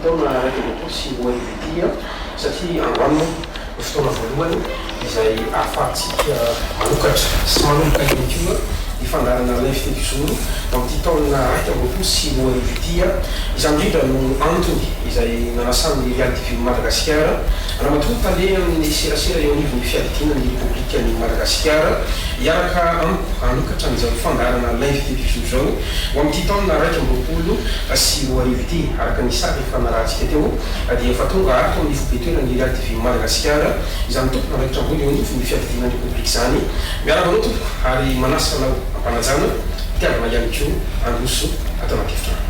taona raiky ambiroapolo sy roa arivo ity satria androany ny fotoana voalohany izay ahafahantsika manokatra sy manomboka ihany koa ifandarana l'invité du jour amin'ity taona raiky ambiroapolo sy roa arivo ity izany indrindra no antony izay nanasany Real TV Madagasikara raha matoa tale amin'ny serasera eo anivon'ny fiadiana ny Republique ny Madagasikara iaraka anokatra an'izao ifandarana l'invité du jour zao ho amin'ity taona raiky ambiroapolo sy roa arivo ity araka ny sary efa narahantsika teo dia efa tonga ato amin'ny fobetoerany Real TV Madagasikara izany tompona raikitra ambony eo anivon'ny fiadiana ny Republique zany miaraka anao tompoko ary manasanao ampanajana tiavana ihany koa androso atao anaty efitrano.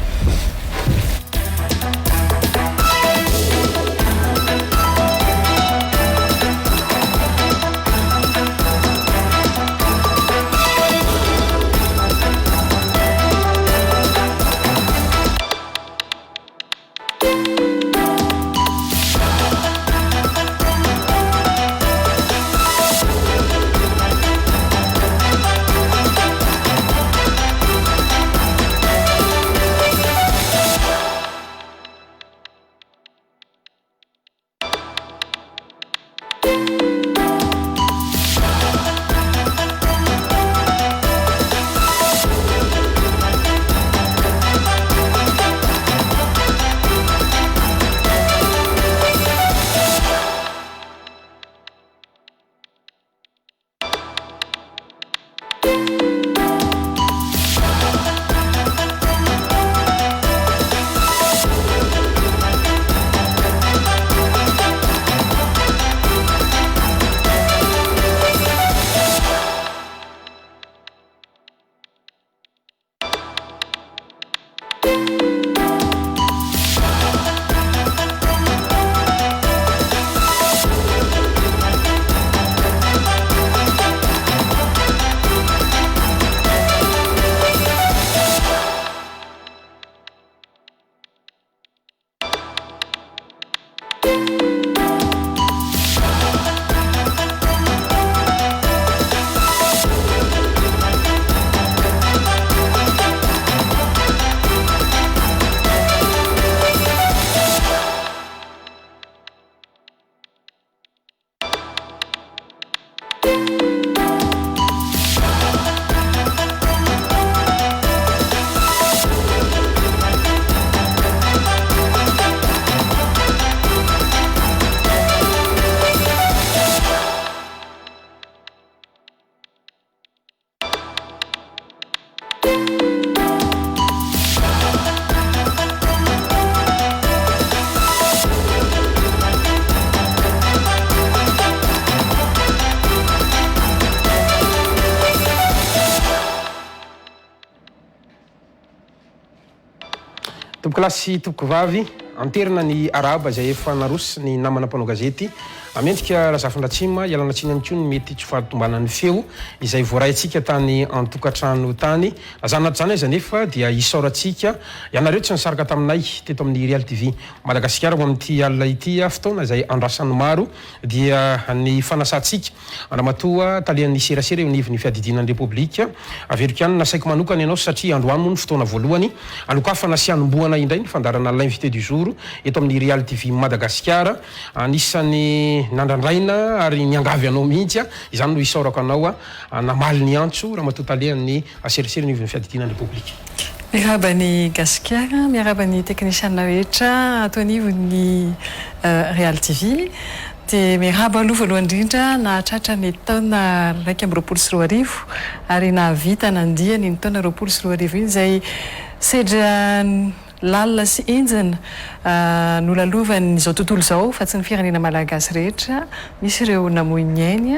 Tompoko lahy sy tompoko vavy anterina ny araba izay efa naroso ny namana mpanao gazety amendrika Razafindratsima ialana tsiny ihany koa ny mety tsy fahatombanan'ny feo izay voaraintsika tany an-tokantrano tany azanato zany aiza nefa dia isaorantsika ianareo tsy nisaraka taminay teto amin'ny Real TV Madagasikara ho amin'ity alina ity fotoana izay andrasan'ny maro dia ny fanasantsika andramatoa talian'ny serasera eo anivon'ny fiadidinan'ny Republika averiko ihany nasaiko manokana ianao satria androany moa ny fotoana voalohany alokafa nasianomboana indray ny fandarana l'invité du jour eto amin'ny Real TV Madagasikara anisany nandrandraina ary niangavy anao mihitsy izany no isaorako anao namaly ny antso raha matotalean'ny serasera ny fiadidinan'ny Republika. Miaraba ny Gasikara, miaraba ny teknisianina rehetra ato anivon'ny Real TV dia miaraba aloha voalohany indrindra nahatratra ny taona 2024 ary nahavita nandiany ny taona 2024 izay sedra lalina sy enjana nolalovany izao tontolo izao fa tsy ny firenena malagasy rehetra misy ireo namoiny ainy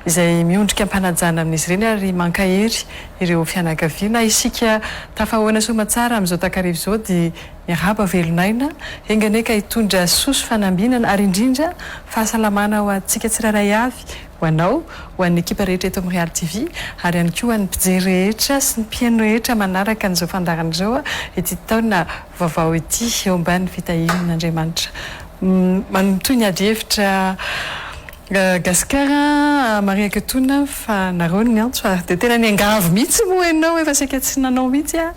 izay miondrika ampanajana amin'izy ireny ary mankahery ireo fianakaviana isika tafahoana somatsara amin'izao takarivo izao dia miaraba velonaina enganeka hitondra soso fanambinana ary indrindra fahasalamana ho antsika tsiraray avy ho anao ho an'ny ekipa rehetra eto amin'ny Real TV ary ihany koa ho an'ny mpijery rehetra sy ny mpihaino rehetra manaraka an'izao fandarana izao ity taona vaovao ity eo ambany fitahirin'Andriamanitra manotoy ny ady hevitra gasikara mariaka tona fa nareo ny antso ary dia tena ny angavo mihitsy moa ianao efa saika tsy nanao mihitsy a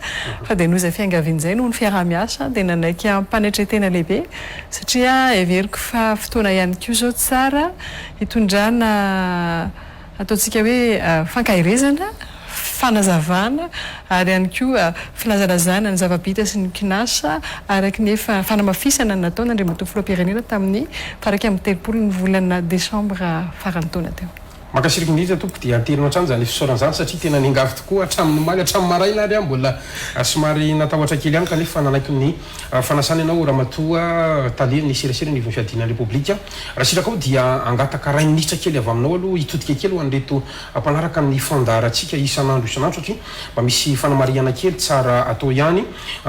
fa dia noza fiangavian'izay no ny fiarah-miasa dia nanaiky ampanetretena lehibe satria everiko fa fotoana ihany koa zao tsara hitondrana ataontsika hoe fankahirezana fanazavana ary ihany koa filazalazana ny zavabita sy ny kinasa araky ny efa fanamafisana nataona andriamatoa filoham-pirenena tamin'ny faraka amin'ny telopolo ny volana décembre farany taona teo makasiriky indrindra tompoko dia anterina hatrany zany fisaoran'izany satria tena niangavy tokoa hatramin'ny maly hatramin'ny maraina ary mbola somary natahotra kely ihany kanefa nanaiky ny fanasana ianao ramatoa talia ny serasera ny fiadiana repoblika raha siraka ao dia angataka ray minitra kely avy aminao aloha hitodika kely ho an'reto ampanaraka ny fandaratsika isan'andro isan'andro satria mba misy fanamariana kely tsara atao ihany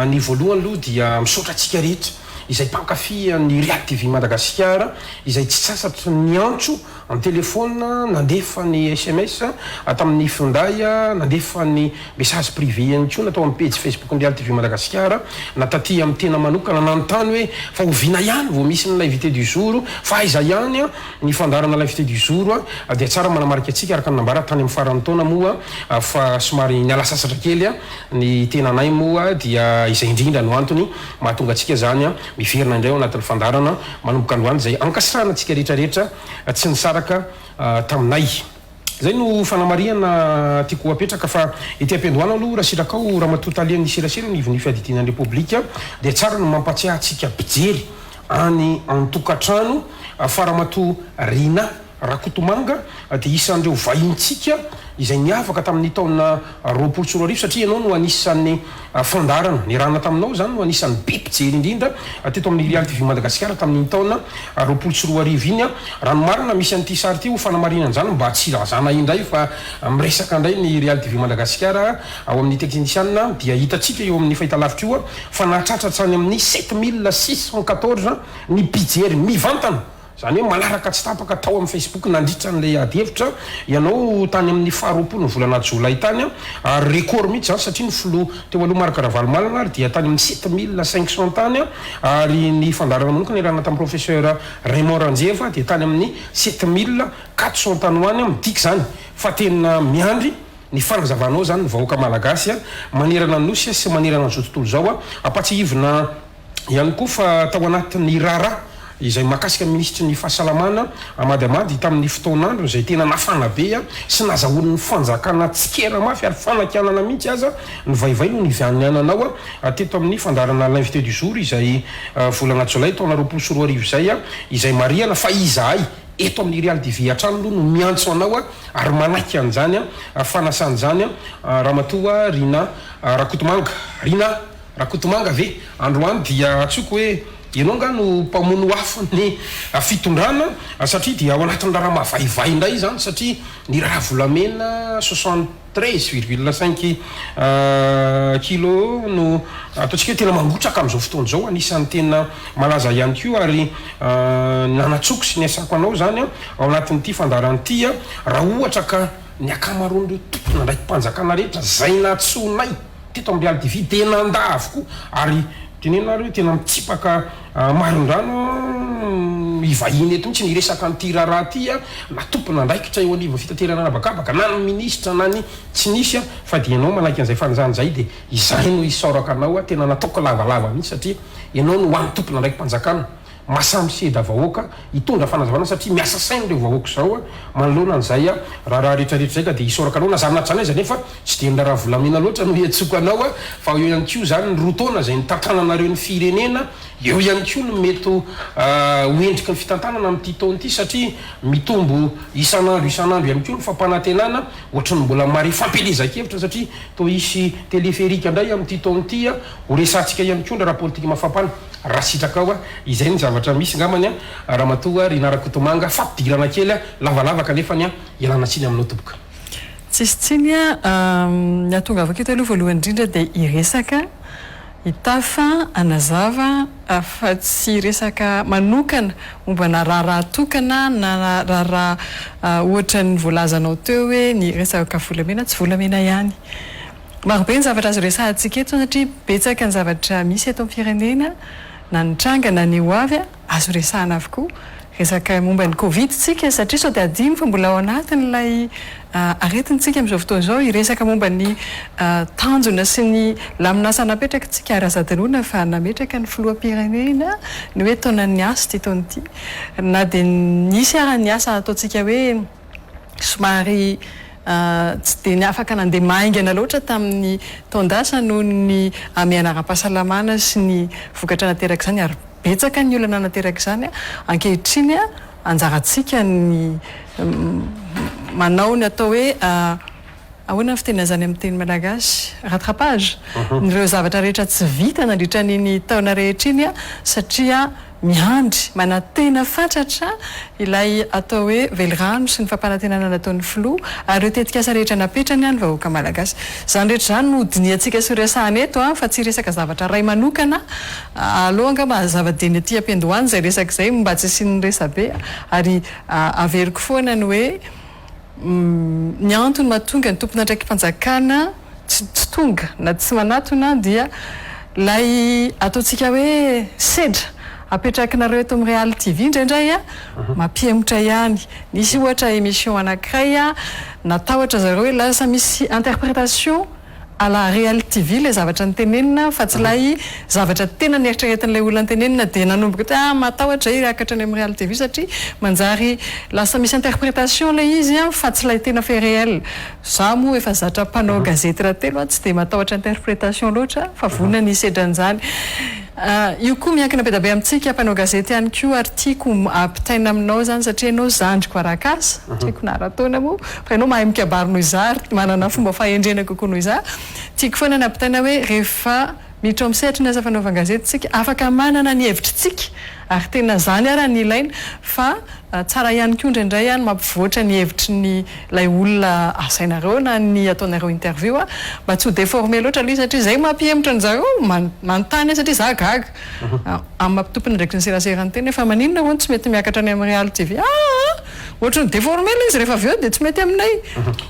ny voalohany aloha dia misaotra atsika rehetra izay mpankafy ny Real TV Madagasikara izay tsy sasatra ny antso amin'ny telefona nandefa ny SMS tamin'ny finday nandefa ny message privé ihany koa natao amin'ny page Facebook ny Real TV Madagasikara nataty amin'ny tena manokana nanontany hoe fa oviana ihany vao misy ny l'invité du jour fa aiza ihany ny fandarana l'invité du jour dia tsara manamarika atsika araka ny nambara tany amin'ny farany taona moa fa somary niala sasatra kely ny tenanay moa dia izay indrindra no antony mahatonga atsika zany miverina indray ao anatin'ny fandarana manomboka androany zay ankasirana atsika rehetrarehetra tsy nisaraka taminay zay no fanamariana tiako apetraka fa ity ampiandohana aloha raha siraka ao ramatoa talia ny serasera ny ivony fiadidinan'ny repoblika dia tsara no mampatsiahy atsika pijery any antokatrano fa ramatoa Rina Rakotomanga dia isan'ireo vahintsika izay niavaka tamin'ny taona 2024 satria ianao no anisan'ny fandarana ny rahana taminao zany no anisan'ny be mpijery indrindra teto amin'ny Real TV Madagasikara tamin'ny taona 2024 iny ranomarina misy an'ity sary ity ho fanamarinana zany mba tsy razana indray fa miresaka indray ny Real TV Madagasikara ao amin'ny teknisiana dia hitatsika eo amin'ny fahitalavitra io fa nahatratratra any amin'ny 7614 ny mpijery mivantana zany hoe malaraka tsy tapaka tao amin'ny Facebook nandritra n'lay adihevitra ianao tany amin'ny faharoapolo ny volana jolay tany ary record mihitsy zany satria ny filo teo aloha maraka ravalomalana ary dia tany amin'ny 7500 tany ary ny fandarana manokana irana tamin'ny professeur Raymond Ranjeva dia tany amin'ny 7400 tany hoany midiky zany fa tena miandry ny fanazavanao zany ny vahoaka malagasy manerana ny nosy sy manerana n'izao tontolo zao apatsihivina ihany koa fa tao anatin'ny rara izay makasika ministry ny fahasalamana amadimady tamin'ny fotoanandro izay tena nafana be sy nazahoan'ny fanjakana tsikera mafy ary fanakanana mihitsy aza ny vaivay no nivian'ny ananao teto amin'ny fandarana l'invité du jour izay volana jolay taona 2024 izay izay mariana fa izahay eto amin'ny Real TV atrano aloha no miantso anao ary manaiky an'izany fanasany zany ramatoa Rina Rakotomanga Rakotomanga ve androany dia atsoko hoe ianao nga no mpamono hafa ny fitondrana satria dia ao anatin'ny raha mavaivay indray zany satria ny raha volamena 73,5 kilo no ataontsika tena mangotraka amin'izao fotoana zao anisan'ny tena malaza ihany koa ary nanatsoko sy ny asako anao zany ao anatin'ity fandaran'ity raha ohatra ka ny akamaroan'ireo tompona ndraiky mpanjakana rehetra zay natsonay teto amin'ny Real TV tena anda avokoa ary tenenareo tena mitsipaka marondrano ivahiny eto mitsy niresaka n'ity raharaha ty natompona ndraikitra eo anivo fitaterana anabakabaka na ny ministra na ny tsy nisy fa dia ianao manaiky an'izay fanjany zay dia izay no isaoraka anao tena nataoko lavalava mihitsy satria ianao no hoan'ny tompona ndraiky mpanjakana masamby seda vahoaka hitondra fanazavana satria miasa sainy reo vahoaka zao manoloana an'izay raha rehetrarehetra zay ka dia isaoraka anao nazanatranay za nefa tsy dia nda raha volamena loatra no iatsoko anao fa eo ihany koa zany ny rotona zay nitantananareo ny firenena eo ihany koa no mety hoendriky ny fitantanana amin'ity taona ity satria mitombo isan'andro ihany koa ny fampanantenana ohatrany mbola mary fampelezakevitra satria to isy téléphérique indray amin'ity taona ity ho resantsika ihany koa ndra raha politika mafampana raha sitraka ao izay ny zavatra misy ngamany ramatoa Rina Rakotomanga fampidirana kely lavalava kanefany ialana tsiny aminao tomboka tsisy tsiny ny atonga avaketo aloha voalohany indrindra dia iresaka itafa anazava fa tsy resaka manokana mombana raharaha tokana na raharaha ohatra ny voalazanao teo hoe ny resaka volamena tsy volamena ihany marobe ny zavatra azo resahantsika eto satria betsaka ny zavatra misy eto amin'ny firenena na nitranga na ny hoavy azo resahana avokoa resaka momba ny covid tsika satria sao dia adimy fa mbola ao anatin'ilay aretintsika amin'izao fotoana izao iresaka momba ny tanjona sy ny laminasa napetraka tsika ara-zadinoana fa nametraka ny filoam-pirenena ny hoe taonan'ny asa ty taona ity na dia nisy arany asa ataontsika hoe somary tsy dia ny afaka nandeha maingana loatra tamin'ny taondasa noho ny amianara-pahasalamana sy ny vokatra nateraka izany ary betsaka ny olana nateraka izany ankehitriny anjarantsika ny manao ny atao hoe ahoana fitena zany amin'ny teny malagasy rattrapage nireo zavatra rehetra tsy vita nandritra nyny taona rehetra iny satria miandry manatena fatratra ilay atao hoe velirano sy ny fampanantenana nataon'ny filoha ary reo tetikasa rehetra napetrany any vahoaka malagasy zany rehetra zany no diniantsika sy resahana eto fa tsy resaka zavatra ray manokana aloha angamba zava-deny aty ampendoany zay resaka izay mba tsy siany resabe ary averiko foana ny hoe ny antony mahatonga ny tompona andraiky mpanjakana tsy tonga na tsy manatona dia lay ataontsika hoe sedra apetrakinareo eto amin'ny Real TV indraindray mampihemotra ihany nisy ohatra émission anankiray natahotra zareo hoe lasa misy interprétation à la Real TV le zavatra nytenenina fa tsy lay zavatra tena nieritreretin'ilay olona nytenenina dia nanomboka hoe matahotra irakatra any amin'ny Real TV satria manjary lasa misy interprétation le izy fa tsy lay tena fait réel za moa efa zatra mpanao gazety rahatelo tsy dia matahotra interprétation loatra fa vonona ny sedran'izany io koa miankina be da be amintsika mpanao gazety ihany koa ary tiako ampitaina aminao zany satria ianao zandriko arakasa tiako narataona moa fa ianao mahay mikabary noho iza manana fomba fahendrena kokoa noho iza tiako foana nampitaina hoe rehefa miditra amin'sehatra ny asa fanaovana gazety tsika afaka manana ny hevitrytsika ary tena zany ara ny ilaina fa tsara ihany koa indraindray ihany mampivoatra ny hevitry ny lay olona asainareo na ny ataonareo interview mba tsy ho déformé loatra aloha satria zay mampihemotra anjareo manontany satria za gaga amin'ny mampitompony ndraiky ny seraserany teny fa maninona hono tsy mety miakatra any amin'ny Real TV ohatra ny déformé la izy rehefa avy eo dia tsy mety aminay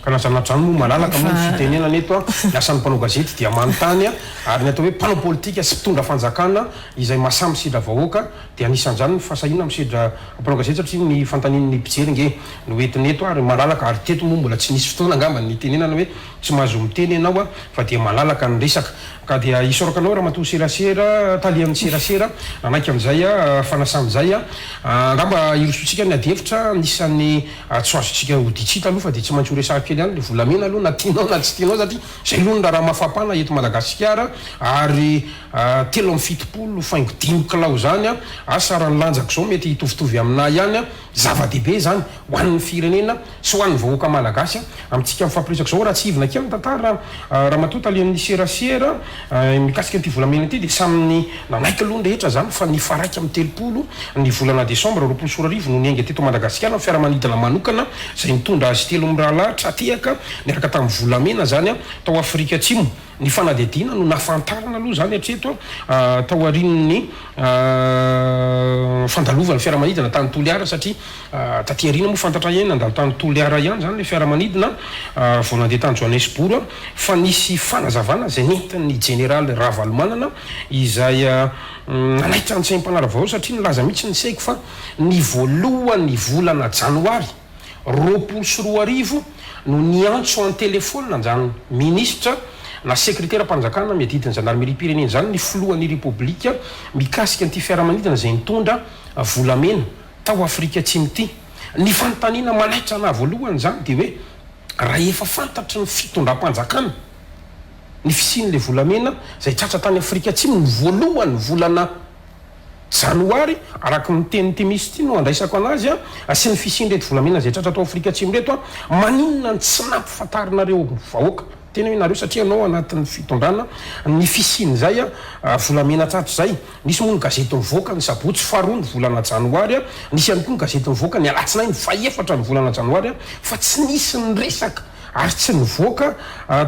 ka nasanatrano moa malalaka moa ny fitenenana eto ny asan'ny mpanao gazety dia manontany ary ny atao hoe mpanao politika sy mpitondra fanjakana izay mahasamby sidra vahoaka dia anisan'izany ny fahasahina misidra mpanao gazety satria ny fantanin'ny mpijery nge no entiny eto ary malalaka ary teto moa mbola tsy nisy fotoana angamba ny tenenana hoe tsy mahazo miteny ianao fa dia malalaka ny resaka ka dia isorakanao raha matoa serasera talian'ny serasera anaiky amin'izay fanasan'izay angamba irosotsika ny adihevitra nisan'ny tsy azotsika hoditsita aloha fa dia tsy maintsy ho resaka kely ihany le volamena aloha na tianao na tsy tianao satria zay aloha raha mafapana eto Madagasikara ary 3 faingo 5 kilao zany asa raha nylanjako zao mety hitovitovy aminay ihany zava-dehibe zany ho an'ny firenena sy ho an'ny vahoaka malagasy amintsika mifampiresaka zao raha tsy ivina kely tantara raha matoa talian'ny serasera mikasika an'ity volamena ity dia samyny nanaiky aloha rehetra zany fa ny faraiky amin'ny 30 ny volana desambra 24 no niainga teto Madagasikara ny fiaramanidina manokana zay nitondra azy 3 mirahalahy tratehaka niaraka tamin'ny volamena zany tao Afrika Atsimo ny fanadidina no nafantarana aloha zany hatreto tao arin'ny fandalovana fiaramanidina tany Toliara satria taty arina moa fantatra ihany nandalo tany Toliara ihany zany le fiaramanidina vao nandeha tany Johannesburg fa nisy fanazavana zay nentin'ny général Ravalomanana izay nanaitra ny saim-panara vao satria nilaza mihitsy ny saiko fa ny voalohany volana janoary 24 no niantso an telefôna zany ministra na sekretera mpanjakana miadidiny gendarmerie pireneny zany ny filohan'ny republika mikasika an'ity fiaramanidina zay nitondra volamena tao Afrika Atsimo ity ny fanontaniana manaitra na voalohany zany dia hoe raha efa fantatry ny fitondram-panjakana ny fisian'le volamena zay tratra tany Afrika Atsimo ny voalohany volana janoary araky ny teny ty misy ity no andraisako anazy sy ny fisian'reto volamena zay tratra tao Afrika Atsimo reto maninona ny tsy nampifantarinareo vahoaka tena hoe nareo satria anao anatin'ny fitondrana ny fisiany zay volamena tratry zay nisy moa ny gazety mivoaka ny sabotsy faharoa ny volana janoary nisy ihany koa ny gazety mivoaka ny alatsinainy ny faefatra ny volana janoary fa tsy nisy ny resaka ary tsy nivoaka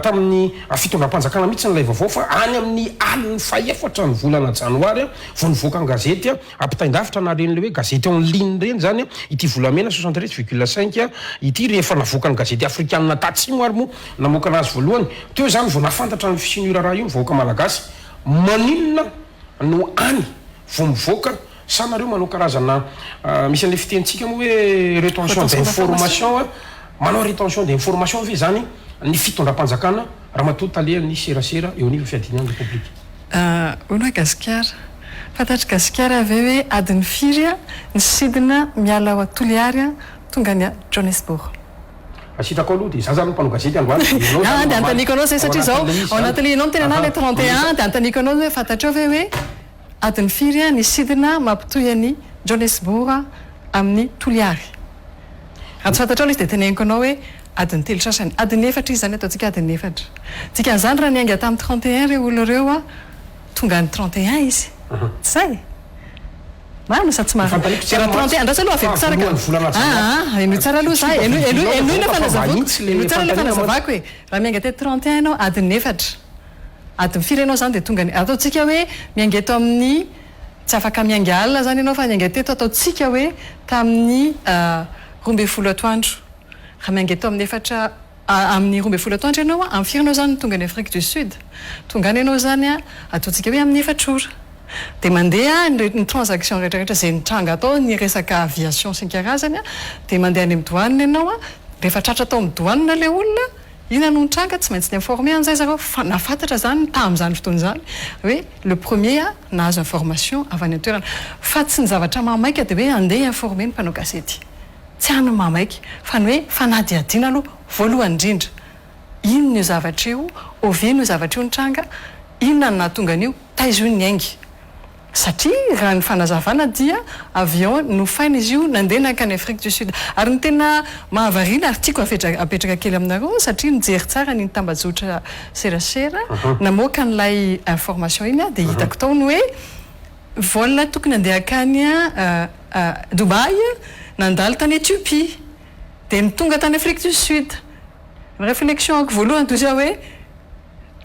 tamin'ny fitondram-panjakana mihitsy nylay vaovao fa any amin'ny aliny faefatra ny volana janoary vao nivoaka ny gazety ampitaindafitra na renyle hoe gazety en ligne reny zany ity volamena 63,5 ity rehefa navoaka ny gazety afrikanina tatsimo ary moa namoaka anazy voalohany teo zany vao nafantatra ny fisian'io raha io mivoaka malagasy maninona no any vao mivoaka sanareo manao karazana misy an'le fitentsika moa hoe rétention d'information manao rétention d'information ve zany ny fitondram-panjakana raha matoa taleha ny serasera eo aniva fiadinany republique ono gasikara fantatry gasikara ave hoe adiny firy a ny sidina miala ao atoliary a tonga ny a Johannesburg asitako aloha de za zany mpanao gazety androany de antaniko anao zay satria zao ao anatin'ny anao mitena le 31 de antaniko anao hoe fantatry ao ve hoe adiny firy a ny sidina mampitoy any Johannesburg amin'ny toliary raha tsy fantatrao izy de teneniko anao hoe adiny telo sasany adiny efatra izy zany ataontsika adiny efatra tsika an'izany raha nianga tamin'ny 31 reo olo reo a tonga ny 31 izy zay marina sa tsy marina de raha 31 andrasa aloha aveko tsara ka eno tsara aloha zay enoina tsara le fanazavako hoe raha mianga te 31 anao adiny efatra adiny firy anao zany de tonga ny ataotsika hoe mianga eto amin'ny tsy afaka mianga alina zany ianao fa mianga teto ataotsika hoe tamin'ny 12 atoandro raha mianga eto amin'ny efatra amin'ny 12 atoandro ianao amin'ny firy anao zany tonga ny Afrique du Sud tonga any ianao zany a ataotsika hoe amin'ny efatra ora de mandeha ny transaction rehetrarehetra zay nitranga atao ny resaka aviation sy ny karazany a de mandeha any amin'ny douane ianao a rehefa tratra atao amin'ny douane le olona ina no nitranga tsy maintsy ny informer an'izay zareo fa nafantatra zany tamin'izany fotoana zany hoe le premier a nahazo information avy any an-toerana fa tsy ny zavatra mamaika de hoe andeha informer ny mpanao gazety tsy hany mamaiky fa ny hoe fanadiadiana aloha voalohany indrindra inona io zavatra io ovino io zavatra io nitranga inona ny nahatonga an'io taizo io ny aingy satria raha ny fanazavana dia avion nofaina izy io nandeha nakany Afrique du Sud ary ny tena mahavariana ary tiako apetraka kely aminareo satria nijery tsara ny tambazotra serasera namoaka n'ilay information iny a de hitako taony hoe vol tokony andeha akany a Dubai nandalo tany Éthiopie de nitonga tany Afrique du Sud réflexion ako voalohany toy zao hoe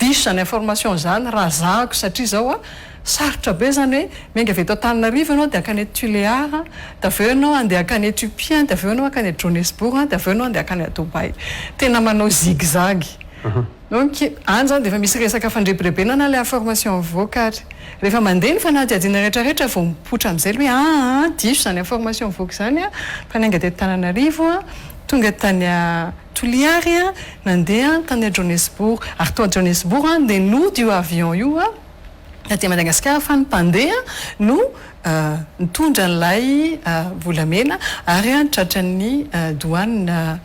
diso zany information zany raha zahako satria zao a sarotra be zany hoe mianga avy eto Antananarivo ianao de akany Tuléar de aveo ianao andeha akany Éthiopie de aveo ianao akany Johannesburg de aveo ianao andeha akany Dubai tena manao zigzag donc any zany de efa misy resaka fandrebirebena na le information voaka rehefa mandeha ny fanadiadiana rehetrarehetra vao mipotra am'izay hoe diso zany information voaka zany a fa nianga teto Antananarivo a tonga tany a Toliary a nandeha tany a Johannesburg ary to a Johannesburg de nody io avion io a aty Madagasikara fa ny mpandeha no nitondra n'ilay volamena ary tratran'ny douane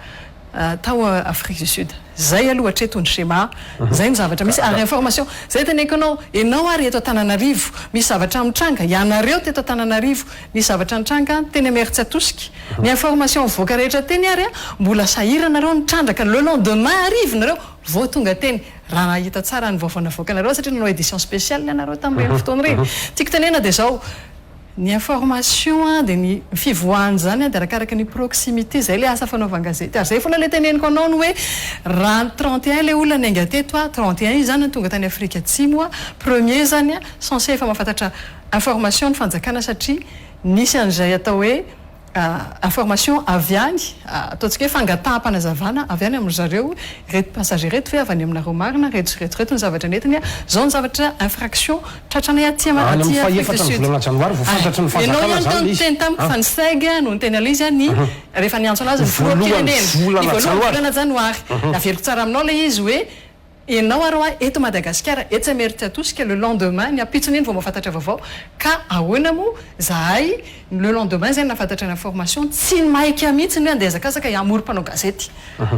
tao Afrique du Sud zay aloha hatreto ny schéma zay ny zavatra misy ary information zay teneniko anao ary eto Antananarivo misy zavatra mitranga ianareo teto Antananarivo misy zavatra mitranga teny Meritsi atosika ny information voaka rehetra teny ary mbola sahira nareo nitrandraka le lendemain arrive nareo vao tonga teny raha nahita tsara ny vaovao navoaka nareo satria nanao édition spéciale nareo tamin'ireny fotoana ireny tiako tenena de zao ny information de ny fivoahany zany de arakaraka ny proximité zay le asa fanaovan-gazety ary zay foana le teneniko anao ny hoe raha 31 le olona nianga teto 31 izy zany tonga tany Afrika Atsimo premier zany censé efa mahafantatra information ny fanjakana satria nisy an'izay atao hoe information avy any ataontsika hoe fangataham-panazavana avy any amin'ny zareo reto passager reto hoe avy any aminareo marina reto ny zavatra netiny zao ny zavatra infraction tratranay aty Afrique du Sud ianao ihany tao nyteny tamiko fa ny seg no nyteny ala izy ny rehefa niantso anazy ny voapirenena ny voalohany volana janoary averiko tsara aminao le izy hoe ianao arô eto Madagasikara etsy Meritsi atosika le lendemain ny apitsony iny vao mahafantatra vaovao ka ahoana mo zahay le lendemain zay nafantatra ny information tsy maika mihitsy ny hoe andeha zakazaka iamory mpanao gazety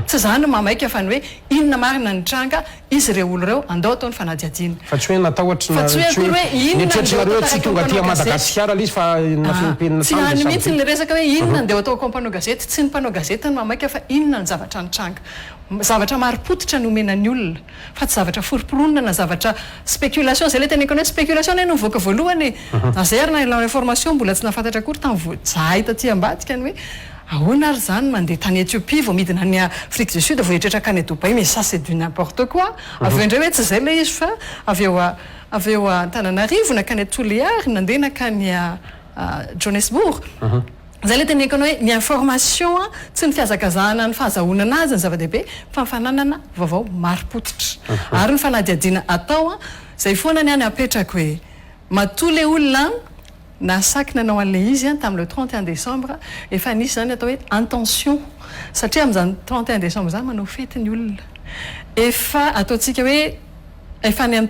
tsy zany mamaika fa ny hoe inona marina nitranga izy reo olo reo andao atao ny fanadiadiana fa tsy hoe natahoatrynareo tsy tonga aty Madagasikara izy fa nafimpinina tsy hany mihitsy ny resaka hoe inona andeha atao ko mpanao gazety tsy ny mpanao gazety ny mamaika fa inona ny zavatra nitranga zavatra maripototra no omenany olona fa tsy zavatra foriporonina na zavatra spéculation zay le teneniko hoe spéculation no voaka voalohany zay ary na information mbola tsy nafantatra akory tamin'ny zahay taty ambadika ny hoe ahoana ary zany mandeha tany Éthiopie vao midina ny Afrique du Sud vao hitratra any Dubai mais ça c'est du n'importe quoi aveo indray hoe tsy zay le izy fa aveo Antananarivo nakany Toliary nandeha nakany Johannesburg zay le teneniko anao hoe ny information tsy ny fiazakazahana ny fahazahonana azy ny zava-dehibe fa mifananana vaovao maripototra ary ny fanadiadiana atao zay foana ny any apetraka hoe matoa le olona nasaky nanao an'le izy tamin'le 31 décembre efa nisy zany atao hoe intention satria amin'izany 31 décembre zany manao fety ny olona efa ataontsika hoe efa ny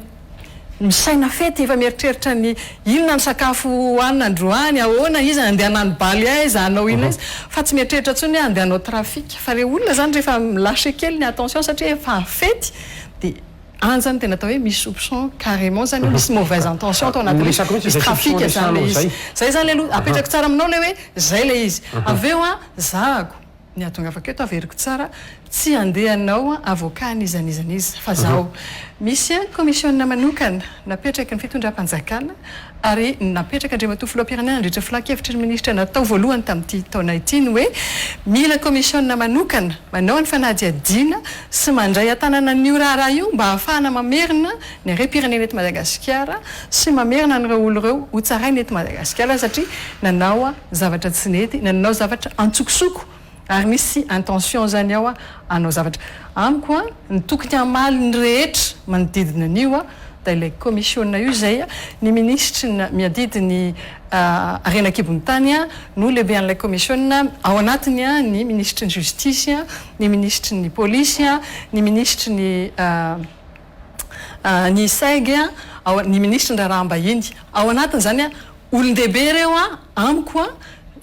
misaina fety efa mieritreritra ny inona ny sakafo hoanina androany ahoana izy andeha hanano baly aiza anao inona izy fa tsy mieritreritra ntsony hoe andeha hanao trafika fa le olona zany rehefa milashe kely ny attention satria efa fety dia any zany tena atao hoe misy soupçon carrément zany misy mauvaise intention atao anatin'ny misy trafika zany le izy zay zany le aloha apetrako tsara aminao le hoe zay le izy avy eo zahako ny atonga afaka eto averiko tsara tsy andehanao avocat nizanizanizy fa zaho misy commissionna manokana napetraky ny fitondram-panjakana ary napetraka andriamatoa filoam-pirenena nandritra filan-kevitra ny ministra natao voalohany tamin'ity taona ity ny hoe mila commissionna manokana manao ny fanadihadiana sy mandray atanana ny raharaha io mba ahafahana mamerina ny harem-pirenena eto Madagasikara sy mamerina an'ireo olo ireo ho tsarainy eto Madagasikara satria nanao zavatra tsy nety nanao zavatra antsokosoko ary misy intention zany ao anao zavatra amiko ny tokony hamaly ny rehetra manodidina an'io da ilay commissionna io zay ny ministre miadidiny arenakibony tany no lehibe an'ilay commissionna ao anatiny ny ministre ny justice ny ministre ny police ny ministre ny SEG ny ministre ny raharaham-bahiny ao anatiny zany olon-dehibe reo amiko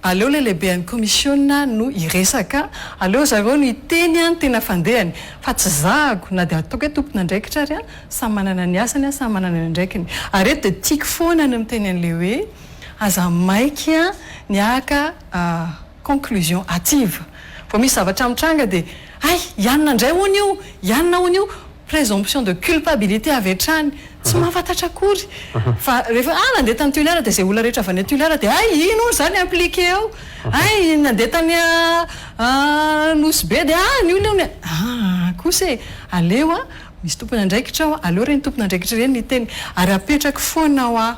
aleo le lehibe an'ny commissionna no iresaka aleo zareo no iteny tena fandehany fa tsy zahako na dia ataoko hoe tompona andraikitra ary samy manana ny asany samy manana ny andraikiny ary eto dia tiako foana ny miteny an'le hoe aza maiky ny aka conclusion hâtive vao misy zavatra mitranga dia ay ianona indray hoany io ianona hoany io présomption de culpabilité avy hatrany tsy mahafantatra akory fa rehefa nandeha tany tiolara dia zay olona rehetra avy any tiolara dia ay ino zany appliqué ao ay nandeha tany nosy be dia ny olona kosa aleo misy tompony andraikitra ao aleo reny tompony andraikitra reny ny teny ary apetraka foana ao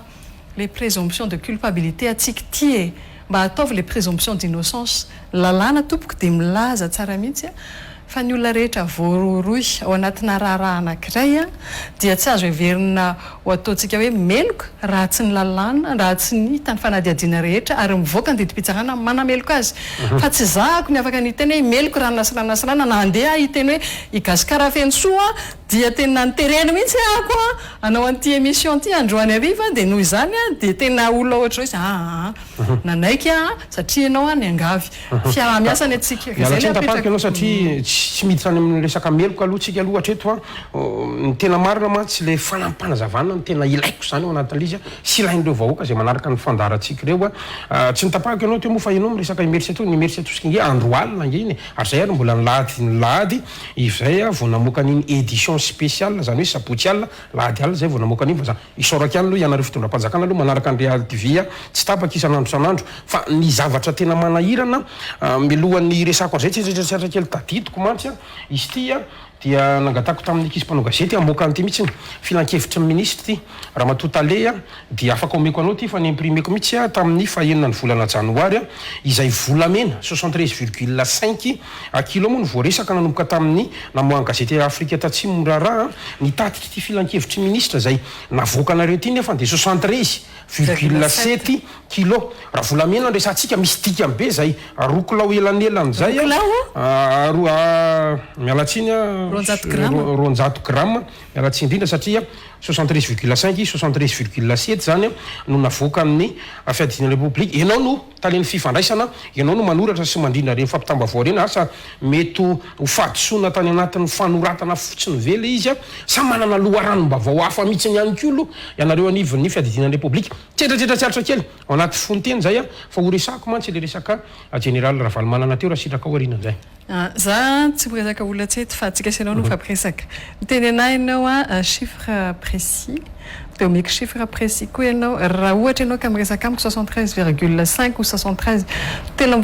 les présomptions de culpabilité atsika ty mba ataovy les présomptions d'innocence lalàna tompoko dia milaza tsara mihitsy fa ny olona rehetra voaroroy ao anatina raharaha anankiray dia tsy azo heverina ho ataontsika hoe meloka raha tsy ny lalàna raha tsy ny hitany fanadihadiana rehetra ary mivoaka ny didi-pitsarana manameloka azy fa tsy zahako ny afaka niteny hoe meloka raha nasirana na andeha hiteny hoe igasikara feny soa dia tena niterena mihitsy ako anao an'ity émission ty androany ariva dia noho izany dia tena olona ohatra hoe nanaiky satria ianao ny angavy fiara-miasany atsika satria tsy miditra any amin'ny resaka meloka aloha tsika aloha hatreto ny tena marina mantsy le fanampanazavana ny tena ilaiko zany ao anatin'le izy sy ilain'ireo vahoaka zay manaraka ny fandaratsika ireo tsy nitapahako ianao teo moa fa ianao miresaka imerseto ny mersetosika nge andro alina nge iny ary zay ary mbola nilady izay vao namoaka an'iny édition spéciale zany hoe sabotsy alina lady alina zay vao namoaka an'iny fa za isoraka ihany aloha ianareo fitondram-panjakana aloha manaraka ny Real TV tsy tapaka isan'andro isan'andro fa ny zavatra tena manahirana milohan'ny resako zay tsetsetsetsatra kely tadidiko mantsy izy ty dia nangatako tamin'ny ekizy mpanao gazety amoaka an'ity mihitsy filan-kevitra ny ministre ty Ramatoa Tale dia afaka omeko anao ty fa ny imprimeko mihitsy tamin'ny fahenina ny volana janoary izay volamena 73,5 kilo moa no voaresaka nanomboka tamin'ny namoahany gazety Afrika Tatsimo raharaha nitatiky ty filan-kevitry ministre zay navoakanareo ty nefa dia 73,7 kilo raha volamena nresantsika misy dikany be zay rokolao elanelany zay mialatsiny 200 gramma mialatsiny indrindra satria 73,5 73,7 zany no navoaka amin'ny fiadina république ianao no taleny fifandraisana ianao no manoratra sy mandrindra reny fampitambavao reny asa mety ho fadisoana tany anatin'ny fanoratana fotsiny vele izy samy manana loharanom-bavao hafa mihitsy ny ihany kolo ianareo anivon'ny fiadidina république tsetratsetratsiaritra kely ao anaty fonteny zay fa ho resako mantsy le resaka général Ravalomanana teo raha sitraka aoriana zay za tsy miresaka olona tsety fa atsika sianao no fampiresaka miteny anay ianao chiffre précis dia omeko chiffre précis koa ianao raha ohatra ianao ka miresaka amiko 73,5 ou 73 telo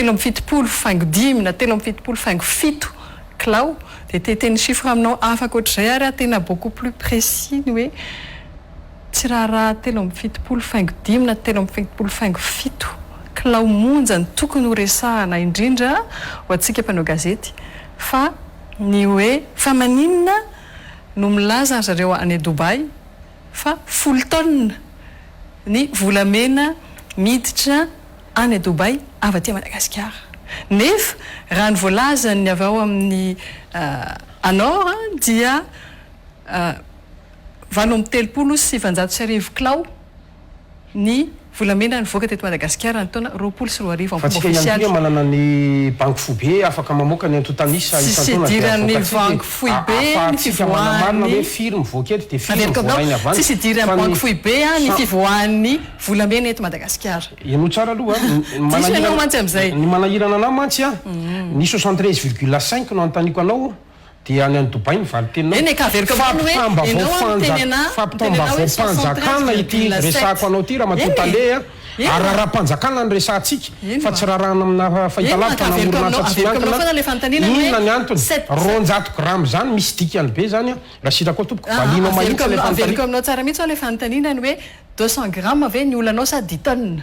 amby fitopolo faingo dimy na telo amby fitopolo faingo fito kilao dia teteny chiffre aminao afaka ohatr'izay ary tena beaucoup plus précis ny hoe tsy raha telo amby fitopolo faingo dimy na telo amby fitopolo faingo fito kilao monja ny tokony ho resahana indrindra ho antsika mpanao gazety fa ny hoe fa maninona no milaza zareo any Dubai fa 10 tonne ny volamena miditra any Dubai avy aty Madagasikara. Nefa raha ny voalazany avy ao amin'ny anora dia 730 kilao ny volamena nivoaka teto Madagasikara ny taona 20 fatsika ihany koa manana ny banque foibe afaka mamoaka ny antotanisa isantaona banque foibe ny fivoahany firy mivoaka eto dia firy mivoahany avany tsisy idirany banque foibe ny fivoahany volamena eto Madagasikara eno tsara aloha ny manahirana anao mantsy a ny 73,5 no antaniko anao dia any Dubai ny valitenao fampitambavoapanjakana ity resako anao ty raha matotale arara-panjakana ny resantsika fa tsy rarahana amina fahitalavitra na orinasa tsy miankina inona ny antony 200 grame zany misy dikany be zany raha sirako tompoko valinao averiko aminao tsara mihitsy le fanontaniana ny hoe 200 grammes ve ny olanao sa 10 tonnes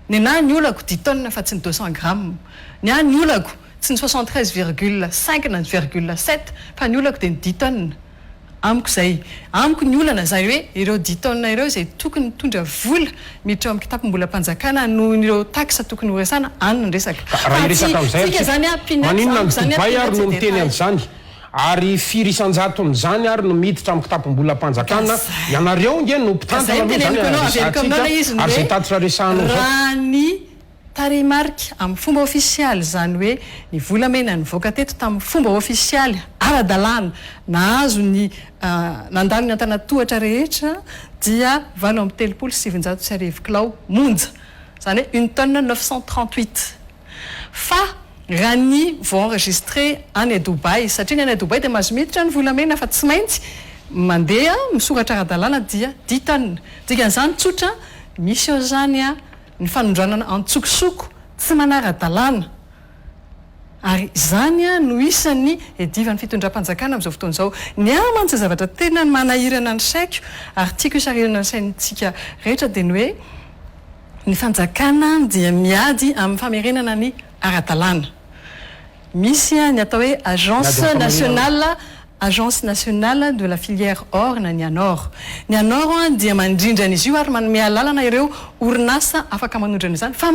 ny na ny olako 10 tonnes fa tsy ny 200 grammes ny a ny olako tsy ny 73,5 na 0,7 fa ny olako dia ny 10 tonnes amiko zay amiko ny olana zay hoe ireo 10 tonnes ireo zay tokony tondra vola miditra amin'ny kitapom-bola-panjakana noho ireo taxe tokony horesana any ny resaka raha iresaka amin'izay zany maninona ny Dubai ary no miteny an'izany ary firy isan-jatony zany ary no miditra amin'ny kitapom-bola-panjakana ianareo nge no mpitantana ary zay tatitra resahanao raha ny taremarika amin'ny fomba ofisialy zany hoe ny volamena nivoaka teto tamin'ny fomba ofisialy ara-dalàna nahazo ny nandalo ny antanatohatra rehetra dia 730 kilao monja zany hoe 1 tonne 938 fa raha ny vao enregistré any Dubai satria ny any Dubai dia mahazo miditra ny volamena fa tsy maintsy mandeha misoratra ara-dalàna dia 10 tonnes dikan'izany tsotra misy eo zany a ny fanondranana antsokosoko tsy manara-dalàna ary zany a no isan'ny edivan'ny fitondram-panjakana amin'izao fotoana izao ny amantsy zavatra tena manahirana ny saiko ary tiako isarirana ny saintsika rehetra dia ny hoe ny fanjakana dia miady amin'ny famerenana ny ara-dalàna misy a ny atao hoe Agence nationale de la filière or na ny anor. Ny anor dia mandrindra an'izy io ary manome lalana ireo orinasa afaka manondrana izany. Fa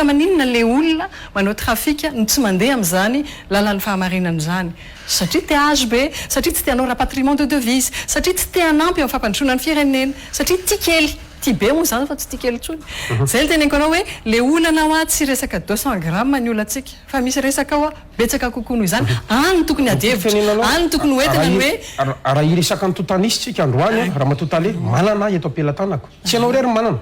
maninona le olona manao trafika no tsy mandeha amin'izany lalan'ny fahamarinana izany. Satria te hazo be, satria tsy te hanao rapatriement de devise, satria tsy te hanampy amin'ny fampandrosoana ny firenena, satria tia kely. Tia be moa zany fa tsy tia kely intsony. Zay le teneniko anao hoe le olana hoa tsy resaka 200 grammes ny olantsika fa misy resaka hoa betsaka kokoa noho izany any tokony adevitra any tokony hoentina ny hoe raha iresaka ny totanisitsika androany raha matotale manana eto ampelantanako tsy ianao rery manana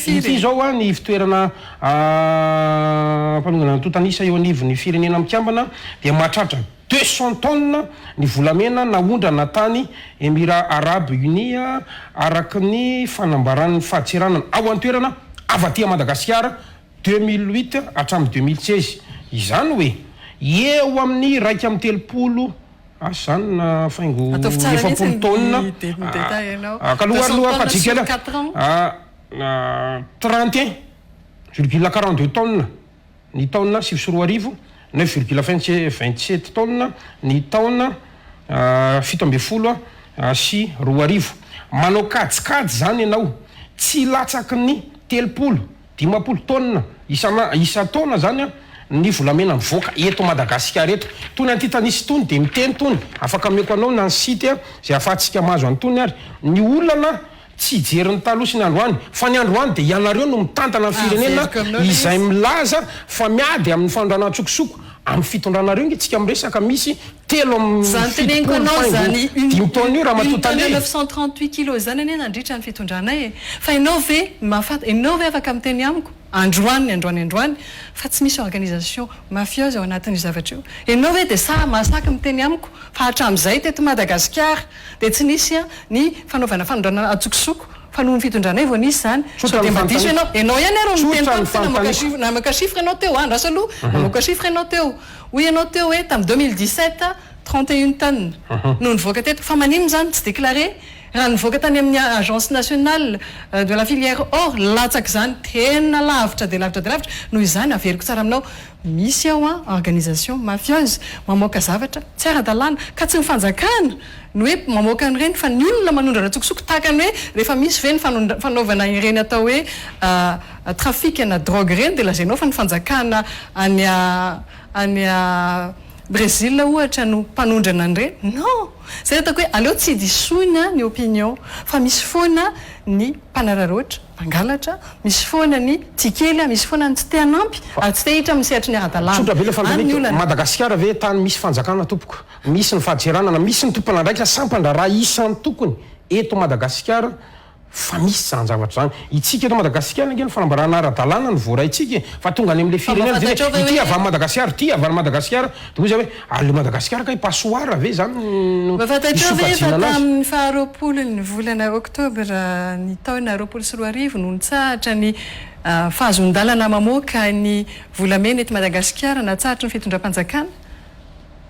ity zao a ny fitoerana mpanongana ny totanisa eo anivon'ny firenena mikambana dia mahatratra 200 tonnes ny volamena naondrana tany Émirats Arabes Unis araky ny fanambaran'ny fahatseranana ao an-toerana avaty Madagasikara 2008 hatramin'ny 2016 izany hoe eo amin'ny 130 zany na faingo 9 tonnes kaloha fajikela 31,42 tonnes ny taona 7 9,27 tonnes ny taona 7 sy 2 manao kajikajy zany ianao tsy latsaky ny 30 tonnes isa taona zany ny volamena mivoaka eto Madagasikara eto tony antytanisy tony dia miteny tony afaka meko anao na ny site zay afahantsika mahazo antony ary ny olana tsy jeriny taloha sy ny androany fa ny androany dia ianareo no mitantana ny firenena izay milaza fa miady amin'ny fanondrana tsokosoko amin'ny fitondranareo nge tsika miresaka misy telo amin'ny taona io raha matotale 938 kilos zany ane nandritra ny fitondranay fa ianao ve afaka miteny amiko androany fa tsy misy organisation mafieuse ao anatin'ny zavatra io ianao hoe dia sa mahasaky miteny amiko fa hatramin'izay teto Madagasikara dia tsy nisy ny fanaovana fanondrana atsokosoko fa noho ny fitondranay vao nisy zany so dia mbadiso ianao ihany arô miteny tamiko namoaka chiffre ianao teo andraso aloha namoaka chiffre ianao teo hoy ianao teo hoe tamin'ny 2017 31 tonnes no nivoaka teto fa maninona zany tsy déclaré raha nivoaka tany amin'ny agence nationale de la filière or latsaky zany tena lavitra dia lavitra noho izany averiko tsara aminao misy ao organisation mafieuse mamoaka zavatra tsy ara-dalàna ka tsy ny fanjakana ny hoe mamoaka an'ireny fa ny olona manondra ratsokosoko tahaka ny hoe rehefa misy ve ny fanaovana ireny atao hoe trafic na drogue ireny dia lazainao fa ny fanjakana any Brésil ohatra no mpanondrana an'ireny non zay ataoko hoe aleo tsy disoina ny opinion fa misy foana ny mpanararoatra mpangalatra misy foana ny tikely misy foana ny tsy te hanampy ary tsy te hitra amin'ny sehatry ny ara-dalàna sotra be le fandanika Madagasikara ve tany misy fanjakana tompoko misy ny fahadseranana misy ny tompona andraikitra sampandraraha isan'ny tokony eto Madagasikara fa misy zany zavatra zany itsika eto Madagasikara angeny fanambarana ara-dalàna ny voaraitsika fa tonga any amin'le firenena zay ity avy amin'ny Madagasikara ity avy any Madagasikara dia hoy zay hoe ale Madagasikara ka pasoara ve zany fatatrao ve fa tamin'ny faharoapolo ny volana oktobra ny taona 2021 no nitsahatra ny fahazon-dalana mamoaka ny volamena eto Madagasikara natsahatra ny fitondram-panjakana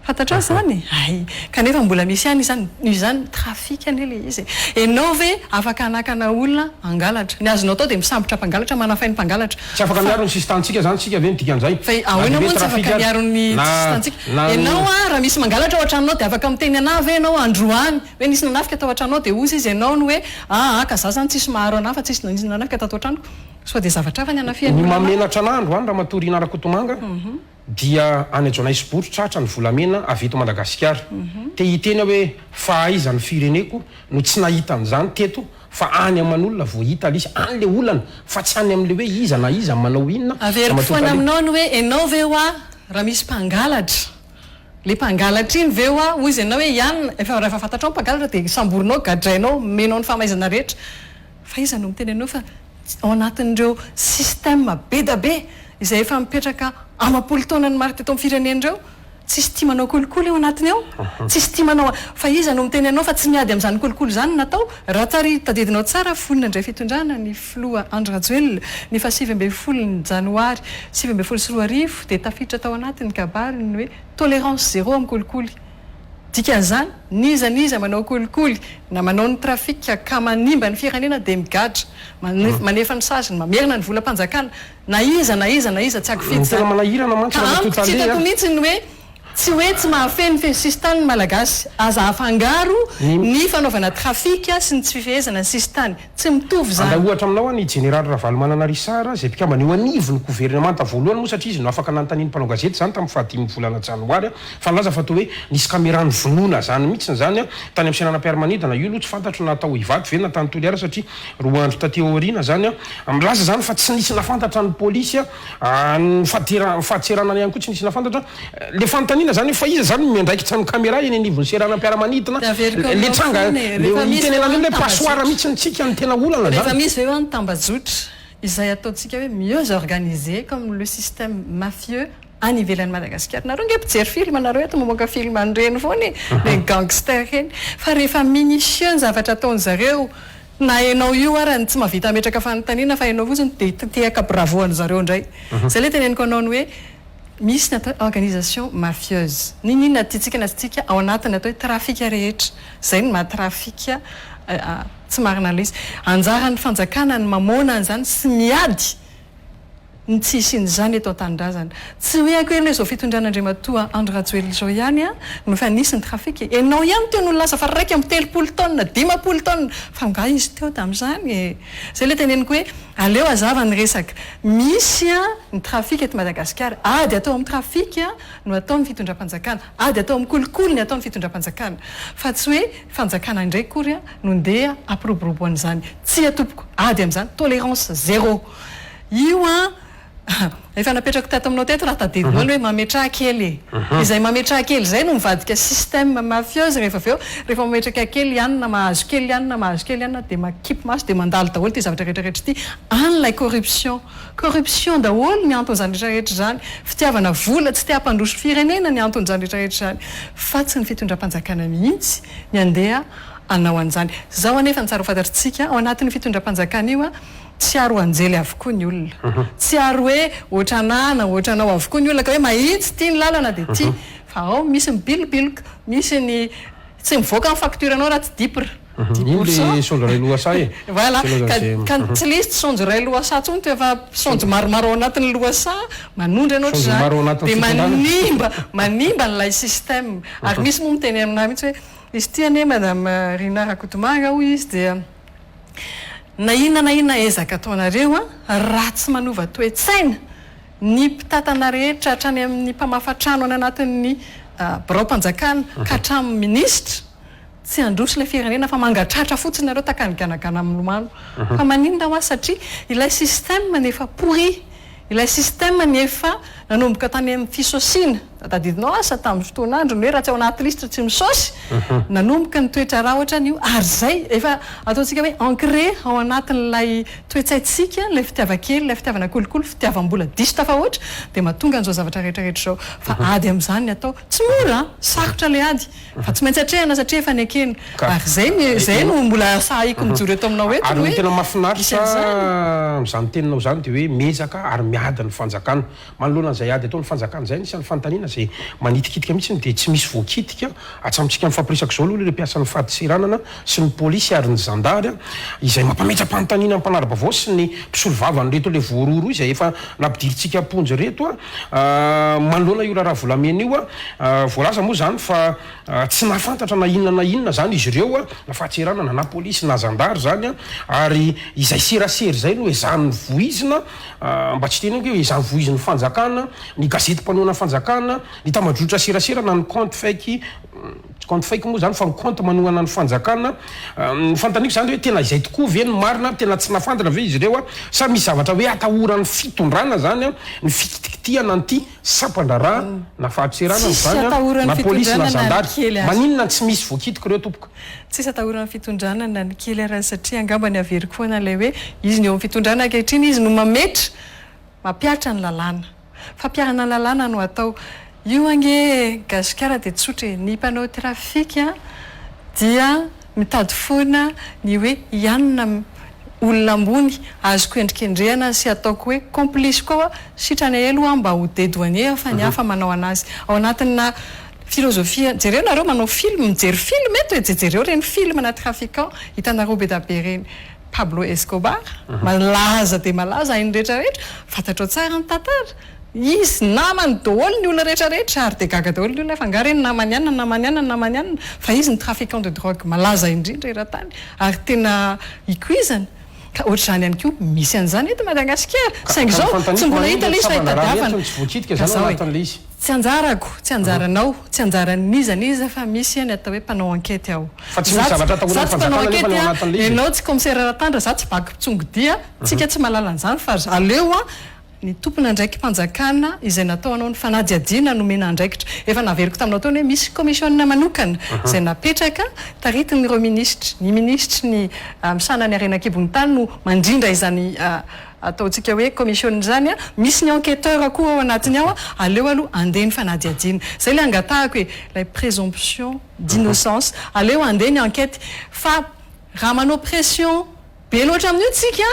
fatatrao zany ay kanefa mbola misy ihany izany trafika any le izy enao ve afaka anakana olona angalatra ny azonao atao dia misambotra mpangalatra manafainy mpangalatra tsy afaka miaro ny sistantsika zany tsika ve ny dikan'izay fa ahoana moa tsy afaka miaro ny sistantsika enao raha misy mangalatra ao an-tranonao dia afaka miteny anah ve enao androany hoe nisy nanafika atao an-tranonao dia ozy izy enao ny hoe ka za zany tsisy maharo anah fa tsisy nisy nanafika atao an-tranoko so dia zavatra hafa ny anafiany mamenatra an'andro any raha matoriana ara-kotomanga dia any ajonay sibotro tratra ny volamena avy eto Madagasikara te hitena hoe fa aiza ny fireneko no tsy nahita an'izany teto fa any aman'olona vo hita alisa any le olana fa tsy any amin'le hoe iza na iza manao inona averiko foana aminao ny hoe enao ve oa raha misy mpangalatra le mpangalatra iny ve oa hoy izy enao hoe ihany efa rehefa fantatrao mpangalatra dia samborinao gadrainao menao ny famaizana rehetra fa iza no miteny anao fa ao anatin'ireo système be da be izay efa mipetraka amapolo taona ny maro teto amin'ny firenen'ireo tsisy tia manao kolikoly eo anatiny ao tsisy tia manao fa iza no miteny anao fa tsy miady amin'izany kolikoly zany natao raha tsary tadidinao tsara fonina indray fitondrana ny filoha Andry Rajoelina ny fa 7 ny janoary 2024 dia tafiditra tao anatiny kabary ny hoe tolérance zéro amin'ny kolikoly dikan'izany niza manao kolikoly na manao ny trafika ka manimba ny firenena dia migadra manefa ny saziny mamerina ny volam-panjakana na iza tsy akifity tena manahirana mantsy raha tsy hitako mihitsy ny hoe tsy hoe tsy mahafeny sistany malagasy aza afangaro ny fanaovana trafika sy ny tsy fifehezana ny sistany tsy mitovy zany ohatra aminao ny général Ravalomanana Risara zay mpikambana eo anivy ny gouvernemanta voalohany moa satria izy no afaka nanontaniany mpanao gazety zany tamin'ny fahatimy volana janoary fa nilaza fa atao hoe nisy kamerany vonoina zany mihitsy zany tany amin'ny senanam-piaramanidina io aloha tsy fantatro natao hivaky ve na tany Toliara satria roa andro tateo aoriana zany milaza zany fa tsy nisy nafantatra ny polisy ny fahatserana ihany koa tsy nisy nafantatra le fanontaniana zany fa iza zany miandraikitra ny caméra eny anivon'ny seranam-piaramanidina le tranga le pasoara mihitsy nitsika ny tena olana rehefa misy ve ny tambajotra izay ataontsika hoe mieux organisé comme le système mafieux any ivelan'ny Madagasikara nareo nge mpijery film anareo eto mamoaka film an'ireny foany le gangster reny fa rehefa minutieux ny zavatra ataony zareo na enao io arany tsy mahavita ametraka fanontaniana fa enao fotsiny dia tehaka bravoany zareo indray zay le teneniko anao ny hoe misy natao organisation mafieuse ninina titsika na tsika ao anatiny atao hoe trafika rehetra zay ny mahatrafika tsy marina le izy anjara ny fanjakana ny mamona an'izany sy miady ny tsisiny zany eto an-tanindrazana tsy hoe ako hoe zao fitondran'Andriamatoa Andry Rajoelina zao ihany no fa nisy ny trafika enao ihany teo no lasa fa raiky amin'ny 3 taona 10 taona fa nga izy teo tamin'izany zay le teneniko hoe aleo azava ny resaka misy ny trafika eto Madagasikara ady atao amin'ny trafika no atao ny fitondram-panjakana ady atao amin'ny kolikoly ny atao ny fitondram-panjakana fa tsy hoe fanjakana indray kory no ndeha ampiroboroboan'izany tsy atopoko ady amin'izany tolérance zéro io efa napetrako tato aminao teto raha tadidinao hoe mametraha kely izay mametraha kely zay no mivadika système mafieuse rehefa aveo rehefa mametraka kely ihany na mahazo kely ihany na mahazo kely ihany dia makipy maso dia mandalo daholo ty zavatra rehetrarehetra ty an'ilay corruption daholo ny anton'izany rehetrarehetra zany fitiavana vola tsy te hampandroso firenena ny anton'izany rehetrarehetra zany fa tsy ny fitondram-panjakana mihitsy ny andeha anao an'izany zao anefa ny tsara ho fantatritsika ao anatin'ny fitondram-panjakana io tsy aro anjely avokoa ny olona tsy aro hoe ohatranao avokoa ny olona ka hoe mahitsy tia ny lalana dia tia fa ao misy mibilibiloka misy ny tsy mivoaka amin'ny facture anao raha tsy dipra le sondro ray loasa voilà ka tsy lisy sondro ray loasa tsony to efa sondro maromaro ao anatin'ny loasa manondra anao zany dia manimba n'ilay système ary misy moa miteny aminah mihitsy hoe izy ity madame Rina Rakotomanga hoy izy dia na inona ezaka ataonareo ratsy manova toe-tsaina ny mpitatana rehetra hatrany amin'ny mpamafatrano any anatin'ny birao-mpanjakana ka hatramin'ny ministra tsy androso ilay firenena fa mangatratra fotsiny nareo takanikanakana amin'ny lomano fa maninona ho satria ilay système nefa pourri ilay système nefa nanomboka tany amin'ny fisosiana tadidinao asa tamin'ny fotoan'andro ny hoe raha tsy ao anaty listra tsy misosy nanomboka ny toetra raha ohatra an'io ary zay efa ataontsika hoe ancré ao anatin'ilay toetsaitsika ilay fitiavakely ilay fitiavana kolokolo fitiavam-bola diso tafahoatra dia mahatonga an'izao zavatra rehetrarehetra zao fa ady amin'izany ny atao tsy mora sarotra le ady fa tsy maintsy atrehana satria efa nekena ary zay no mbola sahiko mijoro eto aminao eto ary tena mahafinaritra amin'izany teninao zany dia hoe mezaka ary miada ny fanjakana manoloana an'izay ady atao ny fanjakana zay nisy any fanontaniana zay manitikitika mihitsy dia tsy misy voakitika atsamitsika amin'ny fampiresaka zao aloha le mpiasa ny faditsiranana sy ny polisy ary ny zandary izay mampametra-panontaniana amin'ny mpanarabavao sy ny mpisolo vavany reto le voaroro izay efa nampidiritsika amponjy reto manoloana io raha volamena io voalaza moa zany fa tsy nahafantatra na inona zany izy ireo na fahatseranana na polisy na zandary zany ary izay serasery zay no ezan'ny voizina mba tsy teny hoe ezan'ny voizin'ny fanjakana ny gazety mpanoana fanjakana ny tamadrotra serasera na ny compte fake moa zany fa ny compte manoana ny fanjakana ny fantaniko zany hoe tena izay tokoa ve ny marina tena tsy nafantana ve izy ireo sa misy zavatra hoe atahoran'ny fitondrana zany ny fikitikitiana an'ity sampandra na fahatserana zany na polisy na zandary maninona tsy misy voakitiko reo tompoko tsisy atahoran'ny fitondranana ny kely raha satria angamba ny avery koa na lay hoe izy ny eo amin'ny fitondrana ankehitriny izy no mametra mampiatra ny lalàna fampiarana ny lalàna no atao io ange gasikara dia tsotra ny mpanao trafika dia mitady foana ny hoe ianona olona ambony azoko endrikendrehana sy ataoko hoe complice koa sitrany elo mba ho dédouanier fa ny hafa manao anazy ao anatina filozofia jereo nareo manao film mijery film eto hoe jejereo reny film na trafiquant hitanareo be dabe reny Pablo Escobar malaza dia malaza hainy rehetrarehetra fantatrao tsara ny tantara izy namany daholo ny olona rehetrarehetra ary dia gaga daholo ny olona fa nga reny namany ianina fa izy ny trafiquant de drogue malaza indrindra eran-tany ary tena ikuizany ka ohatr'izany ihany koa misy an'izany eto Madagasikara saingy zao tsy mbola hita le izy fa hitadiavana tsy anjarako tsy anjaranao tsy anjaran'iza fa misy any atao hoe mpanao ankety aho fa tsy misy zavatra atahoana ny fanjakana nefa ny ao anatin'ilay izy ianao tsy commissaire ratandra za tsy vaky mpitsongodia tsika tsy mahalala an'izany fa aleo ny tompona ndraiky mpanjakana izay natao anao ny fanadiadiana nomena andraikitra efa naveriko taminao taony hoe misy commissionna manokana izay napetraka taritin'ireo ministra ny ministra ny misanany arenakibony tany no mandrindra izany ataontsika hoe commission zany misy ny enquêteur koa ao anatiny ao aleo aloha andeha ny fanadiadiana zay le angatahako hoe la présomption d'innocence aleo andeha ny enquête fa raha manao pression be loatra amin'io tsika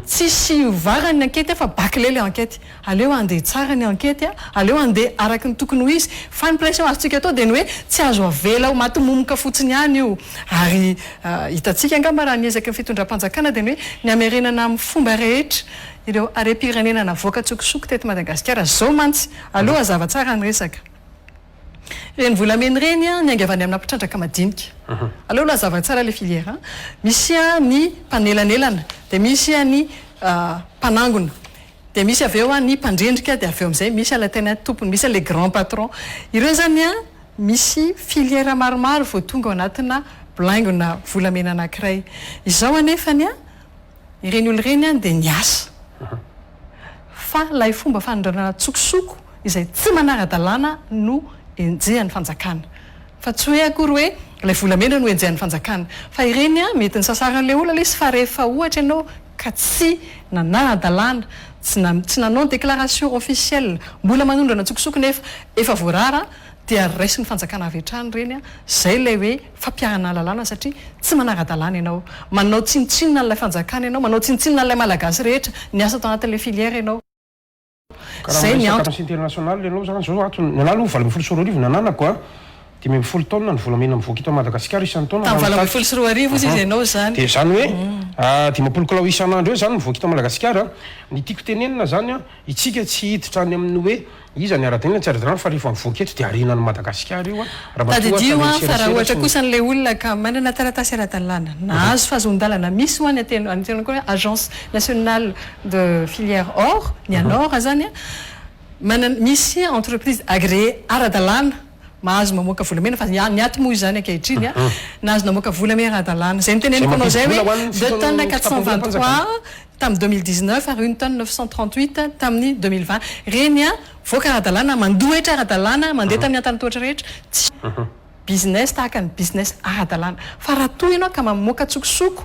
tsisy varany ny enquête fa bakile le enquête aleo andeha tsara ny enquête aleo andeha araky ny tokony ho izy fa ny pression azotsika atao dia ny hoe tsy azo avela ho matimomoka fotsiny ihany io ary hitatsika angamba raha niezaka ny fitondram-panjakana dia ny hoe ny amerenana amin'ny fomba rehetra ireo are-pirenena navoaka tsokosoko teto Madagasikara zao mantsy aleo azava tsara ny resaka reny volamena reny ny angavany amina mpitrandranka madinika aleo lazava tsara le filière misy ny mpanelanelana dia misy ny mpanangona dia misy avy eo ny mpandrendrika dia avy eo amin'izay misy alatena tompony misy le grand patron ireo zany misy filière maromaro vao tonga ao anatina blaingona volamena anankiray izao anefany ireny olo reny dia ny asa fa lay fomba fanondranana tsokosoko izay tsy manara-dalàna no enjehan'ny fanjakana fa tsy hoe akory hoe ilay volamena no enjehan'ny fanjakana fa ireny mety ny sasaran'ilay olona le izy fa rehefa ohatra ianao ka tsy nanara-dalàna tsy nanao ny déclaration officielle mbola manondrana tsokosoko nefa efa voarara dia raisin'ny fanjakana avy hatrany reny zay lay hoe fampiarana lalàna satria tsy manara-dalàna ianao manao tsinitsinina n'ilay fanjakana ianao manao tsinitsinina n'ilay malagasy rehetra ny asa tao anatin'ilay filière ianao zay ny antoko international ianao zany zao atony ny anahy aloha 24 sy 4 arivo nananako 10 taona ny volamena mivoaka eto Madagasikara isan'ny taona tamin'ny 24 sy 4 arivo izy ianao zany dia zany hoe dimapolo kilao isan'andro eo zany mivoaka eto Madagasikara ny tiako tenenina zany itsika tsy hiditra any amin'ny hoe iza ny ara-tenina tsy ara-dalàna fa rehefa mivoaka eto dia arenan'ny Madagasikara io tadidio fa raha ohatra kosa n'lay olona ka manana taratasy ara-dalàna na azo fahazondalana misy ho any tena koa agence nationale de filière or ny anora zany manana misy entreprise agréé ara-dalàna mahazo mamoaka volamena fa ny aty moa zany ankehitriny nahazo namoaka volamena ara-dalàna zay niteneniko anao zay hoe 2 tonnes 423 tamin'ny 2019 ary 1 tonne 938 tamin'ny 2020 reny voaka ara-dalàna mandohetra ara-dalàna mandeha tamin'ny antanitoatra rehetra tsy business tahaka ny business ara-dalàna fa raha toy ianao ka mamoaka tsokosoko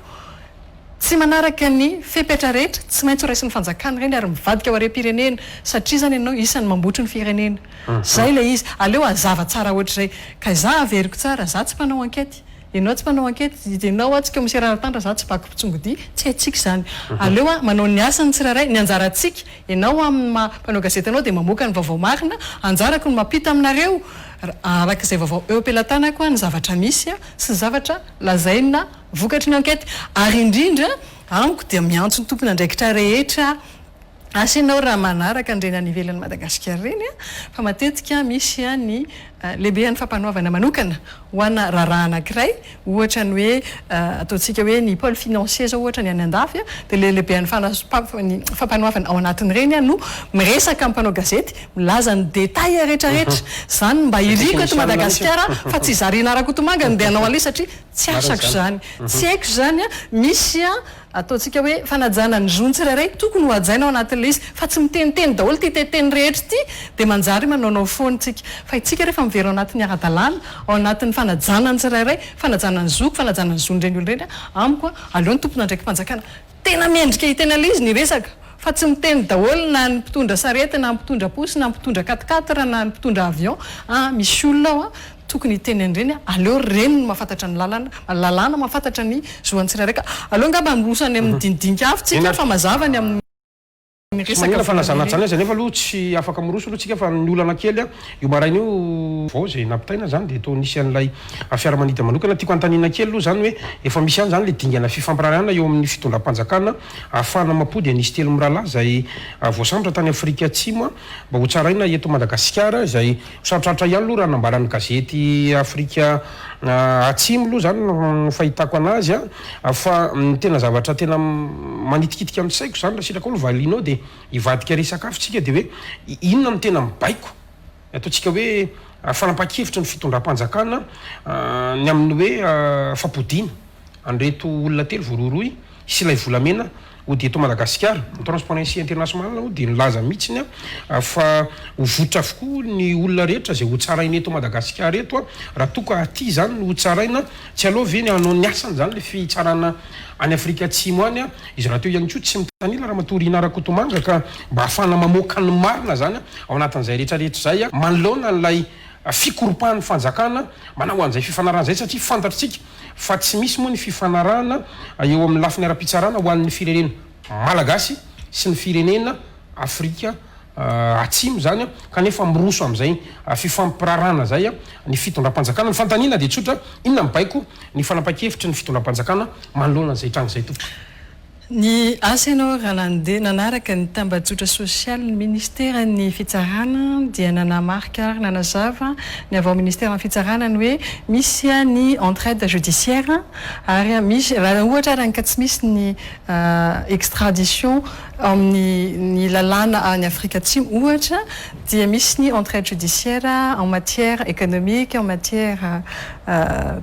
tsy manaraka ny fepetra rehetra tsy maintsy ho raisin'ny fanjakana reny ary mivadika ho are-pirenena satria zany ianao isan'ny mambotry ny firenena zay le izy aleo azava tsara ohatr'izay ka za averiko tsara za tsy mpanao ankety ianao tsy mpanao ankety ianao atsika miseranatandra za tsy bako pitsongodia tsy haitsika zany aleo manao ny asany tsirairay ny anjaratsika ianao amin'ny mpanao gazety anao dia mamoaka ny vaovao marina anjarako ny mampita aminareo arak'izay vaovao eo ampelantanako ny zavatra misy sy zavatra lazaina vokatry ny ankety ary indrindra amiko dia miantso ny tompony andraikitra rehetra asanao raha manaraka nireny any ivelan'ny Madagasikara reny fa matetika misy ny lehibe ny fampanoavana manokana ho ana raharaha anankiray ohatra ny hoe ataontsika hoe ny pôle financier zao ohatra ny any andafy dia le lehibe ny fampanoavana ao anatin'ireny no miresaka amin'ny mpanao gazety milaza ny détail rehetrarehetra zany mba iriko eto Madagasikara fa tsy zarina ara-kotomanga ndeha anao alay satria tsy asako zany tsy haiko zany misy ataontsika hoe fanajana ny zony tsirairay tokony ho ajainao anatin'ilay izy fa tsy miteniteny daholo ty teteny rehetra ty dia manjary manaonao foanytsika fa itsika rehefa mivero anatin'ny ara-dalàna ao anatin'ny fanajana ny tsirairay fanajana ny zoko fanajana ny zony reny olo reny amiko aleony tompona ndraiky mpanjakana tena mendrika hitena ilay izy ny resaka fa tsy miteny daholo na ny mpitondra sarety na ny mpitondra posy na ny mpitondra katikatara na ny mpitondra avion misy olona ao tokony hiteny reny aleo reny no mahafantatra ny lalàna mahafantatra ny zoany tsirairay ka aleo ngamba mirosany amin'ny dinidinika avy tsika fa mazavany amin'ny manina fanazanatsana zay nefa aloha tsy afaka miroso aloha tsika fa ny olana kely io maraina io vao zay nampitaina zany dia to nisy an'ilay fiaramanidina manokana tiako antanina kely aloha zany hoe efa misy any zany le dingana fifampiranana eo amin'ny fitondram-panjakana ahafahana mapody nisy telo mirahalahy zay voasambotra tany Afrika Atsimo mba ho tsaraina eto Madagasikara zay sarotraritra ihany aloha raha nambaran'ny gazety Afrika Atsimo aloha zany no fahitako anazy fa tena zavatra tena manitikitika amin'ny saiko zany raha sitraka olo valinao dia ivadika resakafo tsika dia hoe inona no tena mibaiko ataontsika hoe fanampakevitra ny fitondram-panjakana ny amin'ny hoe fampodiana andreto olona telo voaroaroy sy ilay volamena ody eto Madagasikara ny Transparency International io dia nilaza mihitsiny fa ho votra avokoa ny olona rehetra zay ho tsaraina eto Madagasikara eto raha toka aty zany ho tsaraina tsy aloha ve ny anao ny asany zany le fitsarana any Afrika Atsimo any izy raha teo ihany koa tsy mitanila raha matorina ara-kotomanga ka mba ahafahana mamoaka ny marina zany ao anatin'izay rehetrarehetra zay manoloana n'ilay fikoropahan'ny fanjakana manao an'izay fifanarahana zay satria fantatritsika fa tsy misy moa ny fifanarahana eo amin'ny lafiny ara-pitsarana ho an'ny firenena malagasy sy ny firenena Afrika Atsimo zany kanefa miroso amin'izay fifampirarana zay ny fitondram-panjakana ny fantanina dia tsotra inona mibaiko ny fanapakevitra ny fitondram-panjakana manoloana an'izay trano zay tompoko ny asa ianao raha nanaraka ny tambajotra sosialy ny ministera ny fitsarana dia nanamarika ary nanazava ny avao ministera ny fitsarana ny hoe misy ny entraide judiciaire ary misy raha ohatra raha ka tsy misy ny extradition amin'ny lalàna any Afrika Atsimo ohatra dia misy ny entraide judiciaire en matière économique en matière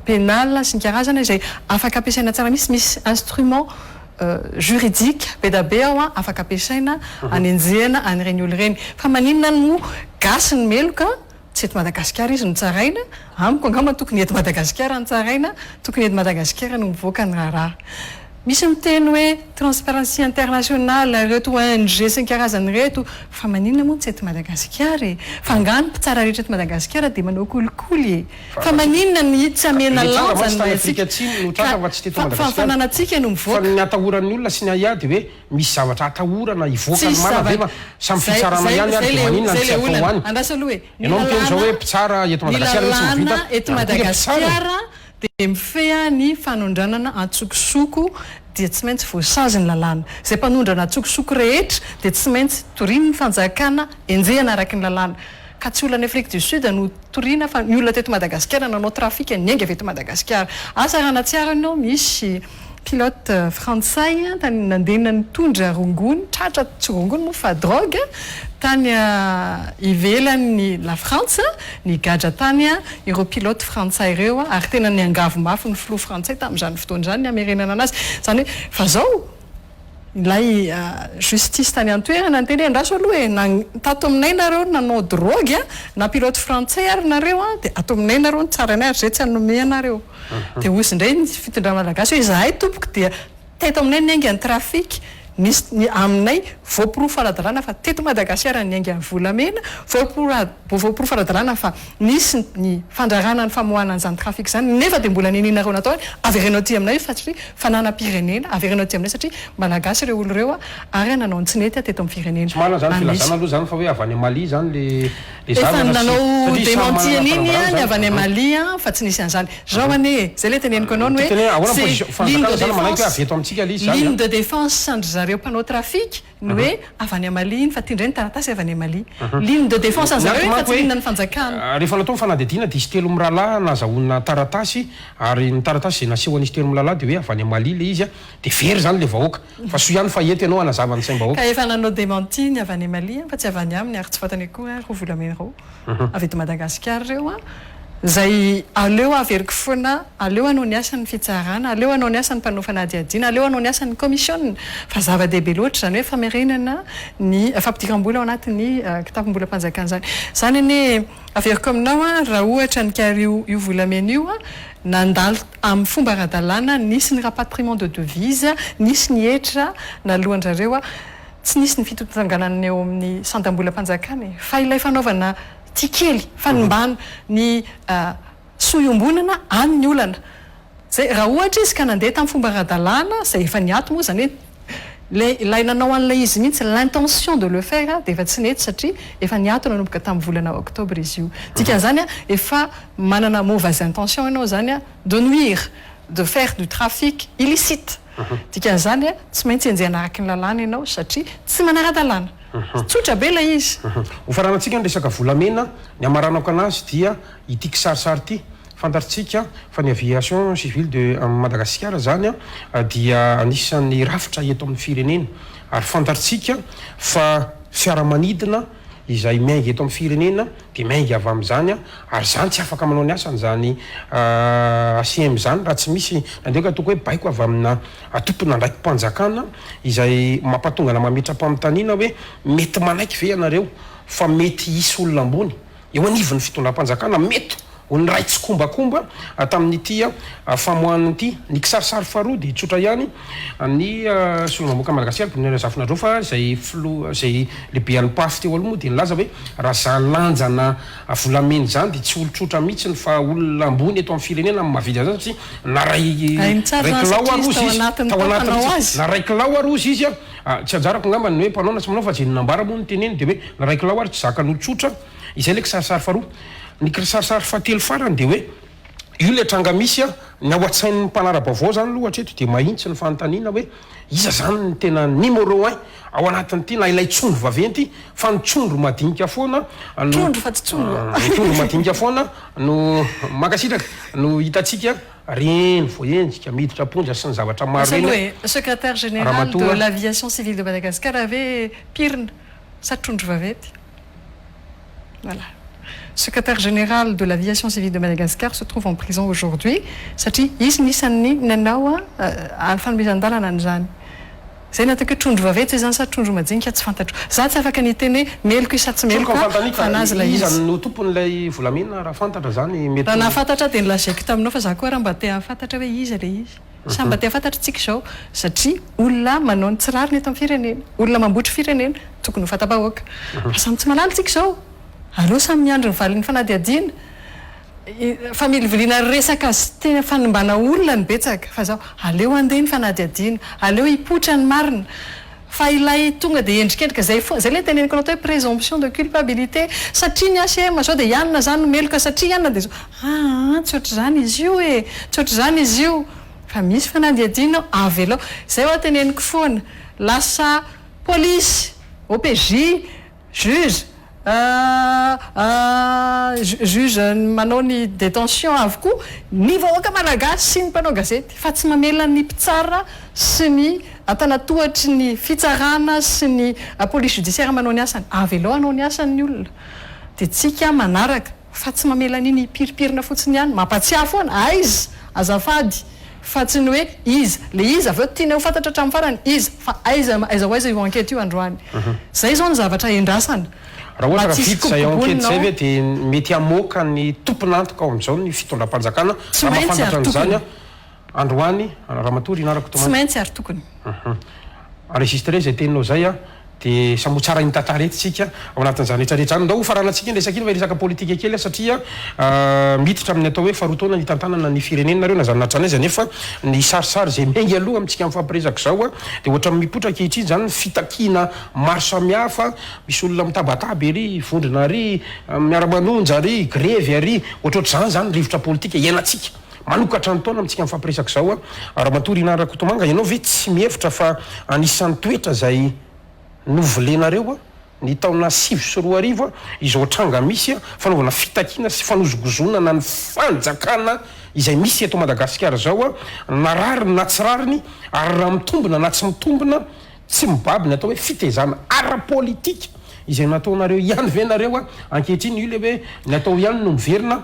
pénale sy ny karazana izay afaka ampiasaina tsara misy instrument juridique be da be ao afaka ampiasaina anenjehana an'ireny olo reny fa maninona no gasy ny meloka tsy eto Madagasikara izy no tsaraina amiko angamba tokony eto Madagasikara ny tsaraina tokony eto Madagasikara no mivoaka ny raharaha misy miteny hoe Transparency International reto ONG sy ny karazany reto fa maninona moa tsy eto Madagasikara fa ngano mpitsara rehetra eto Madagasikara dia manao kolikoly fa maninona ny tsy amena lanjanyfananantsika no mivoaka fa ny atahoran'ny olona sy ny aiady hoe misy zavatra atahorana ivoaka ny marina samy fitsarana ihany ary dia maninona ny tsy atao any andasa aloha hoe ianao miteny zao hoe mpitsara eto Madagasikara misy mivita eto Madagasikara dia mifeha ny fanondranana antsokosoko dia tsy maintsy voasazy ny lalàna zay mpanondrana tsokosoko rehetra dia tsy maintsy toriany ny fanjakana enjehana araky ny lalàna ka tsy olona ny Afrique du Sud no toriana fa ny olona teto Madagasikara nanao trafika niainga avy eto Madagasikara asa raha natsiaranao misy pilote frantsay tany nandeha nitondra rongony tratra tsy rongony moa fa drogue tany ivelany la France ny gadra tany ireo pilote frantsay ireo ary tena niangavo mafy ny filoha frantsay tamin'izany fotoana izany ny amerenana anazy zany hoe fa zao ilay justice tany antoerana ny teny andraso aloha tato aminay nareo nanao drogue na pilote frantsay ary nareo dia ato aminay nareo ny tsara anay ary zay tsy hanome anareo dia ozy indray ny fitondra malagasy hoe zahay tompoko dia teto aminay niainga ny trafic misy aminay voapirofo ara-dalàna fa teto Madagasikara niainga ny volamena voapirofo ara-dalàna fa nisy ny fandrarana ny famoahana an'izany trafic zany nefa dia mbola nininareo natao averenao ty aminay fa satria fananam-pirenena averenao ty aminay satria malagasy ireo olo ireo ary nanao ny tsinety teto amin'ny firenena somala zany filazana aloha zany fa hoe avy any Mali zany le efa nanao démenti an'iny ny avy any Mali fa tsy nisy an'izany zao ane zay le teneniko anao ny hoe ligne de défense zareo mpanao trafic ny hoe avy any Mali fa ty ndray ny taratasy avy any Mali ligne de défense an'zareo fa tsy ligne ny fanjakana rehefa natao fanadidina dia isy telo mirahalahy nazahoana taratasy ary ny taratasy zay naseho an'izy telo mirahalahy dia hoe avy any Mali le izy dia very zany le vahoaka fa so ihany fa ety ianao anazava ny saim-bahoaka ka efa nanao démenti ny avy any Mali fa tsy avy any aminy ary tsy fatany akory ro volamena reo avy eto Madagasikara reo zay aleo averiko foana aleo anao ny asan'ny fitsarana aleo anao ny asan'ny mpanao fanadihadiana aleo anao ny asan'ny commission fa zava-dehibe loatra zany hoe famerenana ny fampidiram-bola ao anatin'ny kitapom-bola mpanjakana zany zany ane averiko aminao raha ohatra ny kary io volamena io nandalo amin'ny fomba ara-dalàna nisy ny rapatriement de devise nisy ny hetra nalohandrareo tsy nisy ny fitotanganany eo amin'ny santam-bola mpanjakana fa ilay fanaovana tikely fanimbana ny soiombonana any ny olana zay raha ohatra izy ka nandeha tamin'ny fomba ara-dalàna zay efa niato moa zany hoe ilay nanao an'ilay izy mihitsy l'intention de le faire dia efa tsy nety satria efa niato nanomboka tamin'ny volana octobre izy io dikan'izany efa manana mauvaise intention ianao zany de nuire de faire du trafic illicite dikan'izany tsy maintsy enjehana araky ny lalàna ianao satria tsy manara-dalàna tsotra be ilay izy ho faranantsika ny resaka volamena ny amaranako anazy dia ity kisarisary ity fantaritsika fa ny aviation civile de Madagasikara zany dia anisan'ny rafitra eto amin'ny firenena ary fantaritsika fa fiaramanidina izay miainga eto amin'ny firenena dia miainga avy amin'izany ary zany tsy afaka manao ny asany zany ACM zany raha tsy misy nandeha atoko hoe baiko avy amina tompona ndraiky mpanjakana izay mampatonga na mametra-pamitaniana hoe mety manaiky ve ianareo fa mety hisy olona ambony eo anivon'ny fitondram-panjakana mety ny ray tsy kombakomba tamin'ity famohan'ity ny kisarisary faharoa dia tsotra ihany ny solomamoaka Madagasikara premier zafinareo fa zay zay lehibe any pafy teo aloha moa dia nilaza hoe raha zalanjana volamena zany dia tsy olo-tsotra mihitsy ny fa olona ambony eto amin'ny firenena mahavidy azy satria na raikilao arozy izy tao anaty na raikilao arozy izy tsy anjarako ngambany hoe mpanao na tsy manao fa jenonambara moa ny teneny dia hoe na raikilao ary tsy zakan'olo-tsotra izay le kisarisary faharoa ny kisarisary fahatelo farany dia hoe io le tranga misy ny ao an-tsain'ny mpanara-baovao zany aloha hatreto dia mahintsy ny fanontaniana hoe iza zany ny tena numéro 1 ao anatin'ity na ilay tsondro vaventy fa ny tsondro madinika foana trondro fa tsy tsondro madinika foana no makasitraka no hitatsika reny voenjika miditra ponja sy ny zavatra maro reny secrétaire général de l'aviation civile de Madagascar avait pirina sa trondro vaventy voilà. Secrétaire général de l'aviation civile de Madagascar se trouve en prison aujourd'hui satria izy nisan'ny nanao fanomezan-dalana an'izany zay natao trondro vaventy zany sa trondro majinika tsy fantatro za tsy afaka niteny meloko isa tsy meloko fa nazy la izy no tompon'ilay volamena raha fantatra zany mety raha nahafantatra dia nilazaiko taminao fa za koa raha mba te hafantatra hoe izy le izy sa mba te hafantatra tsika zao satria olona manao ny tsirariny eto amin'ny firenena olona mamboatra firenena tokony ho fata-bahoaka fa samy tsy malala tsika zao aleo samy miandro ny valin'ny fanadihadiana fa miliviliana resaka tena fanimbana olona ny betsaka fa zao aleo andeha ny fanadihadiana aleo hipotra ny marina fa ilay tonga dia endrikendrika zay le teneniko anao hoe présomption de culpabilité satria ny ACM zao dia ianona zany meloka satria ianona dia zao tsy ohatr' zany izy io tsy ohatr' zany izy io fa misy fanadihadiana avy alao zay ho teneniko foana lasa polisy OPJ juge juge manao ny détention avokoa ny vahoaka malagasy sy ny mpanao gazety fa tsy mamela ny mpitsara sy ny atanatohatry ny fitsarana sy ny police judiciaire manao ny asany avy alao anao ny asan'ny olona dia tsika manaraka fa tsy mamela niny piripirina fotsiny ihany mampatsiahy foana aiza azafady fa tsy ny hoe izy le izy avy eo tiana ho fantatra hatramin'ny farany izy fa aiza ho aiza io enquête io androany zay zao ny zavatra endrasana raha ohatra raha vita zay enquête zay ve dia mety hamoaka ny tompon'antoka ao amin'izao ny fitondram-panjakana raha mahafantatra an'izany androany ramatory inarako tsy maintsy ary tokony enregistré zay teninao zay a dia samotsara ny tantaretytsika ao anatin'izany rehetrarehetra any ndao faranantsika indresaka iny fa resaka politika kely satria miditra amin'ny atao hoe faharotoana ny tantanana ny firenenareo na zany natranaiza nefa ny sarisary zay mengy aloha amintsika mifampiresaka zao a dia ohatra mipotra kehitriny zany fitakiana maro samihafa misy olona mitabataba ery vondrona ary miara-manonja ary grevy ary ohatrohatr'izany zany rivotra politika iainantsika manokatra ny taona amintsika mifampiresaka zao a raha matory inaraka kotomanga ianao ve tsy mihevitra fa anisan'ny toetra zay novolenareo a ny taona 2024 izao tranga misy a fanaovana fitakiana sy fanozogozonana ny fanjakana izay misy eto Madagasikara zao a narariny na tsy rariny ary raha mitombona na tsy mitombona tsy mibaby ny atao hoe fitezana ara-politika izay nataonareo ihany venareo a ankehitriny io le hoe ny atao ihany no miverina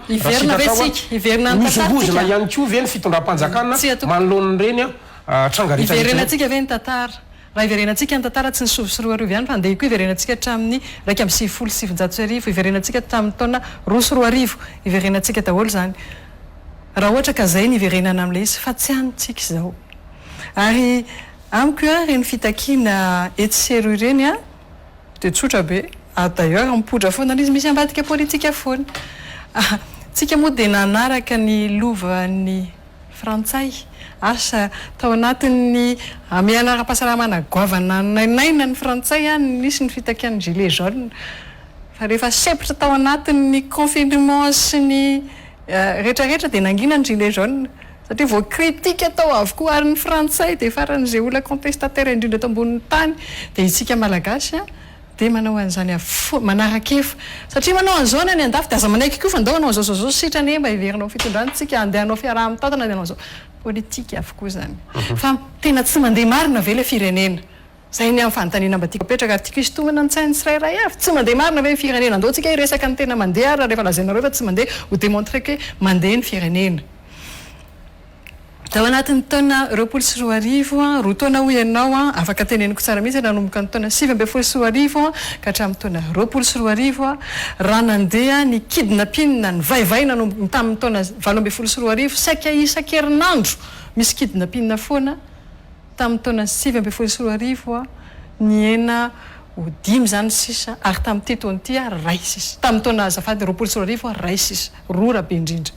nizongozona ihany koa ve ny fitondram-panjakana manoloan'ny reny a tranga iverenatsika ve ny tantara raha iverenatsika ny tantara tsy ny sovisoroarivo ihany fa andeha koa iverenatsika hatramin'ny 1.7 iverenatsika hatramin'ny taona 2 iverenatsika daholo zany raha ohatra ka zay ny iverenana amin'ilay izy fa tsy anytsika izao ary amiko a reny fitakiana etsero ireny a dia tsotra be d'ailleurs mipodra foana izy misy ambadika politika foana tsika moa dia nanaraka ny lovan'ny frantsay asa tao anatin'ny mianara-pahasalamana goavana nainaina ny frantsay any nisy ny fitakian'ny gilet jaune fa rehefa sepotra tao anatin'ny confinement sy ny rehetrarehetra dia nangina ny gilet jaune satria vao kritika atao avokoa ary ny frantsay dia faran'izay olona contestataire indrindra eto ambonin'ny tany dia itsika malagasy a dia manao an'izany manaraka-efa satria manao an'izao ny any andafy dia aza manaiky koa fa andao anao zao sitrany mba hiverinao fitondranotsika andehanao fiaraha-mitantana dia anao zao politika avokoa zany fa tena tsy mandeha marina ve le firenena zay ny amin'ny fanontaniana mba tiako petraka ary tiako isitomana ny tsainy tsirairay avy tsy mandeha marina ve ny firenena andao tsika hiresaka ny tena mandeha ary rehefa lazainareo fa tsy mandeha ho démontré que mandeha ny firenena tao anatin'ny taona 2024 roa taona ho ianao a afaka teneniko tsara mihitsy nanomboka ny taona 2024 ka hatramin'ny taona 2024 raha nandeha ny kidnapina ny vaivay nanomboka tamin'ny taona 2024 saika isan-kerinandro misy kidnapina foana tamin'ny taona 2024 ny ena ho 5 zany sisa ary tamin'ity taona ity ray sisa tamin'ny taona azafady 2024 ray sisa roa rabe indrindra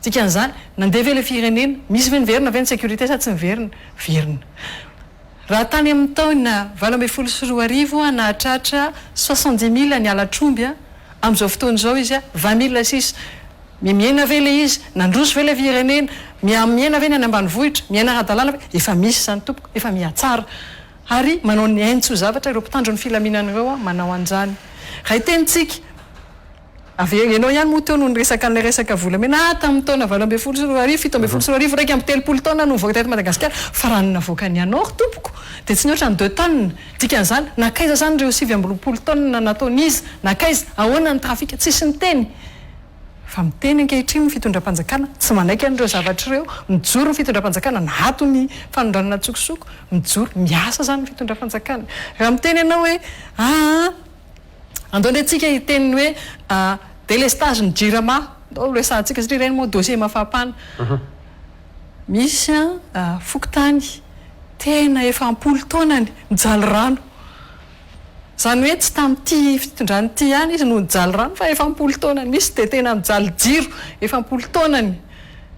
tikan'izany nandeha ve le firenena misy ve niverina ve ny sécurité sa tsy niverina verina raha tany amin'ny taona 2024 nahatratra 70 000 ny alatromby a amin'izao fotoana izao izy a 20 000 sisa miaina ve le izy nandroso ve le firenena miaina ve ny any ambanivohitra miaina ara-dalàna ve efa misy zany tompoko efa mihatsara ary manao ny aintso zavatra ireo mpitandro ny filaminan'ireo a manao an'izany raha itenitsika avy ianao ihany moa teo no ny resaka an'ilay resaka volamena tamin'ny taona 2024 7 raiky amin'ny 30 taona no nivoaka teto Madagasikara fa raha navoaka ny anao tompoko dia tsy ny ohatra ny 2 taona dikan'izany nakaiza zany ireo 7 taona nataon'izy nakaiza ahoana ny trafika tsisy ny teny fa miteny ankehitriny ny fitondram-panjakana tsy manaiky an'ireo zavatra ireo mijoro ny fitondram-panjakana nahato ny fanondranana tsokosoko mijoro miasa zany ny fitondram-panjakana raha miteny ianao hoe andao nde tsika hiteny hoe délestage ny jirama ndao resantsika satria ireny moa dossier mafampana misy fokotany tena efa 10 taonany mijaly rano zany hoe tsy tamin'ity fitondrany ity ihany izy no mijaly rano fa efa 10 taonany misy dia tena mijaly jiro efa 10 taonany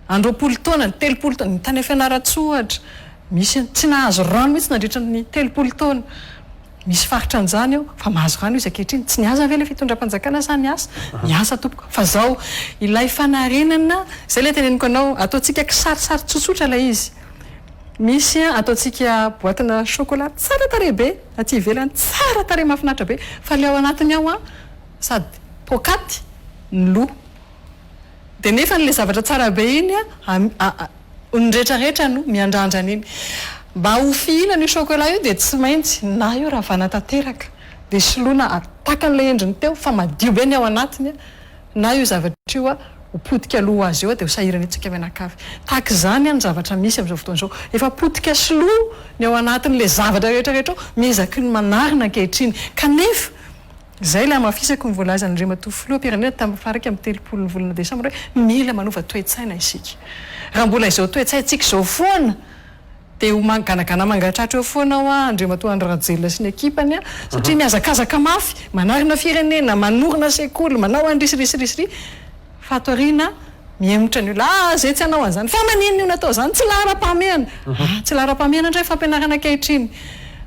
20 taonany 30 taonany tany fianaratsohatra misy tsy nahazo rano mihitsy nandritra ny 30 taona misy faritra an'izany eo fa mahazo rano izy ankehitriny tsy niaza ve le fitondram-panjakana sa niasa niasa tompoko fa zao ilay fanarenana zay le teneniko anao ataontsika kisarisary tsotsotra ilay izy misy ataontsika boatina chocolat tsara tare be aty ivelany tsara tare mahafinaritra be fa le ao anatiny ao a sady pokaty ny loha de nefa n'le zavatra tsara be iny ny rehetrarehetra no miandrandrana iny mba ho fihinana io chocolat io de tsy maintsy na io raha vanatanteraka de soloana ataka n'le endriny teo fa madio be ny ao anatiny na io zavatra io a potika loha azy eo de ho sahirana itsika mianakavy tahaka izany ny zavatra misy amin'izao fotoana izao efa potika sloa ny ao anatin'le zavatra rehetrarehetra ao mizaky ny manarina ankehitriny kanefa zay la mafisako nyvoalaza ny Andriamatoa filoham-pirenena tamin'ny faraka amin'ny 30 ny volana desambra hoe mila manova toe-tsaina isika raha mbola izao toe-tsaintsika izao foana de ho manganagana mangatratra eo foana ao a Andriamatoa Andry Rajoelina sy ny ekipany a satria miazakazaka mafy manarina firenena manorina sekoly manao andrisirisirisiry fa atoriana miemotra ny olona zay tsy anao an'izany fa manino io natao zany tsy lahara-pahamehana tsy lahara-pahamehana indray fampianarana ankehitriny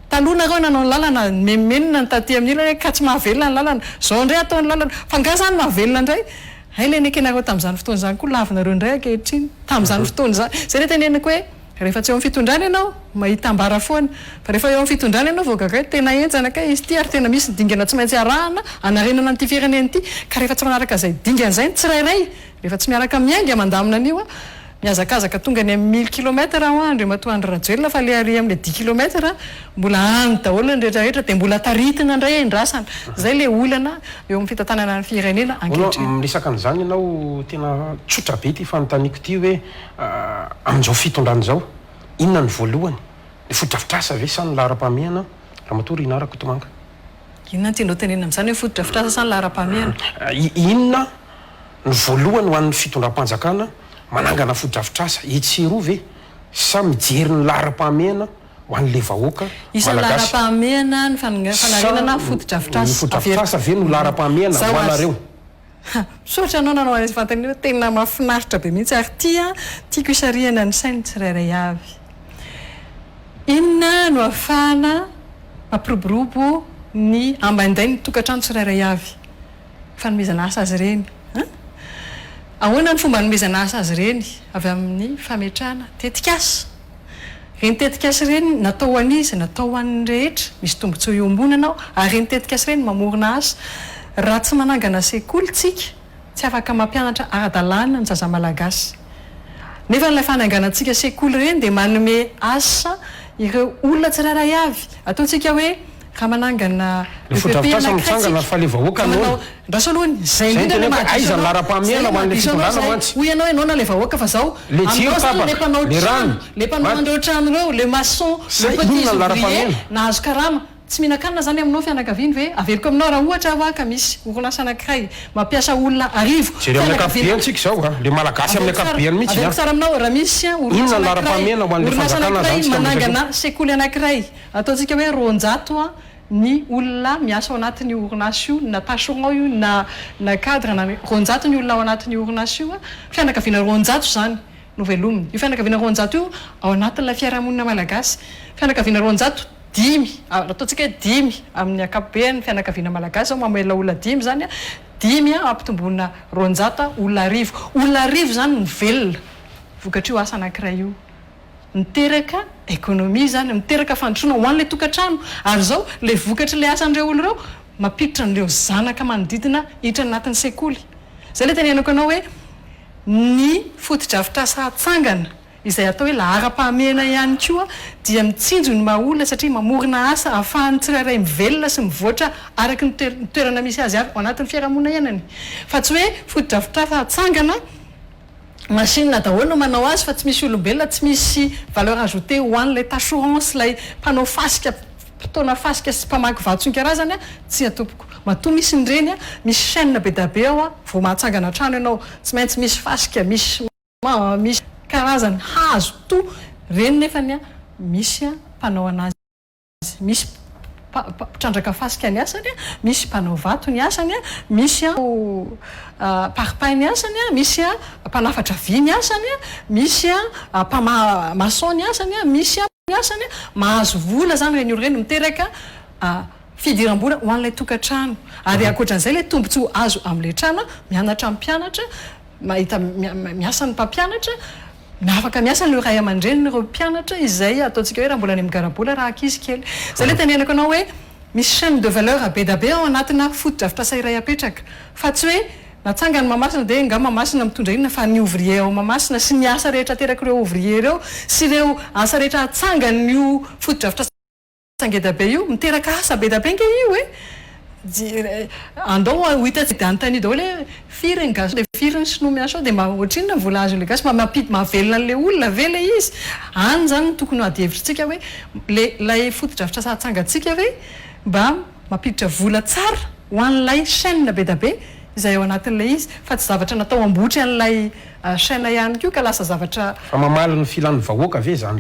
taloha nareo nanao ny lalana memenina ny taty amin'ny ilana ka tsy mahavelona ny lalana zao indray atao ny lalana fa nga zany mahavelona indray hay le nekenareo tamin'izany fotoana izany koa lavinareo indray ankehitriny tamin'izany fotoana izany zay le teneniko hoe rehefa tsy eo amin'ny fitondrana ianao mahita ambara foana fa rehefa eo amin'ny fitondrana ianao voagaga tena enjana ka izy ty ary tena misy dingana tsy maintsy arahana anarenana n'ity firenena ity ka rehefa tsy manaraka izay dingan'izay tsirairay rehefa tsy miaraka miainga mandamina an'io a miazakazaka tonga ny amin'ny 1000 kilometatra ao Andriamatoa Andry Rajoelina fa le ary amin'ny 10 kilometatra mbola any daholo ny rehetrarehetra de mbola taritina indray endrasana zay le olana eo amin'ny fitantanana ny firenena ankehitriny miresaka an'izany ianao tena tsotra be ty fanontaniako ty hoe amin'izao fitondrana zao inona ny voalohany ny fotodrafitrasa ve sa ny lahara-pahamehana Ramatoa Rina Rakotomanga inona tianao tenena amin'izany hoe fotodrafitrasa sa ny lahara-pahamehana inona ny voalohany ho an'ny fitondram-panjakana manangana fotodrafitrasa itsiro ve sa mijery ny lahara-pahamehana ho an'le vahoaka isa lahara-pahamehana ny fanarenana fotodrafitrasa ve no lahara-pahamehana ho anareo sotra anao nanao azy fantany tena mahafinaritra be mihitsy ary tiako isariana ny sainy tsirairay avy inona no ahafahana mampiroborobo ny ambainday ny tokantrano tsirairay avy fanomezana asa azy ireny ahoana ny fomba nomezana asa azy ireny avy amin'ny fametrahana tetikasa reny tetikasa ireny natao an'izy natao an'ny rehetra misy tombontsoa iombonanao ary reny tetikasa ireny mamorona asa raha tsy manangana sekoly tsika tsy afaka mampianatra ara-dalàna ny zaza malagasy nefa n'ilay fananganantsika sekoly ireny de manome asa ireo olona tsirairay avy ataontsika hoe raha manangana fotodrafitrasa mitsangana fa le vahoaka anao ndraso alohany zay aiza ny lahara-pahamehana ho an'le fitondrana mantsy hoy ianao ianao na le vahoaka fa zao le mpanao trano le mpanao andreo trano ireo le maçon le petit ouvrier nahazo karama tsy mihinan-kanina zany aminao fianakaviany ve averiko aminao raha ohatra avaka misy orinasa anankiray mampiasa olona arivo jery amin'ny akapobeantsika zao le malagasy amin'ny akapobeany mihitsy averiko tsara aminao raha misy inona ny lahara-pahamehana ho an'le fanjakana zany manangana sekoly anankiray ataontsika hoe ronjato a ny olona miasa ao anatin'ny orinasa io na tachon io na cadre na ronjato ny olona ao anatin'ny orinasa io a fianakaviana ronjato zany no velominy io fianakaviana ronjato io ao anatin'la fiarahamonina malagasy fianakaviana ronjato 10 ataontsika hoe 10 amin'ny akapobeany fianakaviana malagasy ao mamela olona 10 zany a 10 a ampitombona ronjato olona arivo zany ny velona vokatra io asa anankiray io miteraka ekonomia zany miteraka fandrosoana ho an'le tokantrano ary zao le vokatra le asan'ireo olo ireo mampiditra n'ireo zanaka manodidina hiditra anatin'ny sekoly zay le tenenako anao hoe ny fotodrafitrasa hatsangana izay atao hoe lahara-pahamehana ihany koa dia mitsinjo ny maha-olona satria mamorona asa ahafahan'ny tsirairay mivelona sy mivoatra araky ny toerana misy azy avy ao anatin'ny fiarahamonina ianany fa tsy hoe fotodrafitrasa hatsangana machine daholo no manao azy fa tsy misy olombelona tsy misy valeur ajoutée ho an'lay assurance lay mpanao fasika mpitaona fasika sy mpamaky vatson-karazany a tsy atompoko matoa misy ndreny a misy chaîne be dabe ao a vao mahatsangana trano ianao tsy maintsy misy fasika misy karazany hazo to reny nefany a misy a mpanao anazy misy trandraka fasika ny asany a misy mpanao vato ny asany a misy a parpaing ny asany a misy a mpanafatra vy ny asany a misy a maçon ny asany a misy a ny asany a mahazo vola zany reny olo reny miteraka fidiram-bola ho an'ilay tokantrano ary ankoatran'izay ilay tombontsoa azo amin'ilay trano mianatra amin'ny mpianatra mahita miasa ny mpampianatra na afaka miasa ny ray aman-dreny ireo mpianatra izay ataontsika hoe raha mbola any amin'ny garabola raha ankizy kely zay le tenenako anao hoe misy chaîne de valeur be da be ao anatina fotodrafitrasa iray apetraka fa tsy hoe natsangany Mahamasina dia nga Mahamasina mitondra inona fa ny ouvrier ao Mahamasina sy ny asa rehetra teraka ireo ouvrier ireo sy ireo asa rehetra atsangany io fotodrafitrasa ngeda be io miteraka asa be da be nge io andao hitantsika danontany daholo hoe firy ny gasy le firy ny sinoa miasa ao dia ohatrinona ny vola azo le gasy mahavelona an'ilay olona ve le izy any zany tokony ady hevitrintsika hoe lay fotodrafitrasa atsangantsika hoe mba mampiditra vola tsara ho an'ilay chaîne be da be izay ao anatin'ilay izy fa tsy zavatra natao ambotry an'ilay chaîne ihany koa ka lasa zavatra fa mamaly ny filan'ny vahoaka ve zany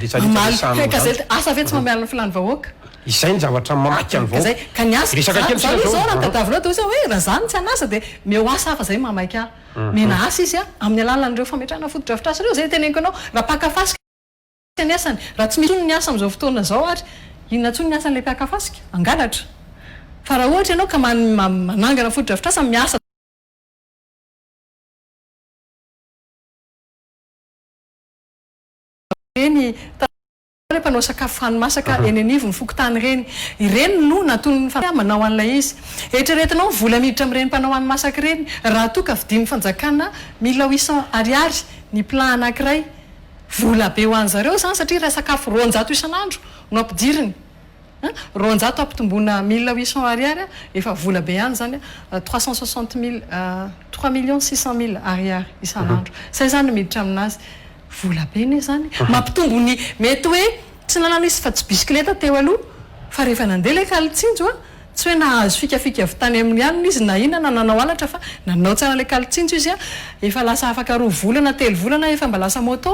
asa ve tsy mamaly ny filan'ny vahoaka izay ny zavatra mamaky any vahoaka ka ny asazao natadavinao dia hoe raha zany tsy anasa dia meo asa hafa zay mamaky ahy mena asa izy amin'ny alalan'ireo fametrahana fotodrafitrasa ireo zay teneniko anao raha pakafasika ny asany raha tsy misy ny asa amin'izao fotoana zao ary inona tsony ny asan'ilay pakafasika angalatra fa raha ohatra ianao ka manangana fotodrafitrasa miasa reny mpanao sakafo hanimasaka eny anivo ny fokotany reny ireny no natony manao an'ilay izy eritreretinao vola miditra amin'ireny mpanao hanimasaka reny raha toa ka vidian'ny fanjakana 1800 ariary ny plan anankiray vola be ho any zareo zany satria raha sakafo 200 isan'andro no ampidiriny 200 ampitombona 1800 ariary efa vola be ihany zany 360 000 3 600 000 ariary isan'andro zay zany miditra aminazy vola be ne zany mampitombo ny mety hoe tsy nanano izy fa tsy bisikileta teo aloha fa rehefa nandeha le kalitsinjo tsy hoe nahazo fikafika avy tany amin'ny anina izy na inona na nanao alatra fa nanao tsara le kalitsinjo izy efa lasa afaka 2 volana 3 volana efa mba lasa moto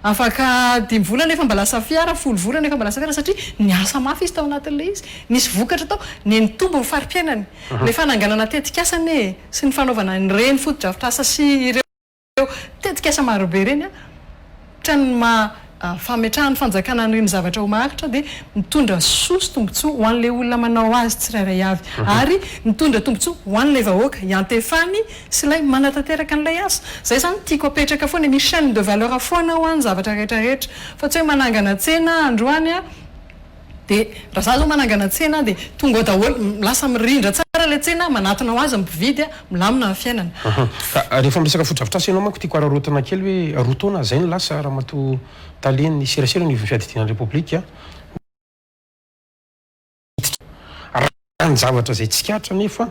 afaka 10 volana efa mba lasa fiara 10 volana efa mba lasa fiara satria niasa mafy izy tao anatin'le izy nisy vokatra tao ny tombo ny farim-piainany le fananganana tetikasany sy ny fanaovana ny reny fotodrafitrasa sy ireo tetikasa marobe reny trany fametrahany fanjakana an'ireny zavatra ho maharitra dia mitondra soso tombontsoa ho an'ilay olona manao azy tsirairay avy ary mitondra tombontsoa ho an'ilay vahoaka iantefany sy ilay manatanteraka an'ilay asa zay zany tiako apetraka foana misy chaîne de valeur foana ho any zavatra rehetrarehetra fa tsy hoe manangana tsena androany dia raha za zao manangana tsena dia tonga daholo lasa mirindra tsara le tsena manatona ho azy mpividy milamina ny fiainana rehefa miresaka fotodrafitrasa ianao manko tiako ararotana kely hoe rotona zay ny lasa raha mato taleny serasera ny fiadidian'ny repoblika ny zavatra zay tsikatra nefa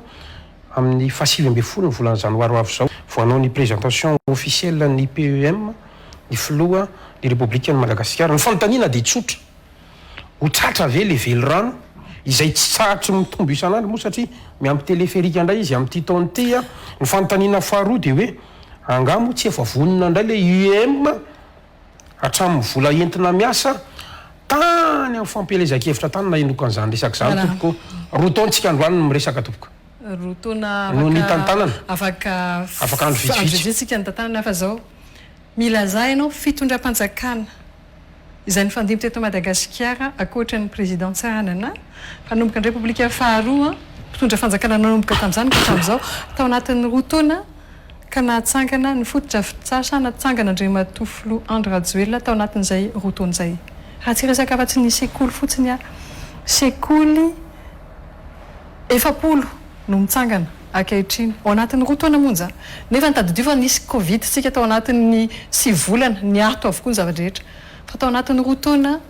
amin'ny fahasivy amby folo ny volana janoary ho avy zao voanao ny présentation officielle ny PEM ny filoha ny repoblika ny Madagasikara ny fanontaniana dia tsotra ho tratra ve le velorano izay tsy tsatry mitombo isan'andro moa satria miampy téléphérique indray izy amin'ity taony ty ny fanontaniana faharoa dia hoe angamo tsy efa vonona indray le UM hatramin'ny vola entina miasa tany amin'ny fampelezakevitra tany na enoka an'izany resaka zany tompoko roa taontsika androany no miresaka tompoko rotona no ny tantanana afaka andro vitsivitsika ny tantanana fa zao mila za ianao fitondram-panjakana izay ny fandimby teto Madagasikara akoatra ny président Tsaranana mpanomboka ny repoblika faharoa mpitondra fanjakana nanomboka tamin'izany ka tamin'izao tao anatin'ny rotona ka nahatsangana ny fotodrafitrasa natsangana Andriamatoa Andry Rajoelina tao anatin'izay rotona izay raha tsy resaka afa-tsy ny sekoly fotsiny sekoly 7 no mitsangana ankehitriny ao anatin'ny rotona monja nefa nitadidio fa nisy covid tsika tao anatin'ny 6 volana ny ato avokoa ny zavadrehetra fa tao anatin'ny rotona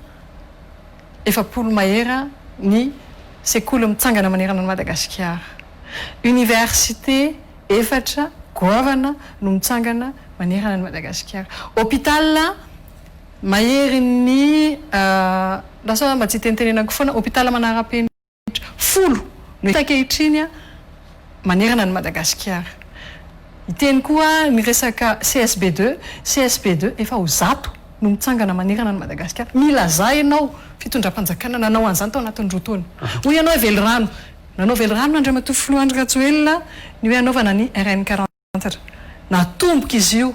7 mahera ny sekoly mitsangana manerana ny Madagasikara université 4 goavana no mitsangana manerana ny Madagasikara hôpital mahery ny lasa mba tsy tenitenenako foana hôpital manara-penitra 10 no ankehitriny manerana ny Madagasikara iteny koa ny resaka CSB2 efa ho 100 no mitsangana manerana ny Madagasikara milaza ianao fitondram-panjakana nanao an'izany tao anatin'ny rotona hoy ianao velorano nanao velorano Andriamatoa Andry Rajoelina ny hoe anaovana ny RN40 natomboka izy io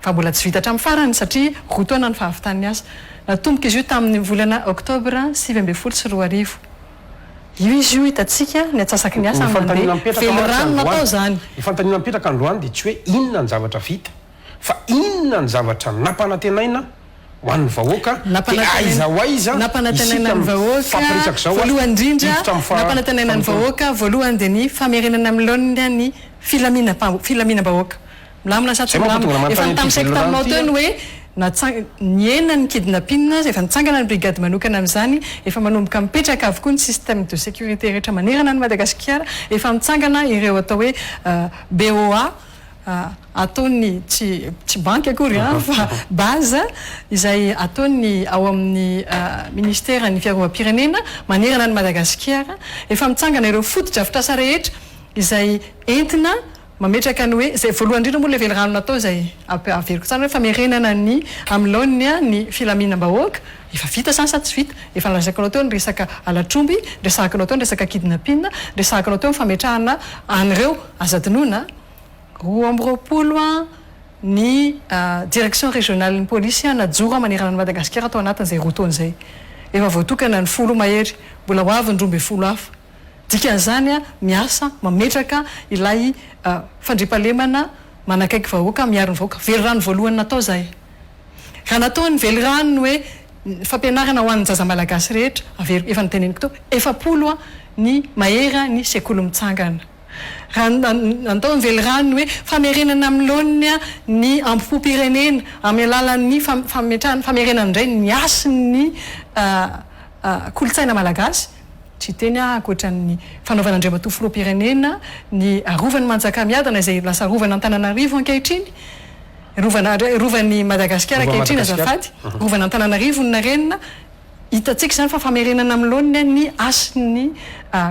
fa mbola tsy vita hatramin'ny farany satria rotona ny fahavitany asa natomboka izy io tamin'ny volana oktobra 7 sy 4 io izy io hitatsika ny atsasaky ny asa mandeha velorano natao zany ny fantaniana mipetraka androany dia tsy hoe inona ny zavatra vita fa inona ny zavatra nampanantenaina ho an'ny vahoaka aiza ho aiza nampanantenaina ny vahoaka voalohany indrindra nampanantenaina ny vahoaka voalohany dia ny famerenana milonina ny filaminam-bahoaka milamina satsy milamina efa nitamin'saiko taminao teo ny hoe ny ena ny kidnapina efa nitsangana ny brigady manokana amin'izany efa manomboka mipetraka avokoa ny système de sécurité rehetra manerana ny Madagasikara efa nitsangana ireo atao hoe BOA ataony tsy banky akory fa base izay ataony ao amin'ny ministère ny fiarovam-pirenena manerana ny Madagasikara efa mitsangana ireo foto-drafitrasa rehetra izay entina mametraka ny hoe zay voalohany indrindra moa le velorano natao zay averiko tsara hoe famerenana ny amilonnya ny filaminam-bahoaka efa vita zany sa tsy vita efa lazakanao teo ny resaka alatromby resakanao teo ny resaka kidnapina resakanao teo ny fametrahana an'ireo azadinoana 20 ny direction régionale ny police najoro manerana ny Madagasikara atao anatin'izay roa taona zay efa voatokana ny 10 mahery mbola ho avy ny 12 hafa dikan'izany miasa mametraka ilay fandripalemana manakaiky vahoaka miaro ny vahoaka velorano voalohany natao zay raha natao ny velorano hoe fampianarana ho an'ny zaza malagasy rehetra avery efa niteneniko teo 70 ny mahery ny sekoly mitsangana raha natao ny velorano hoe famerenana milonina ny ampo-pirenena amin'ny alalan'ny famerenana indray ny asin'ny kolotsaina malagasy tsy teny akoatran'ny fanaovana andriamatoa filoham-pirenena ny rovan'ny Manjakamiadana izay lasa rovana Antananarivo ankehitriny rovan'ny Madagasikara ankehitriny azafady rovana Antananarivo ny narenina hitatsika zany fa famerenana milonina ny asin'ny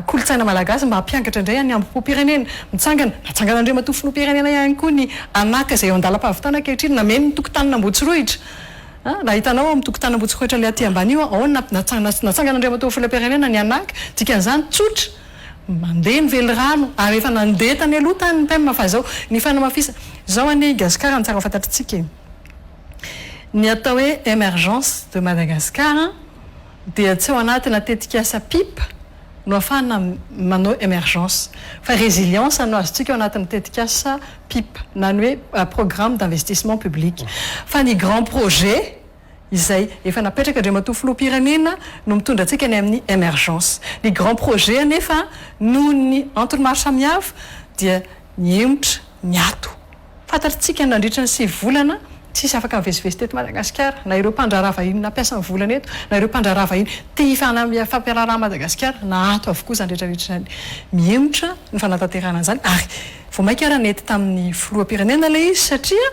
kolotsaina malagasy mba hampiangatra indray ny ampo-pirenena natsangana andriamatoa filoham-pirenena ihany koa ny anaka izay eo an-dalam-pahavitana ankehitriny nameny ny tokotanina Ambotsirohitra raha hitanao amin'ny tokontany Ambotsirohitra le aty ambany io ao natsangana andriamatoa filoham-pirenena ny anaka dikan'izany tsotra mandeha ny velorano ary efa nandeha tany aloha tany pema fa zao ny fanamafisa zao any Gasikara ny tsara fantatritsika ny atao hoe émergence de Madagascar dia tsy ao anatina tetikasa PIP no afahana manao émergence fa résilience no azotsika ao anatin'ny tetikasa PIP na ny hoe programme d'investissement public fa ny grand projet izay efa napetraka andriamatoa filoham-pirenena no mitondra antsika ny amin'ny émergence ny grand projet anefa no ny antony maro samihafa dia ny emotra ny ato fantatritsika nandritra ny 7 volana tsisy afaka mivezivezy teto Madagasikara na ireo mpandraraha vahiny nampiasa ny volana eto na ireo mpandraraha vahiny te fampiarahana Madagasikara na ato avokoa zany rehetrarehetra zany miemotra ny fanatanterahana zany ary vao mainka raha nety tamin'ny filoham-pirenena le izy satria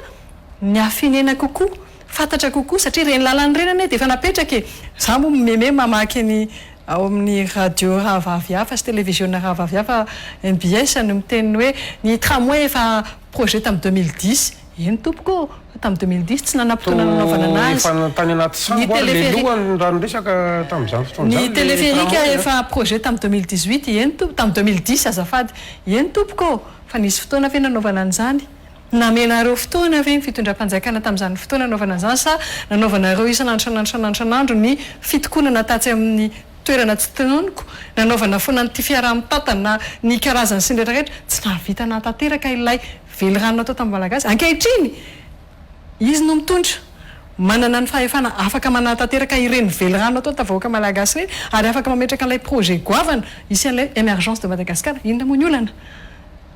ny afinena kokoa fantatra kokoa satria reny lalany reny ane dia efa napetraka za moa meme mamaky ny ao amin'ny radio raha vavy hafa sy télévision raha vavy hafa MBS no miteny hoe ny tramway efa projet tamin'ny 2010 eny tompoko tamin'ny 2010 tsy nanam-potoana nanaovana anazy tany anaty sambo le lohany ranoresaka tamin'izany fotoana ny téléphérique efa projet tamin'ny 2018 eny tamin'ny 2010 azafady eny tompoko fa nisy fotoana ve nanaovana an'izany namenareo fotoana ve ny fitondram-panjakana tamin'izany fotoana nanaovana an'izany sa nanaovanareo isan'andro ny fitokonana tatsy amin'ny toerana tsy tenoniko nanaovana foana nyty fiaraha-mitantana ny karazany sy nrehetrarehetra tsy nahavita natanteraka ilay velorano atao tamin'ny Malagasy ankehitriny izy no mitondra manana ny fahefana afaka manatanteraka ireny velorano atao tavahoaka Malagasy reny ary afaka mametraka ilay projet goavana isy an'ilay émergence de Madagascar inona moa ny olana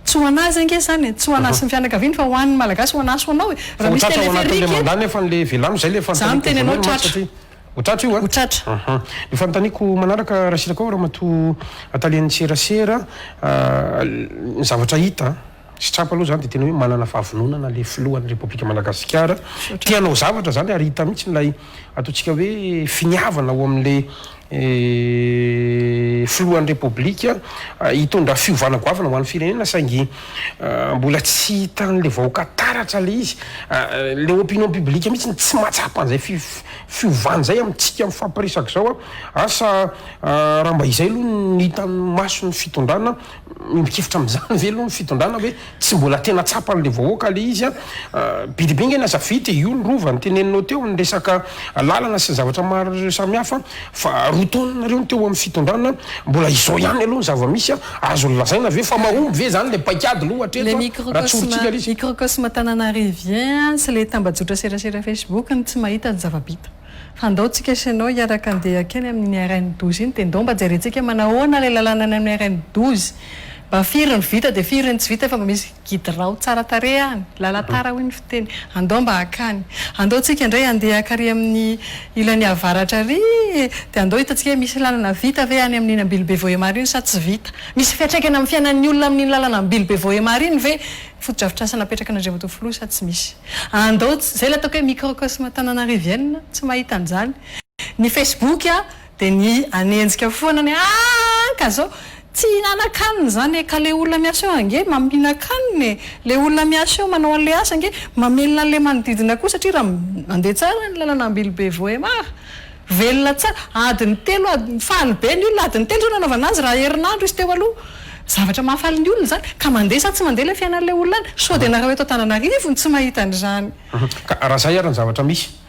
tsy ho anazy ange zany tsy ho anazy sy ny fianakaviany fa ho an'ny Malagasy ho anazy ho anao raha misy téléphérique efa le velano zay le miteny anao tratra otratra io otratra ny fanontaniako manaraka raha siraka ao raha mato atalian'ny serasera ny zavatra hita sy trapa aloha zany dia tena hoe manana fahavononana le filohan'ny Repoblika Madagasikara tianao zavatra zany ary hita mihitsy nylay ataontsika hoe finiavana ao amin'le filohan'ny Repoblika hitondra fiovana goavana ho an'ny firenena saingy mbola tsy hitan'le vahoaka taratra le izy le opinion publique mihitsy tsy mahatsapa an'izay fiovana zay amintsika mifampiresaka zao asa raha mba izay aloha ny hitan'ny maso ny fitondrana mikefitra amin'izany ve aloha ny fitondrana hoe tsy mbola tena tsapan'le vahoaka le izy biribinga ena zafity io ny rova ny teneninao teo ny resaka lalana sy zavatra maro samihafa fa roa taona nareo ny teo amin'ny fitondrana mbola izao ihany aloha ny zava-misy azo lazaina ve fa mahomby ve zany le paikady lohatra le microcosme Tananarivien sy le tambajotra serasera Facebook ny tsy mahita ny zava-bita fa ndao tsika sanao iaraka andeha keny amin'ny RN12 iny de ndao mba jerentsika manahoana le lalàna any amin'ny RN12 mba firy ny vita de firy ny tsy vita fa mba misy gidrao tsara tare any lalatara hoy ny fiteny andao mba akany andao tsika indray andeha akary amin'ny ilany avaratra ry de andao hitatsika misy lalana vita ve any amin'ny Ambilobe Vohemariny sa tsy vita misy fiatraikana amin'ny fiainan'ny olona amin'ny lalana Ambilobe Vohemariny ve fotodrafitrasa napetraka an'Andriamantoa sa tsy misy andao zay la ataoko hoe microcosme Tananarivienne tsy mahita an'izany ny Facebook de ny anenjika foana ka zao tsy hinana-kanina zany ka le olona miasa eo ange mamina-kanina le olona miasa eo manao an'le asa ange mamelona an'le manodidina koa satria raha mandeha tsara ny lalana Ambilobe Vohemar velona tsara adiny 3 faly be ny olona adiny 3 nanaovana azy raha herinandro izy teo aloha zavatra mahafaly ny olona zany ka mandeha sa tsy mandeha le fiainan'le olona any sao de nareo eto Tananarivo ny tsy mahita an'izany ka raha zay ary ny zavatra misy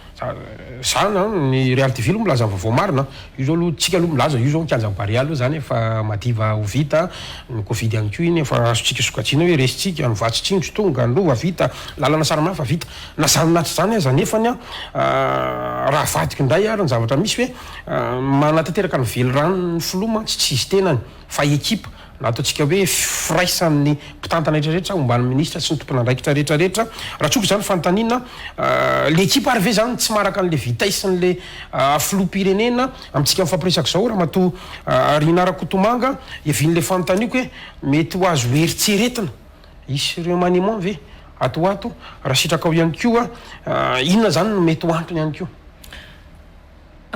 sana ny Real TV milaza vaovao marina io zao aloha tsika aloha milaza io zao kianjam-barial aloha zany efa madiva ho vita ny Covid ihany koa iny efa azotsika sokatsiana hoe resitsika ny vatsitsindro tonga ny lova vita lalana saramafa vita na zanonatra zany aza nefany raha vadika indray ary ny zavatra misy hoe manatanteraka ny velo rano ny filoma tsy izy tenany fa ekipa na ataontsika hoe firaisan'ny mpitantana rehetrarehetra omban'ny ministra sy ny tompon'andraikitra rehetrarehetra raha tsoky zany fanontaniana le ekipa ary ve zany tsy maraka an'le vitesse sy n'le filoham-pirenena amintsika mifampiresaka zao raha matoa Rinara Kotomanga evin'le fanontaniako hoe mety ho azo eritseretina isy remaniement ve atoato raha sitraka ao ihany koa inona zany no mety ho antony ihany koa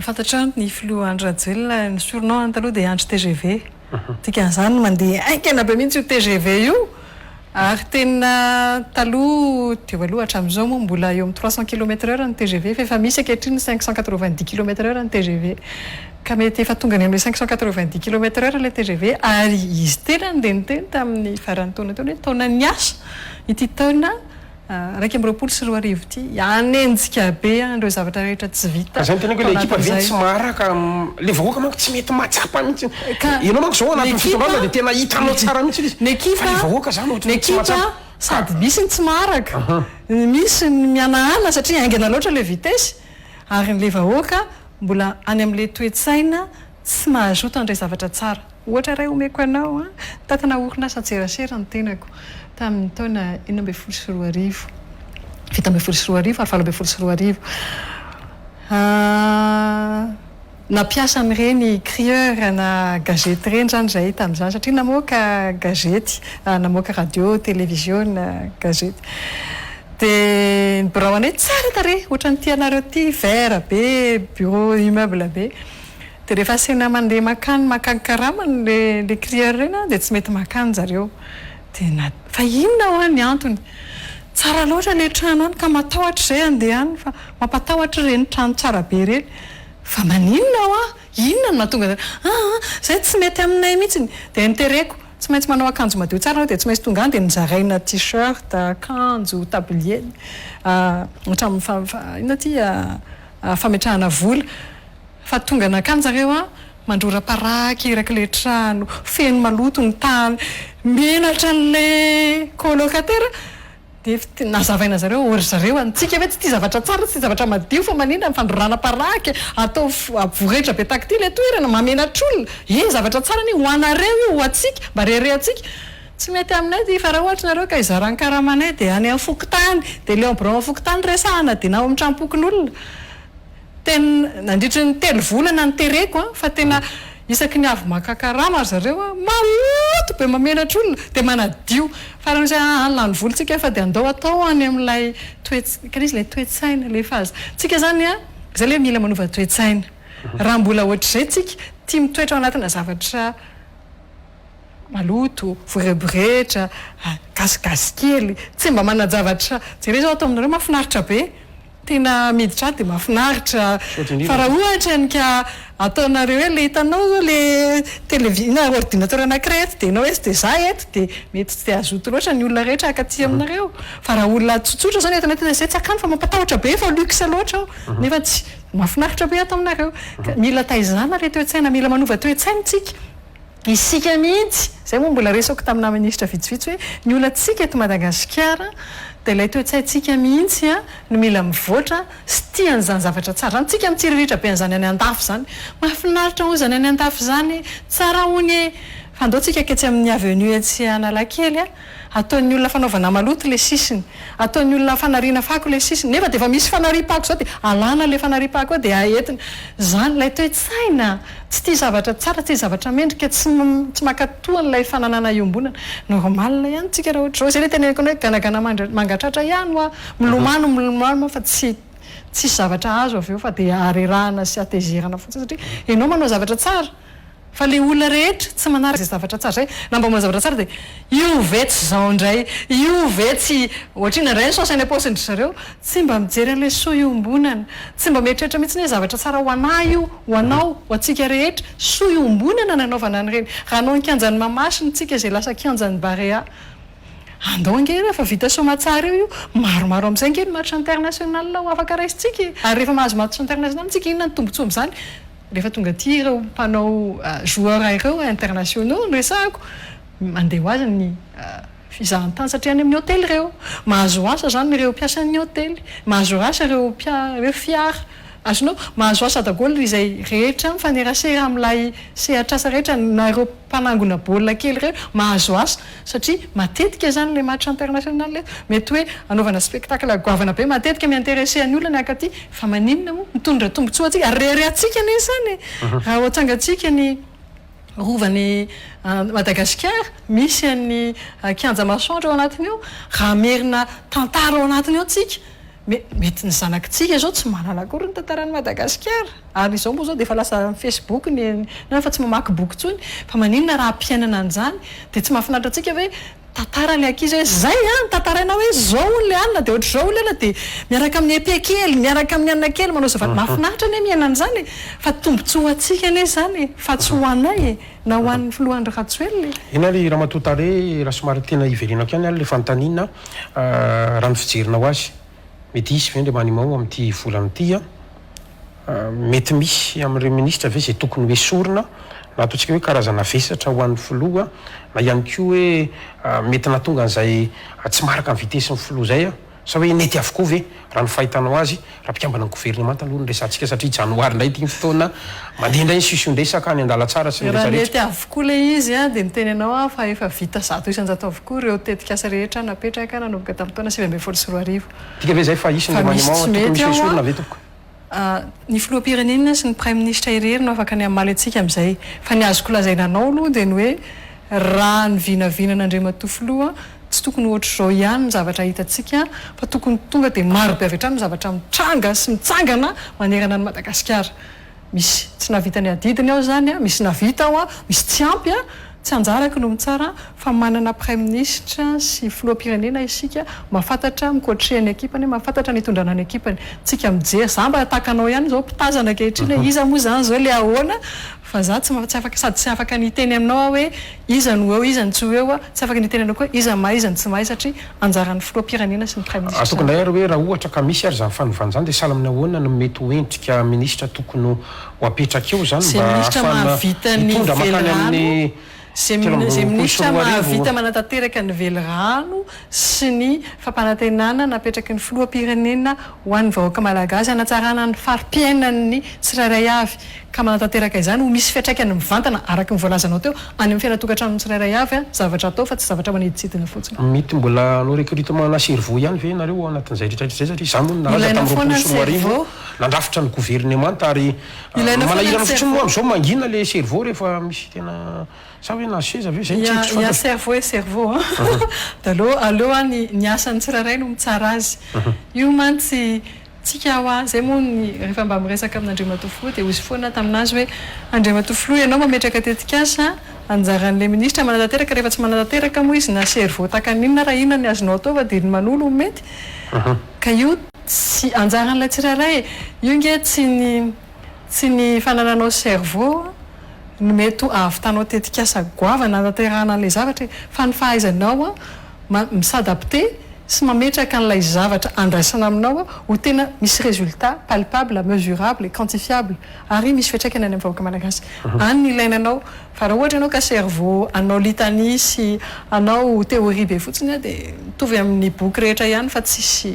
fantatra ny filoha Andry Rajoelina ny surnom taloha de Andry TGV tikan'izany mandeha aikana be mihitsy io TGV io ary tena taloha teo aloha hatramin'izao moa mbola eo amin'ny 300 km/h ny TGV fa efa misy ankehitriny 590 km/h ny TGV ka mety efa tonga ny amin'ny 590 km/h le TGV ary izy tena ndeniteny tamin'ny faran'ny taona teo hoe taona niasa ity taona raiky amby 20 ity anenjika be andreo zavatra rehetra tsy vita zany tena hoe le ekipa ve tsy maharaka le vahoaka manko tsy mety matsapa mihitsy ianao manko zao anatin'ny fitondrana de tena hitanao tsara mihitsy izy ny ekipa vahoaka zany ohatry tsy matsapa sady misy ny tsy maharaka misy ny mianahana satria aingana loatra le vitesse ary le vahoaka mbola any amin'le toetsaina tsy mahazoto andray zavatra tsara ohatra ray omeko anao tatana orinasa tserasera ny tenako tamin'ny taona 12 vita 12 ary 12 napiasa amin'ireny crieur na gazety reny zany zay tamin'izany satria namoaka gazety namoaka radio télévision gazety de ny birao anay tsara tare ohatra ny tianareo ty vert be bureau immeuble be de rehefa asena mandeha makany karamany le crieur reny de tsy mety makany zareo de fa inona ho any antony tsara loatra le trano any ka matahotra zay andeha any fa mampatahotra reny trano tsara be reny fa maninona ho inona no mahatonga zay tsy mety aminay mihitsy de nitereko tsy maintsy manao akanjo madio tsara de tsy maintsy tonga any de nizaraina t-shirt akanjo tablier ohatramin'ny inona ty fametrahana vola fa tonga nakany zareo mandrora paraky raka le trano feno maloto ny tany menatra n'le colocataire de nazavaina zareo ory zareo antsika ve tsy ty zavatra tsara tsy zavatra madio fa manina mifandrorana paraky atao voretra be taky ty le toerana mamenatra olona zavatra tsara ny hoanareo io ho atsika mba rere atsika tsy mety aminay ty fa raha ohatra nareo ka izaran'ny karamanay de any amin'ny fokotany de leo ambirao amin'ny fokotany resahana de na am'trampokin'olona nandritry ny 3 volana nitereko fa tena isaky ny avy makakarama zareo maloto be mamenatra olona de manadio fa raha zay lany volontsika fa de andao atao any amin'ilay izy lay toetsaina le fazy tsika zany zay le mila manova toetsaina raha mbola ohatr'izay tsika tia mitoetra ao anatina zavatra maloto voreborehitra gasikely tsy mba manajavatra jere zao atao aminareo mahafinaritra be tena miditra de mahafinaritra fa raha ohatra ny ka ataonareo hoe le hitanao zao le télévision ordinateur anankiray eto de enao hoe de za eto de mety tsy de azoto loatra ny olona rehetra akaty aminareo fa raha olona tsotsotra zany eto zay tsy akany fa mampatahotra be fa luxe loatra nefa tsy mahafinaritra be ato aminareo mila taizana le toetsaina mila manova toetsaina tsika isika mihitsy zay moa mbola resako tamina ministra vitsivitsy hoe ny olatsika eto Madagasikara dia ilay toe-tsaintsika mihitsy no mila mivoatra sy tian'izany zavatra tsara zany tsika mitsiriritra be an'izany any an-dafo zany mahafinaritra ho zany any an-dafo zany tsara hony fandaontsika ketsy amin'ny avenue etsy Analakely ataon'ny olona fanaovana maloto le sisiny ataon'ny olona fanariana fako le sisiny nefa dia efa misy fanariam-pako zao dia alana le fanariam-pako dia aentina zany ilay toe-tsaina tsy tia zavatra tsara tsy zavatra mendrika tsy makatoan'ilay fananana iombonana normal ihany tsika raha ohatra zao zay le teneniko hoe ganagana mangatratra ihany hoa milomano fa tsy zavatra azo avy eo fa dia arerahana sy atezerana fotsiny satria ianao manao zavatra tsara fa le olona rehetra tsy manaraka zay zavatra tsara zay na mba manao zavatra tsara dia io vetsy zao indray io vetsy ohatrina indray ny saosany apaosindry zareo tsy mba mijery an'ilay soa iombonana tsy mba mieritreritra mihitsy ny hoe zavatra tsara ho anahy io ho anao ho antsika rehetra soa iombonana nanaovana an'ireny raha anao nkianjan'ny mamasiny tsika zay lasa kianjan'ny barea andao angeny fa vita somatsara io maromaro amin'izay ngeny match international ho afaka raisitsika ary rehefa mahazo match international tsika inona ny tombontsoa amin'izany rehefa tonga ty ireo mpanao joueur ireo internationaux no resahako mandeha ho azy ny fizahantany satria any amin'ny hôtely ireo mahazo asa zany ireo mpiasan'ny hôtely mahazo asa ireo fiara azonao mahazo asa daholo izay rehetra mifanerasera amin'ilay sehatrasa rehetra na ireo mpanangona baolina kely ireo mahazo asa satria matetika zany le match international le mety hoe anaovana spectacle agoavana be matetika miintéressé ny olona ny akaty fa maninona moa mitondra tombotsoa atsika ary reharehantsika ane zany raha ohatsangatsika ny rovany Madagasikara misy an'ny kianja masoandro ao anatiny eo raha merina tantara ao anatiny eo tsika mety ny zanakitsika zao tsy manana akory ny tantarany Madagasikara ary izao moa zao dia efa lasa Facebook na fa tsy mamaky boky tsony fa maninona raha ampiainana an'izany dia tsy mahafinaritra atsika hoe tantara le ankizy hoe zay ny tantaraina hoe zao le anina dia ohatra zao lena dia miaraka amin'ny epia kely miaraka amin'ny anina kely manao zavatra mahafinaritra ane miaina an'izany fa tombotsoa atsika ane zany fa tsy ho anay na ho an'ny filohandry Ratsoel ina le raha matotare raha somary tena iverenako ihany le fanontaniana raha ny fijerina ho azy mety isy ve ndre manimao amin'ity volany ity mety misy amin'ireo ministra ve zay tokony hoe sorona na ataontsika hoe karazana vesatra ho an'ny filoha na ihany koa hoe mety natonga an'izay tsy maraka ny vitesy ny filoha zay sa hoe nety avokoa ve raha ny fahitanao azy raha mpikambana ny gouvernement aloha nyresantsika satria janoary indray ty ny fotoana mandeha indray ny sisondresaka any andala tsara sy raha nety avokoa le izy dia niteny anao fa efa vita 100 avokoa ireo tetikasa rehetra napetraka nanomboka tamin'ny taona 2024 tika ve zay fa isyny manimao tokony misy sorona ve tokoka ny filohampirenena sy ny prime ministre irery no afaka ny amaly atsika amin'izay fa ny azoko lazainanao aloha dia ny hoe raha ny vinavinana andriamatofiloha tsy tokony ohatra zao ihany ny zavatra hitantsika fa tokony tonga dia maro be avy hatrany ny zavatra mitranga sy mitsangana manerana ny Madagasikara misy tsy navita ny adidiny ao zany misy navita ao misy tsy ampy tsy anjaraka no mitsara fa manana prime ministre sy filoham-pirenena isika mahafantatra mikoatrehany ekipany mahafantatra nitondrana ny ekipany tsika mijery za mba atakanao ihany zao mpitazana ankehitriny iza moa zany zao le ahoana fa za tsy afaka sady tsy afaka niteny aminao hoe iza no eo iza ny tsy eo tsy afaka niteny aminao koa iza mahay iza ny tsy mahay satria anjaran'ny filoham-pirenena sy ny prime ministre atokony indray ary hoe raha ohatra ka misy ary zany fanovana zany dia sahala amin'ny ahoana no mety ho endrika ministra tokony ho apetraka eo zany mba ahafana mitondra makany amin'ny zay ministra mahavita manatanteraka ny velirano sy ny fampanantenana napetraky ny filoham-pirenena ho an'ny vahoaka malagasy hanatsarana ny fari-piainan'ny tsirairay avy ka manatanteraka izany ho misy fiatraikany mivantana araka ny voalazanao teo any amin'ny fiainatokantranony tsirairay avy zavatra atao fa tsy zavatra maniditsidina fotsiny mety mbola no recrutement na cerveau ihany ve nareo ao anatin'izay rehetrarehetra zay satria zany moa nalaza tamin'ny roapolo nandrafitra ny gouvernement ary manahirana fotsiny moa am'izao mangina le cerveau rehefa misy tena sa hoe na seza ve zay ia cerveau e cerveau aloha ny asan'ny tsirairay no mitsara azy io mantsy tsika ho zay moa ny rehefa mba miresaka amin'Andriamatofiloha dia ozy foana taminazy hoe Andriamatofiloha ianao mametraka tetikasa anjaran'le ministra manatanteraka rehefa tsy manatanteraka moa izy na cerveau takaninona raha inona ny azonao atao fa dia ny manolo mety ka io tsy anjaran'ilay tsirairay io nge tsy ny fanananao cerveau no mety ahavitanao tetikasa goavana natanterahana an'ilay zavatra fa ny fahaizanao misadapte sy mametraka n'ilay zavatra andraisana aminao ho tena misy résultat palpable mesurable et quantifiable ary misy fiatraikany any amin'ny vahoaka malagasy any ilaina anao fa raha ohatra ianao ka cerveau anao litanie sy anao théorie be fotsiny dia mitovy amin'ny boky rehetra ihany fa tsisy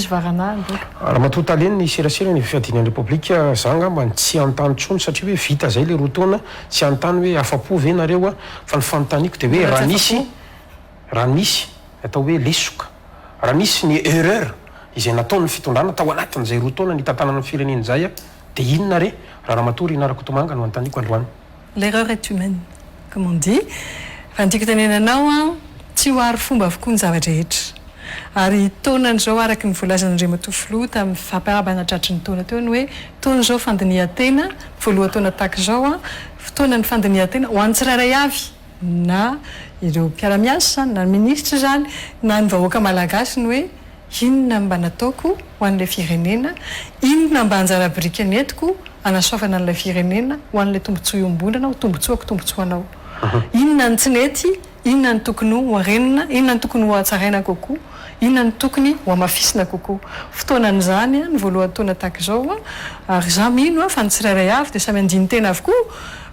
varana raha matotaleny ny serasera ny fiadian'ny république zanga mba tsy antany tsony satria hoe vita zay le roa taona tsy antany hoe afapo ve nareo fa ny fanontaniako dia hoe raha misy atao hoe lesoka raha misy ny erreur izay nataon'ny fitondrana tao anatin'izay roa taona ny tantanana amin'ny fireneny zay dia inona re raha matory inarako tomanga no antaniko androany. L'erreur est humaine, comme on dit. Fa ndiko tenenanao tsy ho ary fomba avokoa ny zavatra rehetra. Ary taonan'izao araky ny volazan'Andriamatofilo tamin'ny fampiarabana tratry ny taona teo ny hoe taon'izao fandinihan-tena voaloha taona tahaka izao fotoana ny fandinihan-tena ho an'ny tsirairay avy na ireo mpiara-miasa na ministra zany na ny vahoaka malagasy ny hoe inona mba nataoko ho an'ilay firenena, inona mba anjara biriky netiko anasoavana an'ilay firenena ho an'ilay tombontsoa iombonana tombontsoako tombontsoanao. Inona ny tsy nety, inona ny tokony ho arenina, inona ny tokony ho atsaraina kokoa, inona ny tokony ho amafisina kokoa. Fotoanan'izany ny voalohan'ny taona tahaka izao ary za mino fa ny tsirairay avy dia samy andiny tena avokoa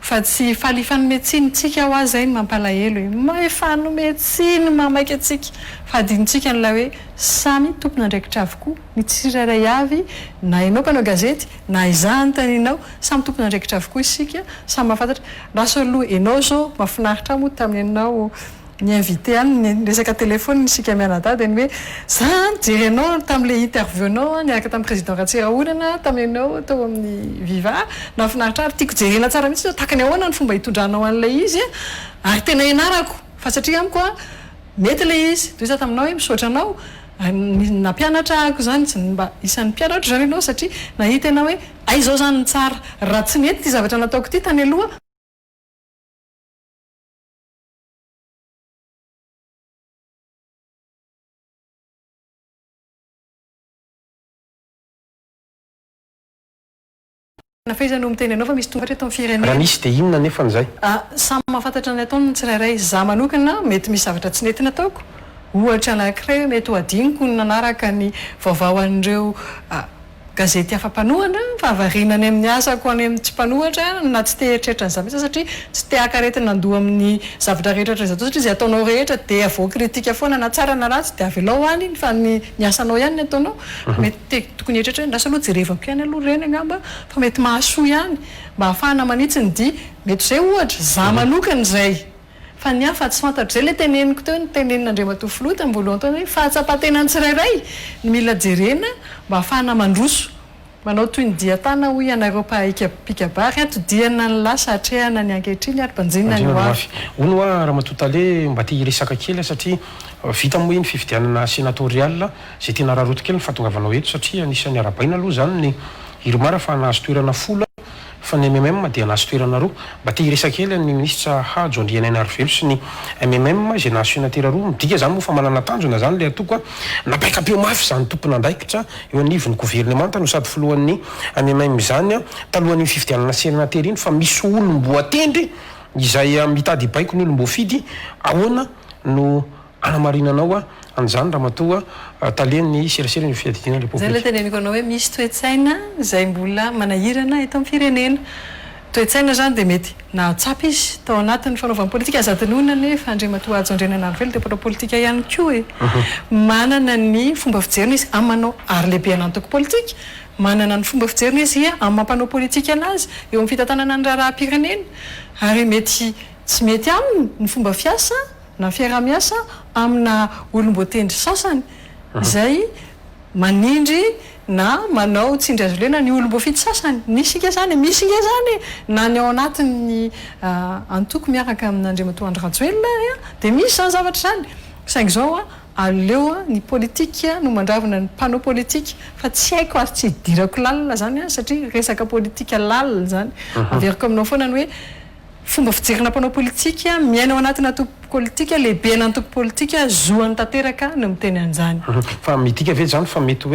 fa tsy falifany metsiny tsika ho azy zay ny mampalahelo hoe mahefano metsiny mamaika atsika fa adinitsika n'ilay hoe samy tompona andraikitra avokoa ny tsirairay avy na ianao mpanao gazety na izahany taninao samy tompona andraikitra avokoa isika samy mahafantatra raso aloha ianao zao mahafinaritra moa tamin'ny ianao ny invité any resaka téléphone isika mianadady ny hoe za jery anao tamin'ilay interview anao niaraka tamin'ny président Ratsiraolana tamin'ny tao amin'ny Viva nafinaritra ary tiako jerena tsara mihitsy takany ahoana ny fomba hitondranao an'ilay izy ary tena ianarako fa satria amiko mety ilay izy toy za taminao hoe misaotra anao na mpianatra ako zany tsy mba isan'ny mpianatra zany ianao satria nahita ianao hoe izao zany ny tsara raha tsy mety ty zavatra nataoko ty tany aloha na faizanao miteny anao fa misy tonga eto amin'ny firenena raha misy dia inona nefa n'izay samy mahafantatra ny ataony ny tsirairay za manokana mety misy zavatra tsy nety nataoko ohatra anankiray mety ho adiniko ny nanaraka ny vaovao an'ireo gazety afa-panohana fa avarinany amin'ny asako any amin'ny tsy mpanohatra na tsy te eritreritra ny zavatra satria tsy te akaretina nandoha amin'ny zavatra rehetra zatao satria izay ataonao rehetra dia avo kritika foana na tsara na ratsy dia avelao any fa ny asanao ihany ny ataonao mety tokony eritreritra lasa aloha jerevako ihany aloha reny angamba fa mety mahasoa ihany mba ahafahana manitsy ny dia mety zay ohatra za manokana zay fa ny hafa tsy fantatro zay le teneniko teo ny tenenin'Andriamatofilo tamin'ny voalohany taona hoe fahatsapatenany tsirairay ny mila jerena mba ahafahana mandroso manao toy ny diatana hoy ianareo pikabary todiana ny lasa atrehana ny ankehitriny ary mpanjinina ny hoavy ono raha matotale mba te hiresaka kely satria vita moa ny fifidianana sénatorial zay tena raharoto kely ny fahatongavanao eto satria anisan'ny arabaina aloha zany ny iromara fa nahazo toerana fola fa ny MMM dia nahazo toerana roa mba te hiresaka kely ny ministra Hajo Andrianana Arvelo sy ny MMM izay nahazo sénateur roa midika zany moa fa manana tanjona zany le atoko napaika-peo mafy zany tompona andraikitra eo anivon'ny gouvernemanta no sady filohan'ny MMM zany talohan'ny fifidianana sénateur iny fa misy olom-boatendry izay mitady baiko ny olom-boafidy ahoana no anamarinanao an'izany raha matoa taleny serasera ny fiadiana république zay le teneniko anao hoe misy toe-tsaina izay mbola manahirana eto amin'ny firenena toe-tsaina zany dia mety na tsapa izy tao anatin'ny fanaovana politika azadinoana nefa Andriamatoa Hajo Andrianana Arvelo dia mpanao politika ihany koa manana ny fomba fijeriny izy amin'ny manao ary lehibe anantoko politika manana ny fomba fijeriny izy amin'ny mampanao politika anazy eo amin'ny fitantanana ny raharaham-pirenena ary mety tsy mety aminy ny fomba fiasa na fiarah-miasa amina olom-boatendry sasany izay manindry na manao tsindry azo lena ny olom-boafidy sasany nisika zany misy inge zany na ny ao anatin'ny antoko miaraka amin'Andriamatoa Andry Rajoelina dia misy zany zavatra zany saingy zao aleo ny politika no mandravina ny mpanao politika fa tsy haiko ary tsy hidirako lalina zany satria resaka politika lalina zany averiko aminao foana ny hoe fomba fijerina mpanao politika miaina ao anatina politika lehibe ny antoko politika zoany tanteraka no miteny an'izany fa mitika ve zany fa mety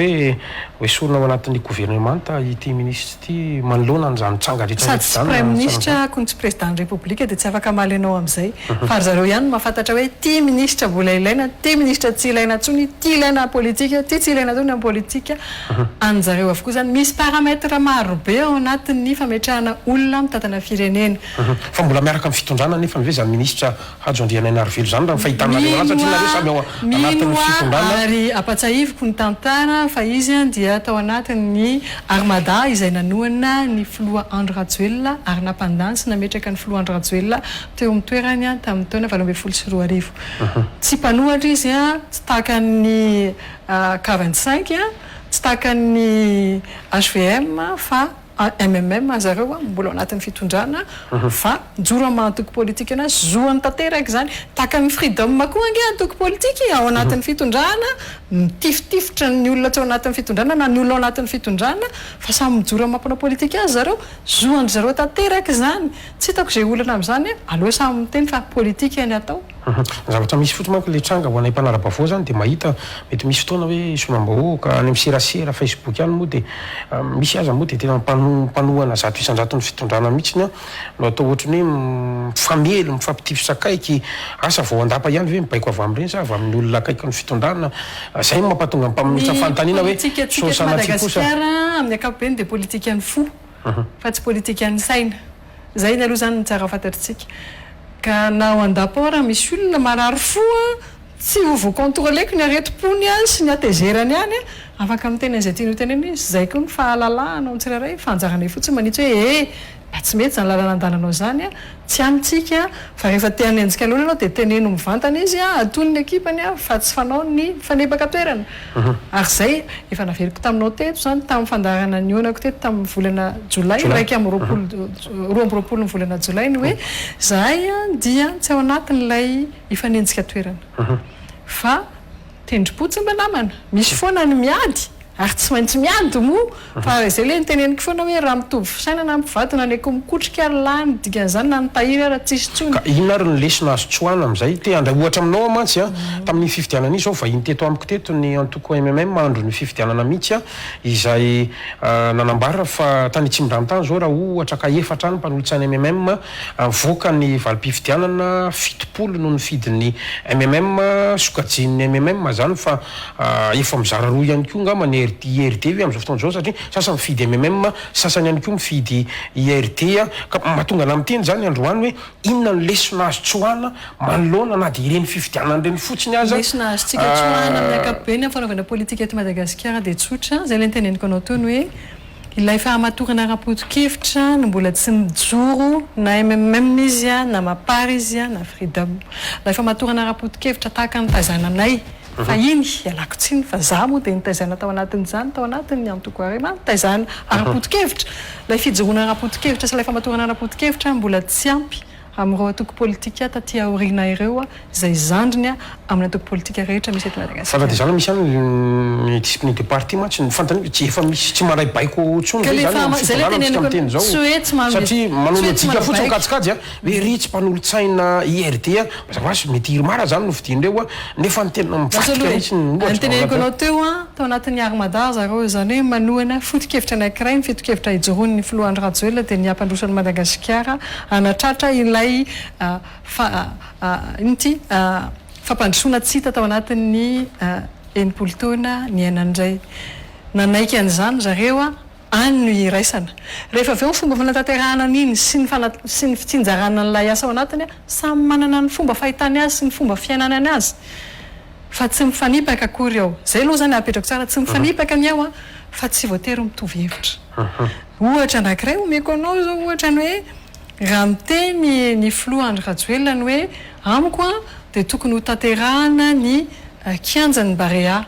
hoe sorona ao anatin'ny gouvernemanta ity ministre ity manoloana n'izany tsanga rehetra tsy prime ministre ko tsy président de république dia tsy afaka maly anao amin'izay fa zareo ihany mahafantatra hoe ty ministre mbola ilaina ty ministre tsy ilaina tsony ty ilaina politika ty tsy ilaina tsony amin'ny politika an'zareo avokoa zany misy paramètre marobe ao anatin'ny fametrahana olona mitantana firenena fa mbola miaraka amin'ny fitondrana nefa ve zany ministre Hajo Andriananarivelo zany raha fahitanareo anazy satria nareo samy ao anatin'ny fitondrana ary apatsahiviko ny tantara fa izy dia tao anatin'ny armada izay nanoana ny filoha Andry Rajoelina ary nampandansy nametraka ny filoha Andry Rajoelina teo amin'ny toerany tamin'ny taona 2024 tsy mpanohatra izy tsy tahaka ny K25 tsy tahaka ny HVM fa MMM zareo mbola anatin'ny fitondrana fa joro amantoko politika anazy zoany tanteraka zany tahaka ny freedom koa ange antoko politika ao anatin'ny fitondrana mitiftifitra ny olona tsy ao anatin'ny fitondrana na ny olona ao anatin'ny fitondrana fa samy mijoro amampanao politika azy zareo zoany zareo tanteraka zany tsy hitako zay olana amin'izany aloha samy miteny fa politika ny atao zavatra misy foto manko le tranga ho anay mpanara-bavao zany dia mahita mety misy fotoana hoe sonam-bahoaka any amin'ny serasera Facebook any moa dia misy aza moa dia tena mpanohana zato isan-jato ny fitondrana mihitsiny no atao ohatrany hoe mifamely mifampitify sakaiky asa vao andapa ihany ve mibaiko avy amin'ireny sa avy amin'ny olona akaiky ny fitondrana zay mampatonga mpamitsa fanontaniana hoe Madagasikara amin'ny ankapobeny dia politika ny fo fa tsy politika ny saina zay ny aloha zany tsara fantatritsika ka na ao andapora misy olona marary foa tsy ho voakontrôleko ny aretim-pony any sy ny atezerany any afaka miteny an'izay tiany ho tenena izy zay koa ny fahalalahana ny tsirairay fa anjaranay fotsiny manitsy hoe mba tsy mety zany lalana andalanao zany tsy amintsika fa rehefa teany anjika aloha anao dia teneno mivantana izy atony ny ekipany fa tsy fanao ny fanebaka toerana ary zay efa naveriko taminao teto zany tamin'ny fandarana ny onako teto tamin'ny volana jolay raiky amin'ny roa amby roapolo ny volana jolay ny hoe zahay dia tsy ao anatin'ilay ifanenjika toerana fa tendrim-potsy mba namana misy foana ny miady ary tsy maintsy miady moa fa zay le niteneniko foana hoe raha mitovy fisaina na mpivatana aneko mikotrika lany dikan'izany na nitahiry ara tsisy tsony ka inona ary ny lesona azo tsoana amin'izay te andrahoatra aminao amantsy tamin'ny fifidianana izy zao vahiny teto amiko teto ny antoko MMM andro ny fifidianana mihitsy izay nanambara fa tany Tsimondranotany zao raha ohatra ka efatra any mpanolotsany MMM voaka ny valim-pifidianana 70 no ny fidin'ny MMM sokajin'ny MMM zany fa efa mizara roa ihany koa ngamba ny IRD amin'izao fotoana zao satria sasany mifidy MMM sasany ihany koa mifidy IRD ka mahatonga ana miteny zany androany hoe inona ny lesona azo tsoana manoloana na dia ireny fifidianana ireny fotsiny aza lesona azo tsika tsoana amin'ny ankapobeny amin'ny fanaovana politika eto Madagasikara dia tsotra zay ilay niteneniko anao tony hoe ilay fahamatorana rapoti-kevitra no mbola tsy mijoro na MMM izy na mapary izy na freedom ilay fahamatorana rapoti-kevitra tahaka ny taizananay fa iny ialako tsiny fa za moa dia nitaizana tao anatin'izany tao anatin'ny antoko arema nitaizana rapoti-kevitra ilay fijoroana rapoti-kevitra sy ilay fahamatorana rapoti-kevitra mbola tsy ampy amin'ireo antoko politika taty aoriana ireo izay zandriny amin'ny antoko politika rehetra misy eto Madagasikara. Fa dia zany misy any discipline de parti mantsy ny fantany tsy efa misy tsy maray baiko tsony zay zany amin'ny zao satria manolojika fotsiny mikajikajy hoe ry tsy mpanolotsaina IRD mazavasy mety hirmara zany no fidin'ireo nefa ny tena mivatika mihitsy niteneniko anao teo tao anatin'ny armada zareo zany hoe manohana foto-kevitra anankiray ny fito-kevitra hijoroan'ny filoha Andry Rajoelina dia ny ampandrosan'ny Madagasikara anatratra ilay fampandrosoana tsy hita tao anatin'ny enimpolo taona ny ainan'indray nanaiky an'izany zareo any no iraisana rehefa avy eo ny fomba fanatanterahana an'iny sy ny fitsinjarana n'ilay asa ao anatiny samy manana ny fomba fahitany azy sy ny fomba fiainanany azy fa tsy mifanipaka akory ao zay aloha zany apetrako tsara tsy mifanipaka ny ao fa tsy voatery mitovy hevitra ohatra anankiray omeko anao zao ohatra ny hoe raha miteny ny filoha Andry Rajoelina ny hoe amiko dia tokony ho tanterahana ny kianjan'ny Barea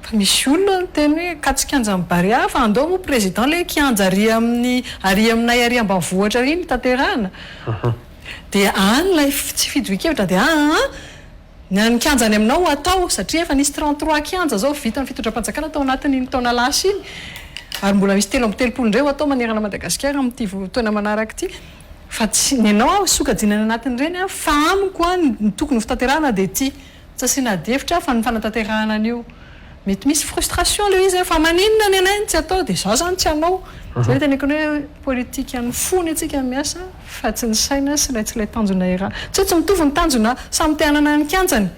fa misy olona miteny hoe katsikianjan'ny Barea fa andao moa président le kianja ary aminay ary ambanivohitra iny tanterahana dia any lay tsy fidohikevitra dia ny kianjany aminao atao satria efa nisy 33 kianja zao vita ny fitondram-panjakana tao anatin'ny taona lasa iny ary mbola misy 3 amby 30 indreo atao manerana Madagasikara amin'ity taona manaraka ity fa tsy nyanao sokajinana anatin'ireny a fa amiko a ny tokony fitaterahana dia ty tsy asiana devitra fa ny fanatanterahana an'io mety misy frustration le izy fa maninona ny anay tsy atao dia zao zany tsy anao zay le teneko hoe politika ny fony atsika miasa fa tsy ny saina sy lay tsy ilay tanjona irana tsy mitovy ny tanjona samy te-hanana ny kianjany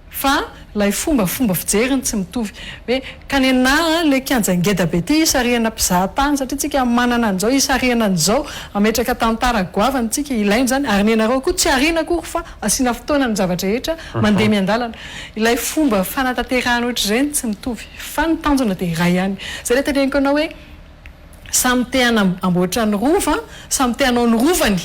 fa lay fombafomba fijeriny tsy mitovy hoe kanena le kianjangeda be ty isarihana mpizahatany satria tsika manana an'izao isarihana an'izao ametraka tantara goavany tsika ilainy zany ary nenareo koa tsy ariana akory fa asiana fotoana ny zavatra rehetra mandeha miandalana ilay fomba fanatanterahana ohatra ireny tsy mitovy fa ny tanjona dia iray ihany zay le teneniko anao hoe samy te-hana amboatra ny rova samy te-hanao ny rovany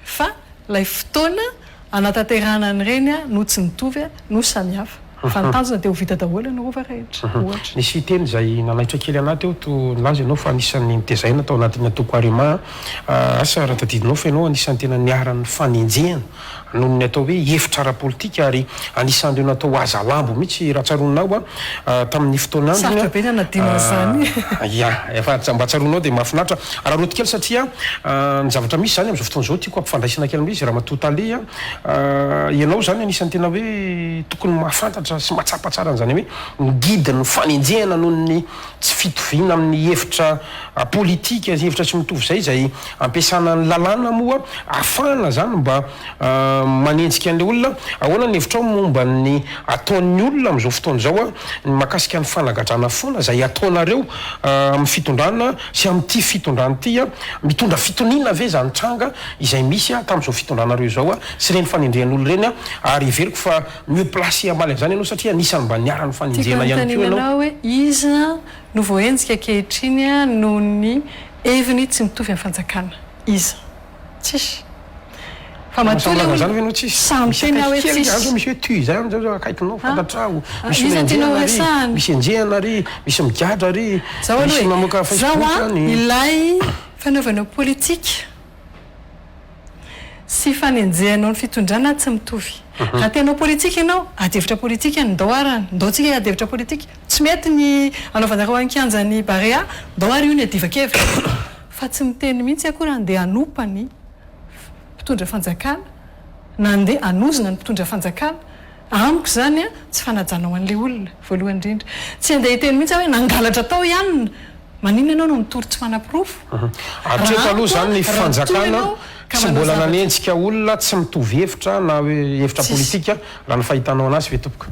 fa lay fotoana anatanterahana ny reny a no tsy mitovy a no samihafa fa ny tanjona dia ho vita daholo ny rova rehetra ohatra nisy fiteny zay nanaitra kely anaty eo to laza ianao fa anisan'ny nitezaina tao anatin'ny atoko arima asa raha tadidinao fa ianao anisan'ny tena niaran'ny fanenjehana noho ny atao hoe hevitra ara-politika ary anisan'ireo natao aza lambo mihitsy raha tsaronao a tamin'ny fotoanandro be nanadina zany efa mba tsaronao dia mahafinaritra raha roti kely satria ny zavatra misy zany am'izao fotoana zao tiako ampifandraisana kely ami'izy raha matotale ianao zany anisan'ny tena hoe tokony mahafantatra sy mahatsapa tsara n'zany hoe migidy ny fanenjehana noho ny tsy fitoviana amin'ny hevitra politika hevitra tsy mitovy zay ampiasana ny lalàna moa ahafahana zany mba manenjika an'le olona ahoana ny hevitra ao momba ny ataon'ny olona am'izao fotoana zao a mahakasika ny fanagadrana foana zay ataonareo amin'ny fitondrana sy amin'ity fitondrana ity mitondra fitoniana ve zany tranga izay misy tamin'izao fitondranareo zao sy reny fanendrehan'olo reny ary iveriko fa mieux placé amaly an'izany ianao satria nisany mba niarany fanenjehana ihany ko ianao hoe iza no voenjika kehitriny noho ny heviny tsy mitovy amin'ny fanjakana iza tsisy fa zany venao tsisy samy tena hoe tsisy misy hoe tuy zay am'zao akaikinao fantatrao misy enjehana ary misy migadra ary misy mamoaka Facebook ilay fanaovana politika sy fanenjehanao ny fitondrana tsy mitovy raha tenao politika ianao adevitra politika ndao arany ndao tsika adevitra politika tsy mety ny anaovanareo ankianjany barea ndao ary io ny adivakevitra fa tsy miteny mihitsy akory andeha anopany mpitondra fanjakana na andeha anozina ny mpitondra fanjakana amiko zany tsy fanajanao an'le olona voalohany indrindra tsy andeha hiteny mihitsy hoe nangalatra tao ihany maninona ianao no mitory tsy manam-pirofo atreto aloha zany ny fanjakana tsy mbola nanenjika olona tsy mitovy hevitra na hoe hevitra politika raha ny fahitanao anazy ve tompoko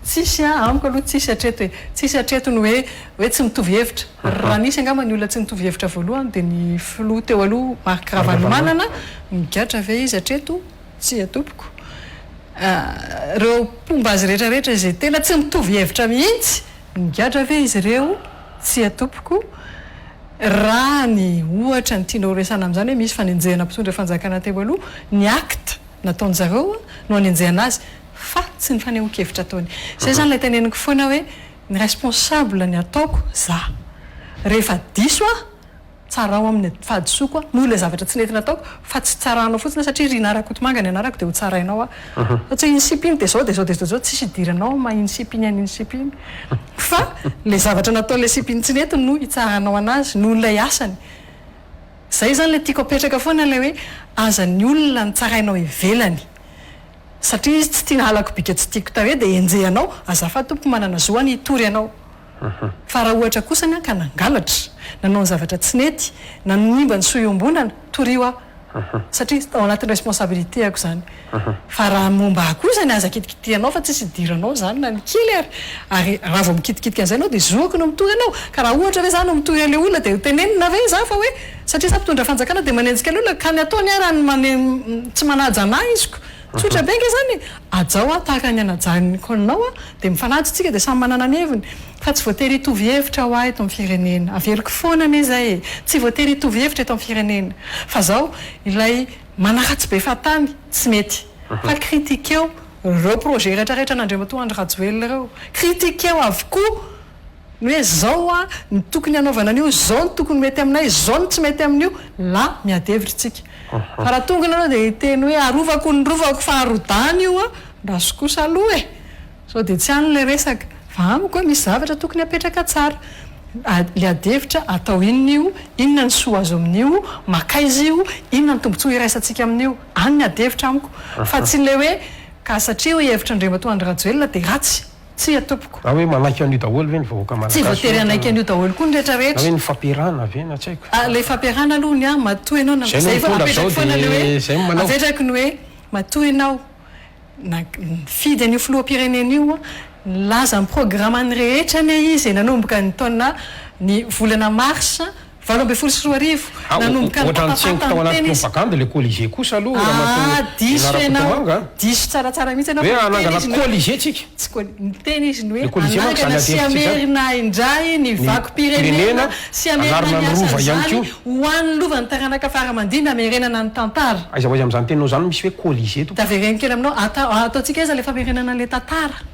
tsisy amiko aloha tsisy atreto hoe tsisy atreto ny hoe tsy mitovy hevitra raha nisy angamba ny olona tsy mitovy hevitra voalohany dia ny filoha teo aloha Marc Ravalomanana migatra ve izy atreto tsy atompoko reo pomba azy rehetrarehetra izay tena tsy mitovy hevitra mihitsy migatra ve izy ireo tsy atompoko raha ny ohatra ny tianao resana amin'izany hoe misy fanenjehana mpitondra fanjakana teo aloha ny acte nataon'zareo no anenjehana azy fa tsy ny fanehoan-kevitra ataony zay zany lay teneniko foana hoe ny responsable ny ataoko za rehefa diso tsara ao amin'ny fahadisoako noho ilay zavatra tsy nentina ataoko fa tsy tsaranao fotsiny satria ry narakotomanga ny anarako dia ho tsarainao satria insipiny dia zao dia zao dia zao tsisy idiranao mainsipiny any insipiny fa le zavatra nataon'le sipiny tsy nentiny no hitsaranao anazy noho ilay asany zay zany le tiako apetraka foana ilay hoe azan'ny olona ny tsarainao ivelany satria izy tsy tiana halako bika tsy tiako tao hoe dia enjehanao azafa tompo manana zoany hitory ianao fa raha ohatra kosany ka nangalatra nanao ny zavatra tsy nety nanimba ny soiombonana torio satria ao anatin'ny responsabilité ako zany fa raha momba akosany aza kitikitianao fa tsisy idiranao zany na ny kely ary raha vao mikitikitika an'izay anao dia zoako no mitory anao ka raha ohatra hoe za no mitory an'le olona dia tenenina ve za fa hoe satria za mpitondra fanjakana dia manenjika ny olona ka ny ataony arany tsy manaja anahy iziko tsotra benga zany ajao tahaka ny anajany konao dia mifanajo tsika dia samy manana ny heviny fa tsy voatery hitovy hevitra ho ahy eto amin'ny firenena averiko foana ane zay tsy voatery hitovy hevitra eto amin'ny firenena fa zao ilay manaratsy be fatany tsy mety fa kritikeo reo projet rehetrarehetra n'Andriamatoa Andry Rajoelina reo kritikeo avokoa ny hoe zao ny tokony hanaovana an'io zao ny tokony mety aminay zao ny tsy mety amin'io la miadevitra tsika fa raha tonga anao dia hiteny hoe arovako ny rovako fa arodany io raso kosa aloha sao dia tsy an'ilay resaka fa amiko hoe misy zavatra tokony apetraka tsara le adevitra atao inona ny soa azo amin'io makaizy io inona ny tombontsoa iraisantsika amin'io any ny adevitra amiko fa tsy le hoe ka satria hoe hevitra Andriamatoandro Rajoelina dia ratsy tsy atopoko hoe manaiky an'io daholo ve ny vahoaka tsy voatery anaiky an'io daholo koa ny rehetrarehetra hoe ny fampiarahana ve na tsy haiko le fampiarahana aloha ny matoy ianao zay apetraky foana le hoe apetraky ny hoe matoy ianao na fidy an'io filoham-pirenena io laza ny programme ny rehetra ny izy nanomboka ny taona ny volana mars 2024 nanomboka ny tao anaty propagande le colisée kosa aloha diso tsaratsara mihitsy hoe anangana colisée tsika ny teny izy ny hoe anangana sy amerina indray ny vakom-pirenena sy amerina ny asa zany ho an'ny lova ny taranaka faramandina amerenana ny tantara aiza ho aiza amin'izany teninao zany misy hoe colisée to tavereny kely aminao ataontsika iza le famerenana le tantara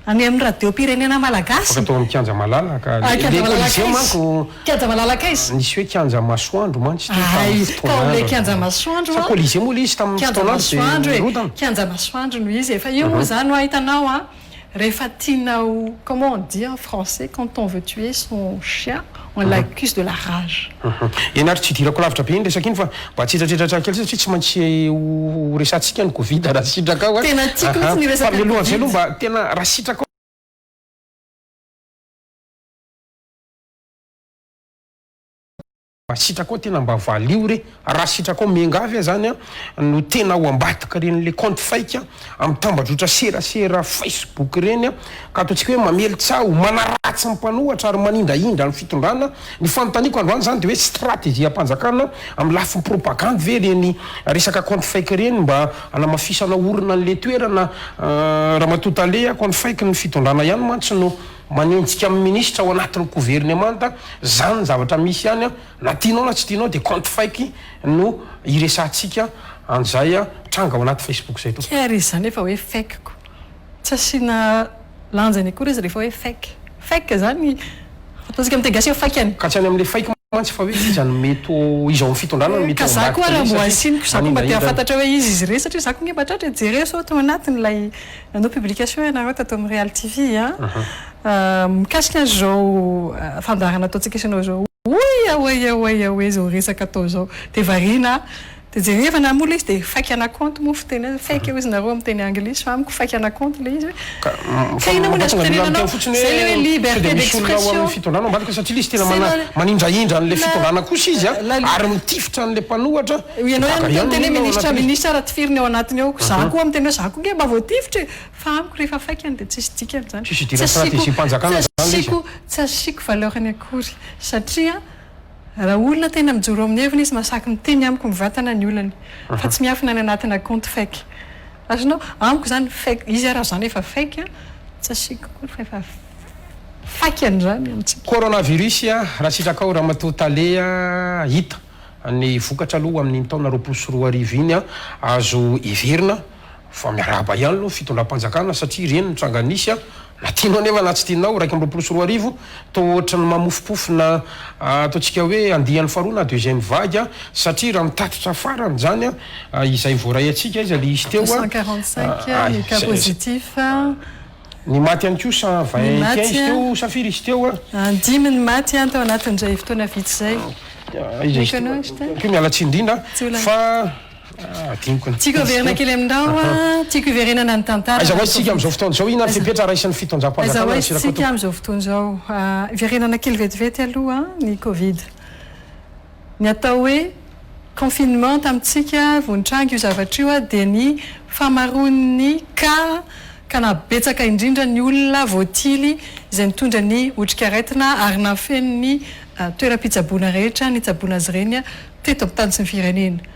any amin'ny radio-pirenena malagasy atao amin'ny kianja malalaka le colisée manko kianja malalaka izy nisy hoe kianja masoandro mantsy le kianja masoandro sa colisée moa le izy tamin'ny fotoanandro kianja masoandro no izy efa io moa zany ho hitanao rehefa tianao comment on dit en français quand on veut tuer son chien on l'accuse de la rage enary tsy hidirako lavitra be iny resaka iny fa mba tsitratritratra kely satria tsy maintsy ho resantsika ny covid raha sitraka ao tena tiako mihitsy ny resaka mialohan'izay aloha mba tena raha sitraka sitraka ao tena mba valio re raha sitraka ao miangavy zany no tena ho ambataka reny le compte fake amin'ny tambadrotra serasera Facebook reny ka ataontsika hoe mamelitsao manaratsy ny mpanohatra ary manindraindra ny fitondrana ny fanontaniako androany zany de hoe stratégie ampanjakana amin'ny lafiny propagande ve reny resaka compte fake reny mba anamafisana orina n'le toerana raha matotale compte fake ny fitondrana ihany mantsy no manenjika amin'ny ministra ao anatin'ny gouvernemanta zany zavatra misy ihany na tianao na tsy tianao de compte fake no iresantsika an'izay tranga ao anaty Facebook zay to ker izy zany efa hoe fake ko tsy asiana lanjany akory izy rehefa hoe fake zany ataontsika amin'ny tegasio fake any ka tsy any amin'le fake mantsy fa hoe izany mety izy ao amin'ny fitondrana mety ka za koa raha mbo asiniko za koa mba te hafantatra hoe izy reny satria za koa nge batratra jere sao tao anatin'ilay nanao publication ianareo tato amin'ny Real TV mikasika zao fandarana ataontsika isanao zao oe zao resaka atao zao de varina de jere efa namola izy de fake ana compte mo fiteny fake izy nareo amin'ny teny anglisy fa amiko fake ana compte le izy hoe ina moa nazotenenanao zay le hoe liberté d'expression fitondrana ambadika satria le izy tena manindraindra n'le fitondrana kosa izy ary mitifitra n'le mpanohatra ianao ihany teny ministra raha tifiriny ao anatiny ao za koa amin'ny teny hoe za koa nge mba voatifitra fa amiko rehefa fake any de tsisy dikany zany tsy asiko valeurany akory satria raha olona tena mijoro amin'ny heviny izy masaky miteny amiko mivatana ny olany fa tsy miafina ny anatina compte fake azonao amiko zany fake izy raha zany efa fake tsy asiko koa fa efa fake an'izany amintsika coronavirus raha sitraka ao raha matotale hita ny vokatra aloha amin'ny taona 2024 iny azo iverina fa miarahaba ihany aloha fitondram-panjakana satria reny nitranganisy na tianao nefa na tsy tianao raiky amby 2024 to ohatrany mamofopofona ataontsika hoe andihan'ny faharoa na deuxième vague satria raha mitatotra farany zany izay voaray atsika izy le izy teo 145 cas positif ny maty ihany ko 125 izy teo safiry izy teo dimy ny maty tao anatin'izay fotoana vitsy zay ko mialatsy indrindra fa tiako verina kely aminao tiako iverenana ny tantara aiza hoatsika am'izao fotoana zao ina fipetra raisan'ny fitonjam-panjakana tsika am'izao fotoana zao iverenana kely vetivety aloha ny covid ny atao hoe confinement tamitsika vonintranga io zavatra io de ny famaron'ny ka nabetsaka indrindra ny olona voatily izay mitondra ny otrika aretina ary nafen'ny toeram-pitsaboana rehetra ny tsaboana azy reny teto amin'ny tany sy ny firenena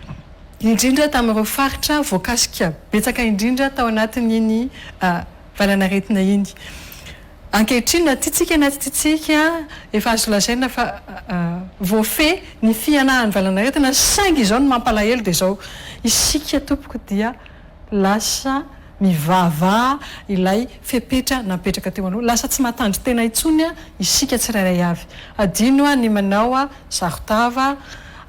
indrindra tamin'ireo faritra voakasika betsaka indrindra tao anatin'iny valanaretina iny ankehitriny na titsika na titsika efa azo lazaina fa voafe ny fianahany valanaretina saingy izao no mampalahelo de zao isika tompoko dia lasa mivava ilay fepetra napetraka teo anao lasa tsy matandry tena itsony isika tsirairay avy adino ny manao sarotava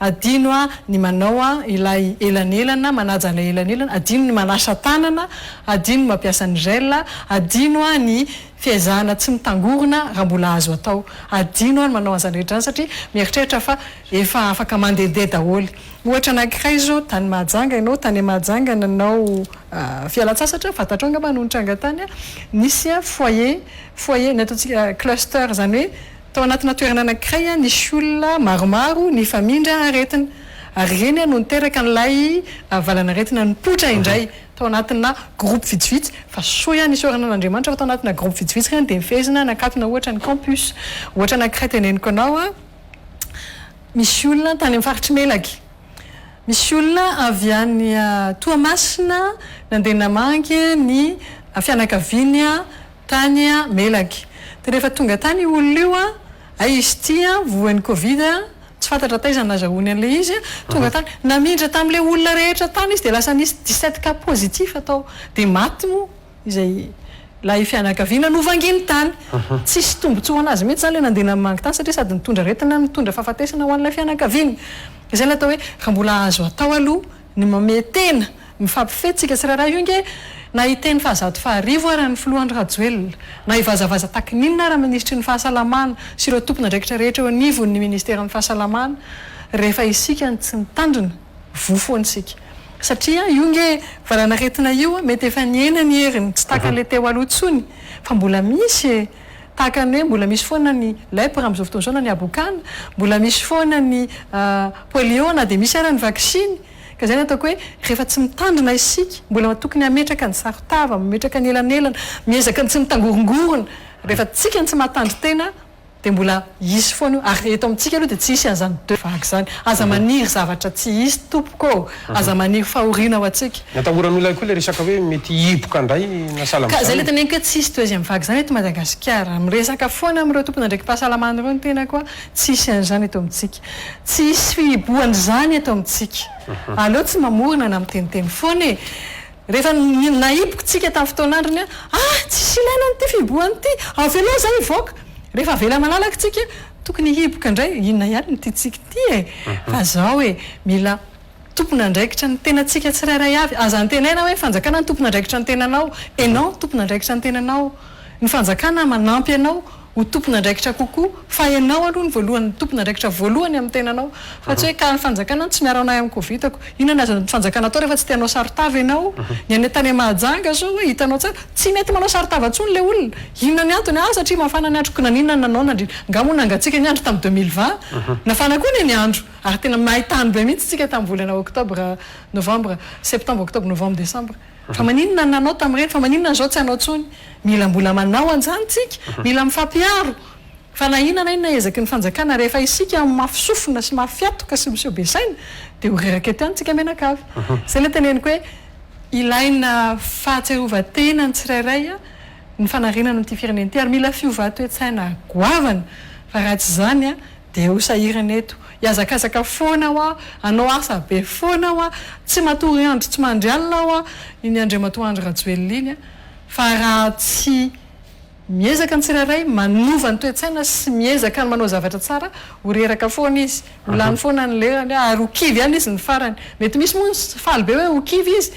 adino a ny manao a ilay elanelana manaja ilay elanelana, adino ny manasa tanana, adino mampiasa ny gel, adino a ny fiazana tsy mitangorona raha mbola azo atao, adino a ny manao an'izany rehetra zany satria mieritreritra fa efa afaka mandehandeha daholo. Ohatra anankiray zao tany Mahajanga, ianao tany Mahajanga nanao fialan-tsasatra fantatrao angamba no nitranga tany a, nisy a foyer nataontsika cluster, zany hoe tao anatina toerana anankiray a nisy olona maromaro ny famindra aretina, ary reny a no niteraka n'ilay valana aretina nipotra indray tao anatina groupe vitsivitsy, fa soa ihany nisy oranan'Andriamanitra fa tao anatina groupe vitsivitsy reny dia mifezina nakatona ohatra ny campus. Ohatra anankiray teneniko anao a, misy olona tany amin'ny faritry Melaky, misy olona avy any Toamasina nandeha namangy ny fianakaviany tany Melaky. Dia rehefa tonga tany olona io a, izy tia voan'ny Covid tsy fantatra taiza nazahoany an'ilay izy, tonga tany namindra tamin'ilay olona rehetra tany izy dia lasa nisy 17 cas positif atao, dia maty moa izay lay fianakaviana novanginy tany. Tsisy tombontsoa anazy mihitsy zany le nandeha namangy tany satria sady nitondra retina mitondra fahafatesana ho an'ilay fianakaviana. Izay le atao hoe raha mbola azo atao aloha ny mametena mifampifetsika tsirairay io nge na hiteny fahazato faharivo ary ny Filohandry Rajoelina, na hivazavaza takininina ary ministry ny fahasalamana sy ireo tompona ndraikitra rehetra eo anivon'ny ministerin'ny fahasalamana, rehefa isika ny tsy mitandrina vofoantsika satria io nge valana retina io mety efa niena ny heriny tsy taka le teo aloha tsony, fa mbola misy tahaka ny hoe mbola misy foana ny lèpre amin'izao fotoana izao na ny abokana, mbola misy foana ny polio na dia misy ary ny vaksiny. Ka zay ny ataoko hoe rehefa tsy mitandrina isika, mbola tokony hametraka ny saritava, mametraka ny elanelana, miezaka ny tsy mitangorongorona, rehefa tsika ny tsy mahatandry tena dia mbola isy foana io. Ary eto amintsika aloha dia tsy isy an'izany vaky zany, aza maniry zavatra tsy isy tompoko, aza maniry fahoriana ho antsika. Natahoran'olona koa le resaka hoe mety hipoka indray na salama. Ka zay le teneniko hoe tsy isy deuxième vague zany eto Madagasikara, miresaka foana amin'ireo tompona ndraiky fahasalamana ireo ny tena koa tsy isy an'izany eto amintsika, tsy isy fihiboany zany eto amintsika. Aleo tsy mamorona na miteniteny foana e. Rehefa naiboka tsika tamin'ny fotoan'androny tsisy ilaina n'ity fihiboany ity, avela zay ivoaka. Rehefa avela malalaka tsika tokony hiboka indray, inona ihany ny tiatsika ity e. Fa zao e mila tompona andraikitra ny tenantsika tsirairay avy. Aza ny tenaina hoe fanjakana ny tompona andraikitra ny tenanao, enao tompona andraikitra ny tenanao, ny fanjakana manampy anao ho tompona andraikitra kokoa, fa ianao aloha ny voalohany ny tompona andraikitra voalohany amin'ny tenanao. Fa tsy hoe ka ny fanjakana tsy miaro anay amin'ny Covid-ako, inona aza ny fanjakana atao rehefa tsy tianao saritava ianao. Ny any tany Mahajanga zao hoe hitanao tsara tsy mety manao saritava tsony le olona, inona ny antony satria mafana ny andro, nanina nanao nandrina nga moa nangatsika ny andro tamin'ny 2020 nafana koa ny andro, ary tena mahitany be mihitsy tsika tamin'ny volana Octobre, Novembre, Septembre, Octobre, Novembre, Décembre. Fa maninona nanao tamin'ireny, fa maninona zao tsy hanao tsony. Mila mbola manao an'izany tsika, mila mifampiaro. Fa na inona ezaky ny fanjakana rehefa isika mafisofina sy mafiatoka sy miseho besaina dia ho reraka eto ihany tsika menakavy. Zay le teneniko hoe ilaina fahatsiarovan-tena ny tsirairay ny fanarenana amin'ity firenena ity, ary mila fiovahan-toe-tsaina goavana, fa raha tsy zany dia ho sahirana eto. Iazakazaka foana aho anao asa be foana aho tsy matory andro tsy mandry alina aho iny Andriamatoandro Rajoelina iny, fa raha tsy miezaka ny tsirairay manova ny toe-tsaina sy miezaka ny manao zavatra tsara, ho reraka foana izy, ho lany foana ny lerany, ary ho kivy ihany izy ny farany. Mety misy moa faly be hoe ho kivy izy,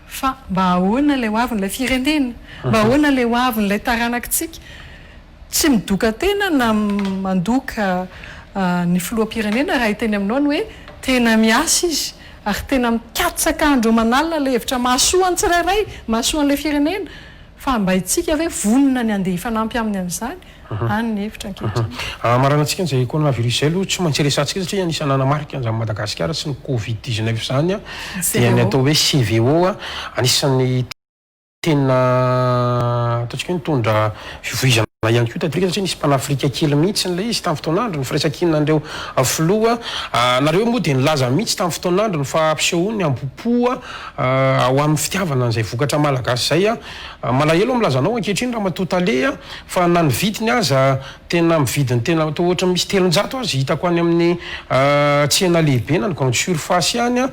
fa mba ahoana ilay hoavin'ilay firenena, mba ahoana ilay hoavin'ilay taranakitsika. Tsy midoka tena na mandoka ny filoham-pirenena raha hiteny aminao ny hoe tena miasa izy, ary tena mikatsaka andro manalina ilay hevitra mahasoa ny tsirairay, mahasoa an'ilay firenena, fa mba itsika hoe vonona ny andeha hifanampy aminy amin'izany, any ny hevitra ankehitriny. Maranantsika an'izay coronavirus izay aloha tsy maintsy resantsika satria anisany nanamarika an'izany Madagasikara sy ny Covid-19 zany dia ny atao hoe CVO anisan'ny tena ataontsika hoe nitondra fivoizana ihany koa tatrika satria nisy mpanafrika kely mihitsy n'ilay izy tamin'ny fotoan'andro ny firaisan-kinan'ireo filoha nareo moa dia nilaza mihitsy tamin'ny fotoan'andro ny fampisehoany ny ampopoa ho amin'ny fitiavana an'izay vokatra malagasy zay malahelo milazanao ankehitriny raha matotale fa na ny vidiny aza tena mividiny tena atao ohatra misy 300 azy hitako any amin'ny tsena lehibe na ny grande surface ihany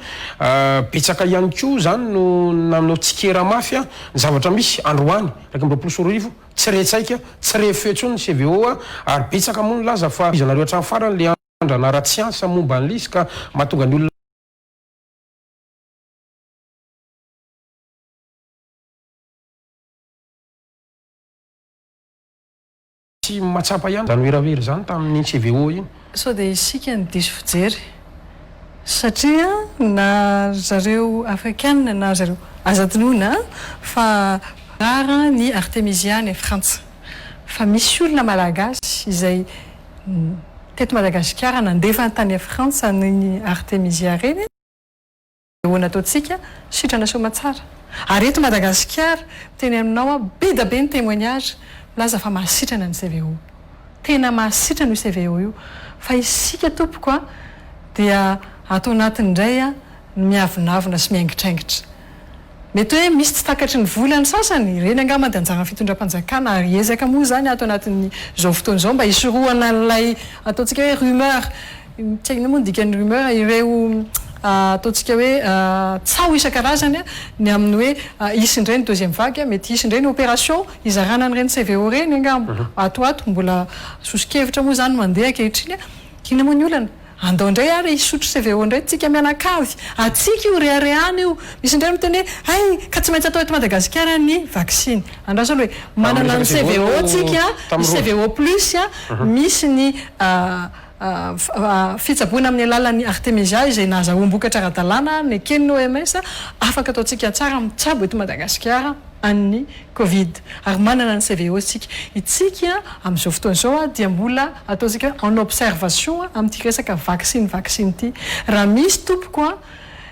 betsaka ihany koa zany no naminao tsikera mafy ny zavatra misy androany 220 tsy retsaika tsy refetsony ny CVO ary betsaka moa ny laza fa izy nareo hatramin'ny farany le andrana ara-tsiansa momba an'lizy ka mahatonga ny olona tsy matsapa ihany zany oeravery zany tamin'ny CVO iny sao dia isika ny diso fijery satria na zareo afrikana na zareo azatinoana fa rara ny artemisiany frantsa fa misy olona malagasy izay teto Madagasikara nandefa tany Frantsa ny artemisia reny hoana ataotsika sitrana somatsara ary eto Madagasikara teny aminao be da be ny témoignage milaza fa mahasitrana ny CVO tena mahasitrana io CVO io fa isika tompoko dia atao anatin'indray miavinavina sy miaingitraingitra mety hoe misy tsy takatry ny volany sasany reny angamba dia anjara fitondram-panjakana ary ezaka moa zany atao anatin'ny zao fotoana izao mba hisoroana an'ilay ataontsika hoe rumeur tsy haina moa ny dikan'ny rumeur ireo ataontsika hoe tsaho isan-karazany ny amin'ny hoe hisindray ny deuxième vague mety hisindray ny opération izarana an'ireny CVO reny angamba atoato mbola sosikevitra moa zany mandeha ankehitriny kina moa ny olana andao indray ary hisotro CVO indray tsika mianakavy atsika io rehareany io misy indray miteny hoe ay ka tsy maintsy atao eto Madagasikara ny vaccine andraso aloha hoe manana ny CVO tsika ny CVO plus misy ny fitsaboana amin'ny alalan'ny artemisia izay nahazahoam-bokatra ara-dalàna ny eken'ny OMS afaka ataontsika tsara mitsabo eto Madagasikara an'ny Covid ary manana ny CVO itsika amin'izao fotoana izao dia mbola ataontsika en observation amin'ity resaka vaccine ity raha misy tompoko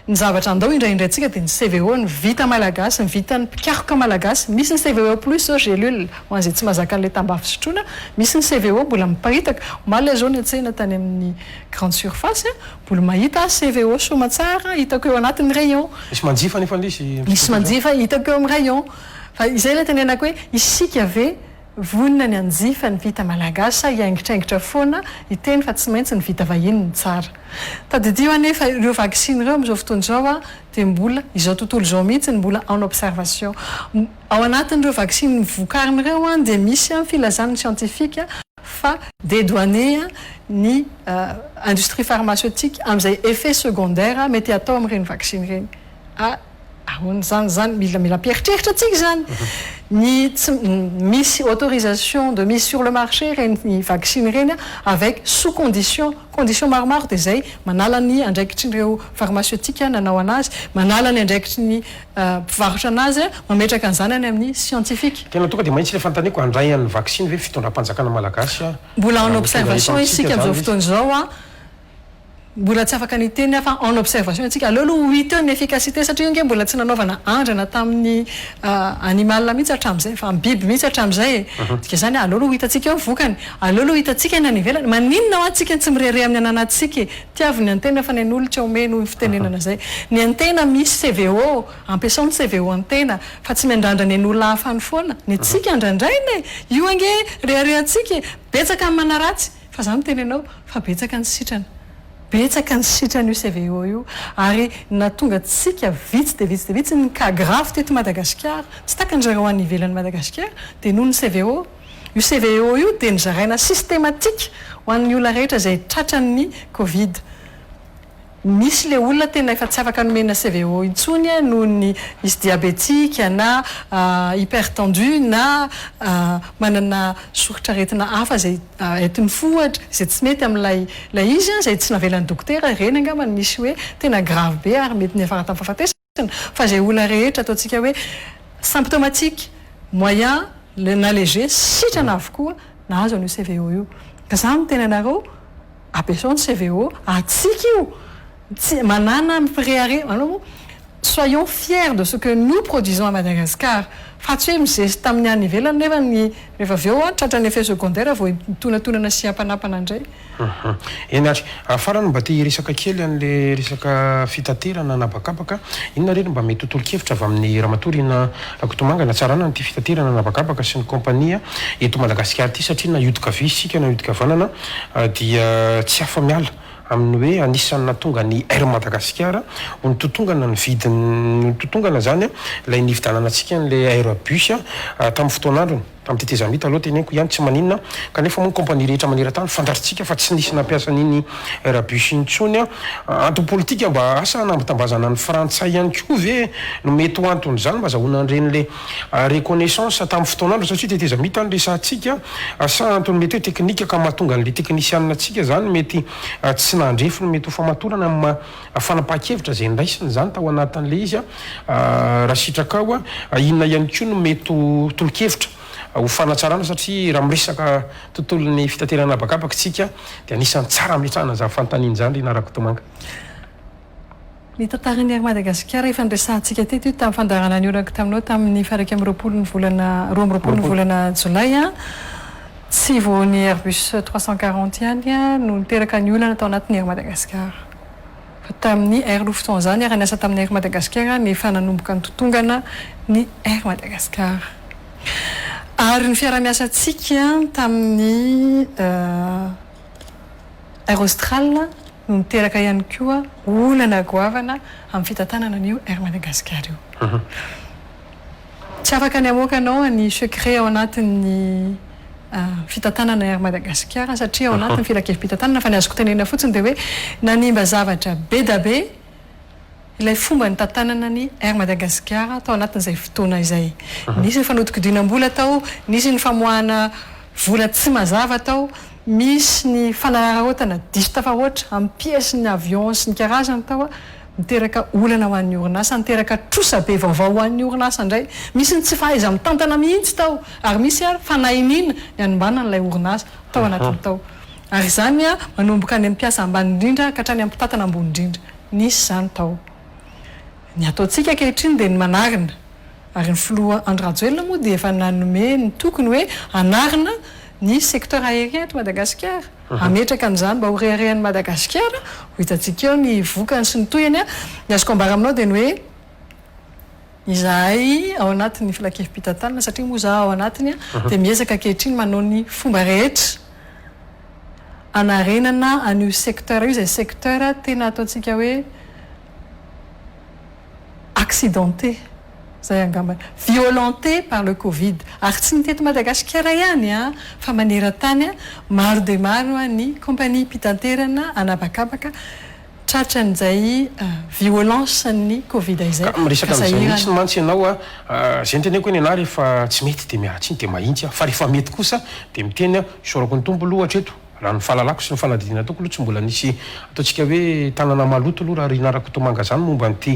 ny zavatra andao indraindray tsika dia ny CVO ny vita malagasy ny vita ny mpikaroka malagasy misy ny CVO plus zao gélule ho an'izay tsy mahazaka an'ilay tambafy sotroina misy ny CVO mbola miparitaka maly zao ny antsena tany amin'ny grande surface mbola mahita CVO somatsara hitako eo anatin'ny rayon misy manjifa nefa misy manjifa hitako eo amin'ny rayon fa izay ilay tenenako hoe isika ve vonina ny anjifa ny vita malagasy hiaingitraingitra foana hiteny fa tsy maintsy ny vita vahiny ny tsara tadidio anefa ireo vaccine ireo amin'izao fotoana izao dia mbola izao tontolo izao mihitsy mbola en observation ao anatin'ireo vaccine vokariny ireo dia misy filazan'ny scientifique fa dédouaner ny industrie pharmaceutique amin'izay effet secondaire mety atao amin'ireny vaccine ireny ahoana zany mila pieritreritra atsika zany ny misy autorisation de mise sur le marché reny vaccine reny avec sous condition maromaro dia zay manala ny andraikitry ireo pharmaceutique nanao anazy manala ny andraikitry ny mpivarotra anazy mametraka an'izany any amin'ny scientifique tena tonga dia maintsy le fantaniko andray an'ny vaccine ve fitondram-panjakana malagasy mbola en observation isika amin'izao fotoana izao mbola tsy afaka ny teny fa en observation atsika aloha 8 heures ny efficacité satria nge mbola tsy nanaovana andrana tamin'ny animal mihitsy hatramin'izay fa biby mihitsy hatramin'izay dika zany aloha hitatsika eo vokany aloha hitatsika na nivelany maninona ho atsika tsy mirere amin'ny ananatsika tiavy ny antena fa ny an'olo tsy omeno fitenenana zay ny antena misy CVO ampiasao ny CVO antena fa tsy miandrandra ny an'olona hafany foana ny atsika andraindrainy io ange reharehantsika betsaka amin'ny manaratsy fa zany tenenao fa betsaka ny sitrana betsaka ny sitrana io CVO io ary natonga tsika vitsy dia vitsy ny cas grave teto Madagasikara tsy takan'zareo any ivelan'ny Madagasikara dia noho ny CVO io CVO io dia nizaraina systématique ho an'ny olona rehetra izay tratran'ny Covid misy le olona tena efa tsy afaka nomena CVO intsony noho ny misy diabétique na hypertendu na manana soritra retina hafa zay etin'ny fohatra zay tsy mety amin'ilay izy zay tsy navelan'ny dokotera reny angamba misy hoe tena grave be ary mety ny afara tamin'ny fahafatesana fa zay olona rehetra ataontsika hoe symptomatique moyen na léger sitrana avokoa nahazo an'io CVO io ka zany tena anareo ampiasao ny CVO atsika io manana mipréare soyons fiers de ce que nous produisons à Madagascar fa tsy hoe mizesy tamin'ny any ivelany nefa ny rehefa avy eo tratrany effet secondaire vao tonatonana sy hampanapana indray eny ary farany mba te resaka kely an'le resaka fitaterana nabakabaka inona reny mba mety totolo-kevitra avy amin'ny ramatorina Akotomanga tsarana nyty fitaterana nabakabaka sy ny kompania eto Madagasikara ty satria na iodika vy isika na iodika vanana dia tsy afa miala amin'ny hoe anisany natonga ny Air Madagasikara ny totongana ny vidiny totongana zany ilay nividanana antsika n'le Airbus tamin'ny fotoan'androny amin'ny tetezamita aloha teneniko ihany tsy maninona kanefa moa compagnie rehetra maneran-tany fandaritsika fa tsy nisy nampiasa n'iny Airbus intsony antony politika mba asa nambatambazana ny frantsay ihany koa ve no mety ho antony zany mba zahoana an'iren'le reconnaissance tamin'ny fotoanandro satria tetezamita ny resantsika asa antony mety hoe teknika ka mahatonga an'le teknisianina atsika zany mety tsy nandrefy no mety ho famatorana amin'ny fanapaha-kevitra zay ndraisiny zany tao anatin'le izy raha sitraka ao inona ihany koa no mety ho tolo-kevitra ho fanatsarana satria raha miresaka tontolon'ny fitaterana abakabaka tsika dia anisan'ny tsara mitrahana za fanontaniany zany ry narako tomanga ny tantaran'ny ary Madagasikara efa nresantsika teto tamin'ny fandarana ny olana taminao tamin'ny faraika amin'ny roapolo ny volana 12 ny volana jolay tsy vo ny Airbus 340 ihany no niteraka ny olana tao anatin'ny ary Madagasikara fa tamin'ny Air Lufton zany ary niasa tamin'ny Air Madagasikara nefa nanomboka ny totongana ny Air Madagasikara ary ny fiara-miasantsika tamin'ny Aerostral no niteraka ihany koa olana goavana amin'ny fitantanana an'io Air Madagasikara io tsy afaka ny amoakanao ny secret ao anatin'ny fitantanana Air Madagasikara satria ao anatin'ny filakevim-pitantanana fa ny azoko tenena fotsiny dia hoe nanimba zavatra be da be ilay fomba ny tantanana ny Air Madagasikara tao anatin'izay fotoana izay nisy ny fanodikidinam-bola tao nisy ny famoahana vola tsy mazava tao misy ny fanararaotana diso tafahoatra amin'ny pièce ny avion sy ny karazany tao niteraka olana ho an'ny orinasa niteraka trosa be vaovao ho an'ny orinasa indray misy ny tsy fahaiza mitantana mihitsy tao ary misy fanahinina ny anombana n'ilay orinasa tao anatiny tao ary izany manomboka any amin'ny mpiasa ambany indrindra ka hatrany amin'ny mpitantana ambony indrindra nisy zany tao ny ataontsika ankehitriny dia ny manarina ary ny filoha Andry moa dia efa nanome ny tokony hoe anarina ny secteur aérien to Madagasikara ametraka an'izany mba ho reharehan'ny Madagasikara ho hitantsika eo ny vokany sy ny toyany ny azoko ambara aminao dia ny hoe izahay ao anatin'ny filakevim-pitantanana satria moa za ao anatiny dia miezaka ankehitriny manao ny fomba rehetra anarenana an'io secteur io izay secteur tena ataontsika hoe accidenté zay angambany violenté par le Covid ary tsy ny teto Madagasikara ihany fa maneran-tany maro dia maro ny compagnie mpitanterana anabakabaka tratran'izay violence ny Covid izay miresaka amin'izay mihitsy mantsy ianao zay ny teneko eny ana rehefa tsy mety dia miaratsy iny dia mahintsy fa rehefa mety kosa dia miteny sorako ny tombo aloha hatreto raha ny fahalalako sy ny fanadidina ataoko aloha tsy mbola nisy ataontsika hoe tanana maloto aloha raha ry narako tomanga zany momba nyty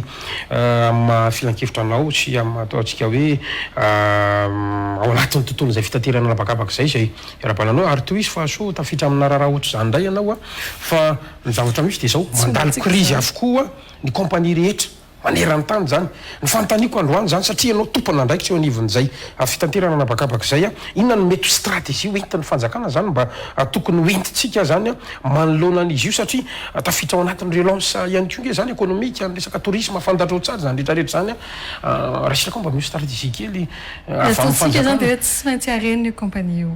amin'ny filan-kevitra anao sy ataontsika hoe ao anatin'ny tontolo izay fitaterana anabakabaka zay iarabananao ary toy izy fa so tafitra amin'ny nararaha ohatry zany ndray ianao fa ny zavatra misy dia zao mandalo krizy avokoa ny compagnie rehetra manerany tany zany ny fanontaniako androany zany satria ianao tompona ndraiky tsy eo anivon'izay fitaterana anabakabaka zay inona no mety stratégie hoentin'ny fanjakana zany mba tokony hoentitsika zany manoloana an'izy io satria tafitra ao anatin'ny relance ihany koa nge zany économique ny resaka tourisme fantatro tsara zany rehetrarehetra zany raha siraka mba misy stratégie kely ataontsika zany dia tsy maintsy aren'io compagnie io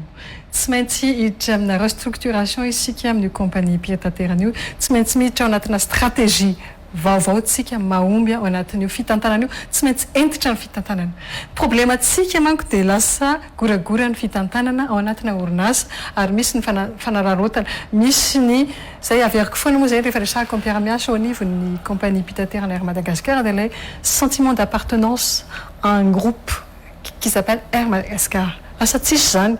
tsy maintsy hiditra amina restructuration isika amin'io compagnie pied-à-terre io tsy maintsy miditra ao anatina stratégie vaovao tsika mahomby ao anatin'io fitantanana io tsy maintsy entitra ny fitantanana problema tsika manko dia lasa goragora ny fitantanana ao anatina orinasa ary misy ny fanararotana misy ny zay averiko foana moa zay rehefa resahako amin'ny mpiara-miasa ao anivon'ny compagnie pied-à-terre Air Madagascar dia ilay sentiment d'appartenance à un groupe qui s'appelle Air Madagascar lasa tsisy zany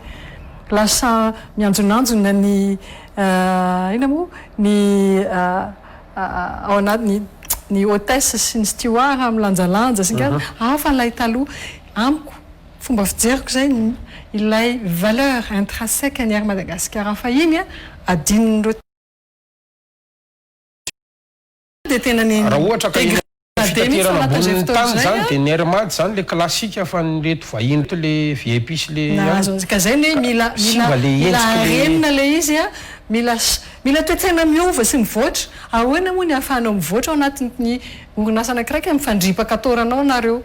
lasa mianjonanjona ny ina moa ny ao anaty ny hôtesse sy ny steward amin'ny lanjalanja sy ny hafa n'ilay taloha amiko fomba fijeriko zay ilay valeur intrinsèque ny Air Madagascar fa iny adinindreo dia tena ny raha ohatra ka fitaterana ambony tany zany dia ny airmad zany le classique fa ny reto vahiny to le VIP sy le ka zay ny mila arenina le izy mila toetsaina miova sy mivoatra ahoana moa ny ahafahanao mivoatra ao anatin'ny orinasa anakiraiky mifandripaka atoranao nareo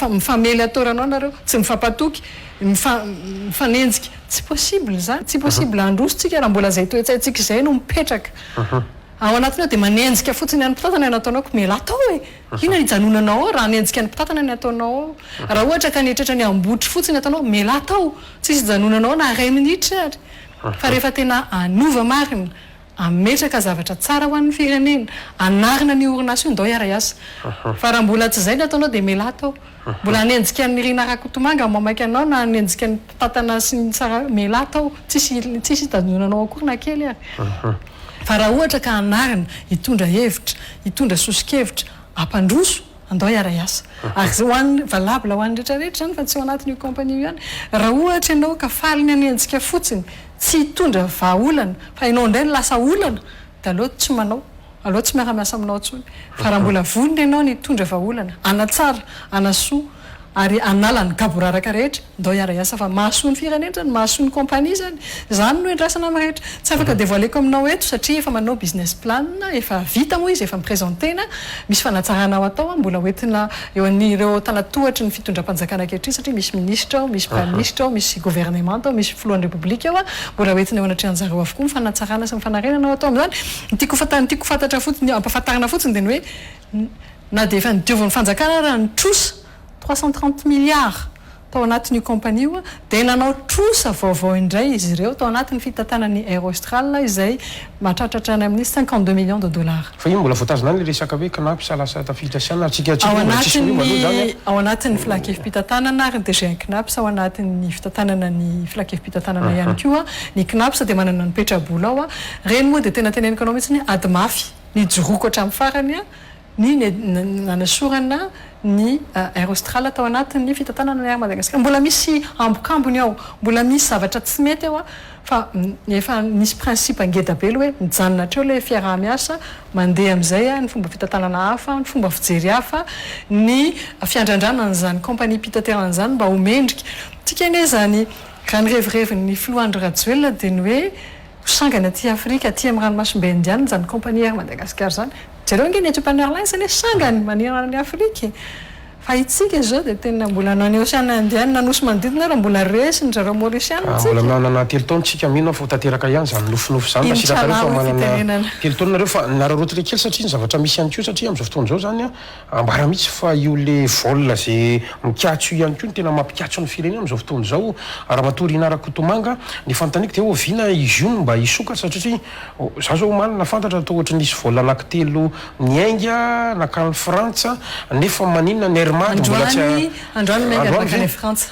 mifamely atoranao nareo tsy mifampatoky mifanenjika tsy possible zany tsy possible androsotsika raha mbola zay toetsaintsika zay no mipetraka ao anatiny ao dia manenjika fotsiny any mpitatana ny ataonao ko mela atao e ina hijanonanao ao raha nenjika ny mpitatana ny ataonao ao raha ohatra ka netratra ny ambotry fotsiny ataonao mela atao tsisy hijanonanao na 2 minitra ary fa rehefa tena anova marina ametraka zavatra tsara ho an'ny firenena anarina ny orinasa io ndao iara-iasa fa raha mbola tsy izay ny ataonao dia mela atao mbola hanenjika ny Irina Rakotomanga mamaky anao na hanenjika ny mpitatana sy ny tsara mela atao tsisy hitanjonanao akory na kely ary fa raha ohatra ka anarina hitondra hevitra hitondra sosikevitra ampandroso andao iara-iasa ary zay hoan'ny valabla ho an'ny rehetrarehetra zany fa tsy ao anatin'io kompania io ihany raha ohatra ianao ka faly ny hanenjika fotsiny tsy hitondra vahaolana fa ianao indray ny lasa olana dia aleo tsy manao aleo tsy miara-miasa aminao tsony fa raha mbola vonona ianao ny hitondra vahaolana anatsara anasoa ary anala ny gaboraraka rehetra ndao iara-iasa fa mahasoa ny firenena zany mahasoa ny kompania zany zany no endrasana amin'ny rehetra tsy afaka dévoileko aminao eto satria efa manao business plan efa vita moa izy efa miprésentena misy fanatsarana ao atao mbola hoentina eo anireo tanatohatry ny fitondram-panjakana ankehitriny satria misy ministra ao misy prime ministre ao misy gouvernement ao misy filohan'ny republique ao mbola hoentina eo anatrehan'zareo avokoa mifanatsarana sy mifanarenana ao atao amin'izany tiako fantatra fotsiny ampafantarana fotsiny dia ny hoe na dia efa nidiovan'ny fanjakana raha ny trosa 330 milliards tao anatin'io kompania io dia nanao trosa vaovao indray izy ireo tao anatin'ny fitantanany Aerostral izay mahatratratra any amin'ny 52 millions de dollars. Fa io mbola voatazona ny resaka hoe kanapy sa lasa tafiditra siana tsika ao anatin'ny filakevim-pitantanana ary DG Knaps ao anatin'ny fitantanana ny filakevim-pitantanana ihany koa ny Knaps dia manana ny petrabola ao reny moa dia tena teneniko anao mihitsy ny ady mafy ny joroko hatramin'ny farany ny nanasorana ny Aerostral tao anatin'ny fitantanana ny Madagasikara mbola misy ambokambony ao mbola misy zavatra tsy mety ao fa efa misy principe angeda be hoe mijanona hatreo ilay fiaraha-miasa mandeha amin'izay ny fomba fitantanana hafa ny fomba fijery hafa ny fiandrandrana n'izany kompania mpitateran'izany mba homendrika tsika anie zany raha ny revireviny filohandry Rajoelina dia ny hoe sangana aty Afrika aty amin'ny ranomasimbe indiana zany kompania Air Madagascar zany jereo nge ny Ethiopian Airlines ane sangany manirana ny Afrika fa itsika zao dia tena mbola nan'ny Oceana Indiana nanosy manodidina raha mbola resy ny zareo Mauritiana mbola nanana telo taona tsika mino fa tanteraka ihany zany nofinofy zany fa sika tareo fa manana telo taona nareo fa nararotry kely satria ny zavatra misy ihany koa satria amin'izao fotoana zao zany ambara mihitsy fa io le vol zay mikatso ihany koa ny tena mampikatso ny firenena amin'izao fotoana zao raha matory Irina Rakotomanga ny fantaniko dia vina izy io mba isokatra satria za zao malina fantatra atao ohatra nisy vol anankitelo niainga nakany Frantsa nefa maninona ny androany miainga France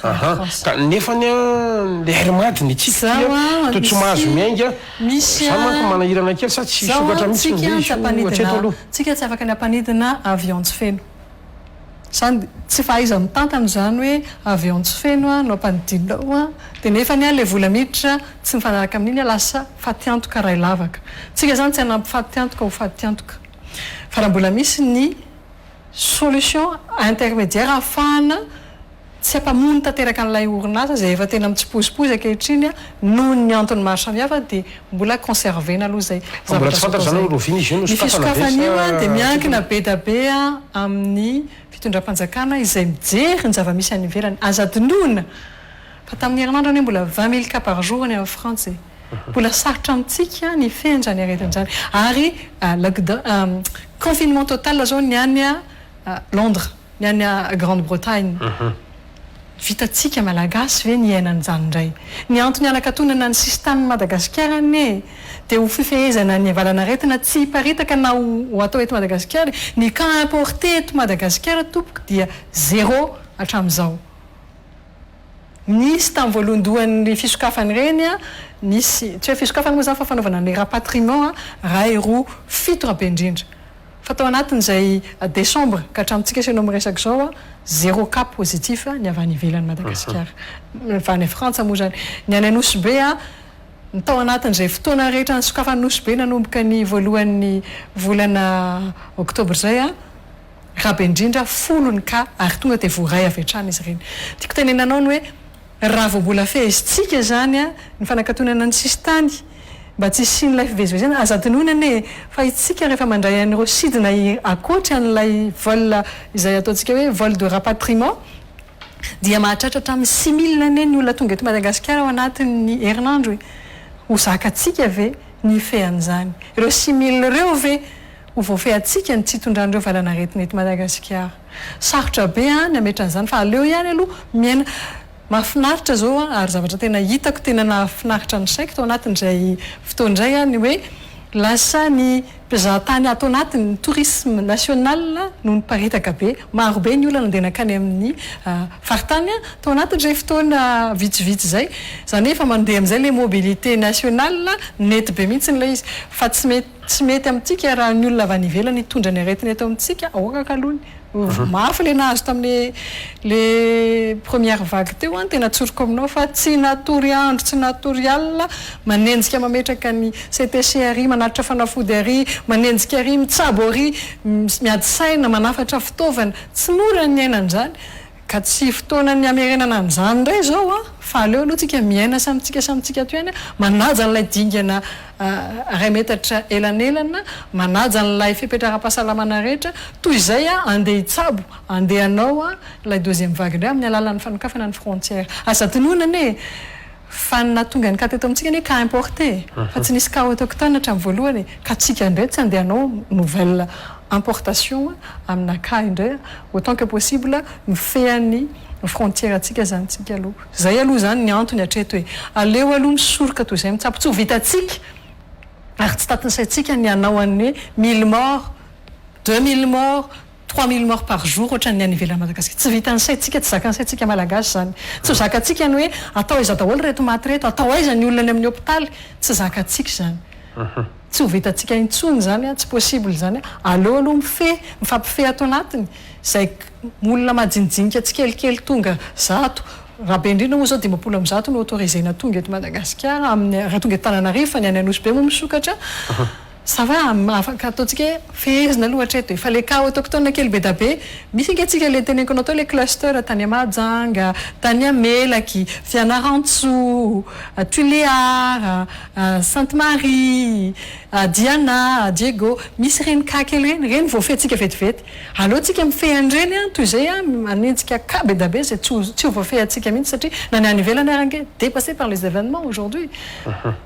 nefa le Hermad ny tsika to tsy mahazo miainga misy manko manahirana kely sa tsy sokatra mihitsy tsika tsy afaka ny ampanidina avion tsy feno zany tsy fahaiza mitantana zany hoe avion tsy feno no ampanidinao dia nefa ny le vola miditra tsy mifanaraka amin'iny lasa fatiantoka ray lavaka tsika zany tsy anampy fatiantoka ho fatiantoka fa raha mbola misy ny solution intermédiaire afahana tsy ampamono tanteraka n'ilay orinasa zay efa tena mitsipozipozy ankehitriny noho ny antony maro samihafa dia mbola conservena aloha zay ny fisokafan'io dia miankina be da be amin'ny fitondram-panjakana izay mijery ny zava-misy any ivelany azadinoana fa tamin'ny herinandro any mbola 20 000 cas par jour any amin'ny France mbola sarotra amintsika ny fenjany aretin'izany ary confinement total zao ny any Londres ny any Grande-Bretagne vitatsika malagasy ve ny ainan'izany indray ny antony anakatonana ny sistan'ny Madagasikara ane dia ho fifehezana ny valana retina tsy hiparitaka na ho atao eto Madagasikara ny cas importé eto Madagasikara tompoko dia 0 hatramin'izao nisy tamin'ny voalohandohan'ny fisokafany reny nisy tsy hoe fisokafany moa zany fa fanaovana ny rapatriement raha 7 rabe indrindra fa tao anatin'izay décembre ka hatramintsika seno miresaka zao 0 cas positif ny avy any ivelan'ny Madagasikara fa ny Frantsa moa zany ny any Anosy be ny tao anatin'izay fotoana rehetra ny sokafany Anosy be nanomboka ny voalohan'ny volana oktobra zay rabe indrindra 10 cas ary tonga dia voaray avy hatrany izy ireny tiako tenenanao ny hoe raha vao mbola fehezitsika zany ny fanakatonana ny sistany mba tsy sin'ilay fivezivezena azadinoana fa itsika rehefa mandray an'ireo sidina akoatra an'ilay vol izay ataontsika hoe vol de rapatriement dia mahatratratra amin'ny 6 000 ane ny olona tonga eto Madagasikara ao anatin'ny herinandro ho zakatsika ve ny fean'izany ireo 6000 reo ve ho voafehy atsika ny tsy hitondrandreo valanaretina eto Madagasikara sarotra be ny ametra an'izany fa aleo ihany aloha miaina mahafinaritra zao ary zavatra tena hitako tena nahafinaritra ny saiko tao anatin'izay fotoandray ny hoe lasa ny mpizahatany atao anatin'ny tourisme national no niparitaka be maro be ny olona nandeha nakany amin'ny faritany tao anatin'izay fotoana vitsivitsy zay zany efa mandeha amin'izay le mobilité nationale nety be mihitsy n'ilay izy fa tsy mety amintsika raha ny olona avy any ivelany hitondra ny aretina eto amintsika ahoaka kalony mafy le nahazo tamin'ny le première vague teo tena tsoroko aminao fa tsy natory andro tsy natory alina manenjika mametraka ny CTCRI manatitra fanafody ary manenjika ary mitsabo ary miady saina manafatra fitaovana tsy mora ny ainan'izany ka tsy fotoana ny amerenana an'izany indray zao fa aleo aloha tsika miaina samitsika toy any manaja n'ilay dingana ray metatra elanelana manaja n'ilay fipetraram-pahasalamana rehetra toy izay andeha hitsabo andeha anao ilay deuxième vague indray amin'ny alalan'ny fanokafana ny frontière asa tononany fa natonga ny kateto amintsika ny ka importé fa tsy nisy ka autochtone hatramin'ny voalohany ka tsika indray tsy andehanao nouvelle importation aminakay indray autant que possible mifehan'ny frontière atsika zany tsika aloha zay aloha zany ny antony atreto hoe aleo aloha misoroka toy izay mitsabo tsy ho vitatsika ary tsy tatinsaitsika ny anao an'ny 1000 morts 2000 morts 3000 morts par jour ohatrany ny any ivelany Madagasikara tsy vitan'ny saitsika tsy zakan'ny saitsika malagasy zany tsy ho zakatsika ny hoe atao aiza daholo reto maty reto atao aiza ny olona any amin'ny hôpitaly tsy zakatsika zany tsy ho vitatsika intsony zany tsy possible zany aleo aloha mifampifehy ato anatiny zay olona majinijinika tsy kelikely tonga 100 raha be indrindra moa zao 500 no autorisena tonga eto Madagasikara amin'ny raha tonga Tananarivo fa ny any Anosy be moa misokatra ça va afaka ataontsika fehezina aloha hatreto fa le cas autochtone kely be da be misy ankehtsika le teneniko anao tao le cluster tany Mahajanga tany Melaky Fianarantsoa Tuléar Sainte Marie Diana Diego misy reny cas kely reny voafehintsika vetivety alohantsika mifehy andreny toy izay manenjika cas be da be zay tsy ho voafehy atsika mihitsy satria na ny any ivelany arange dépassé par les événements aujourd'hui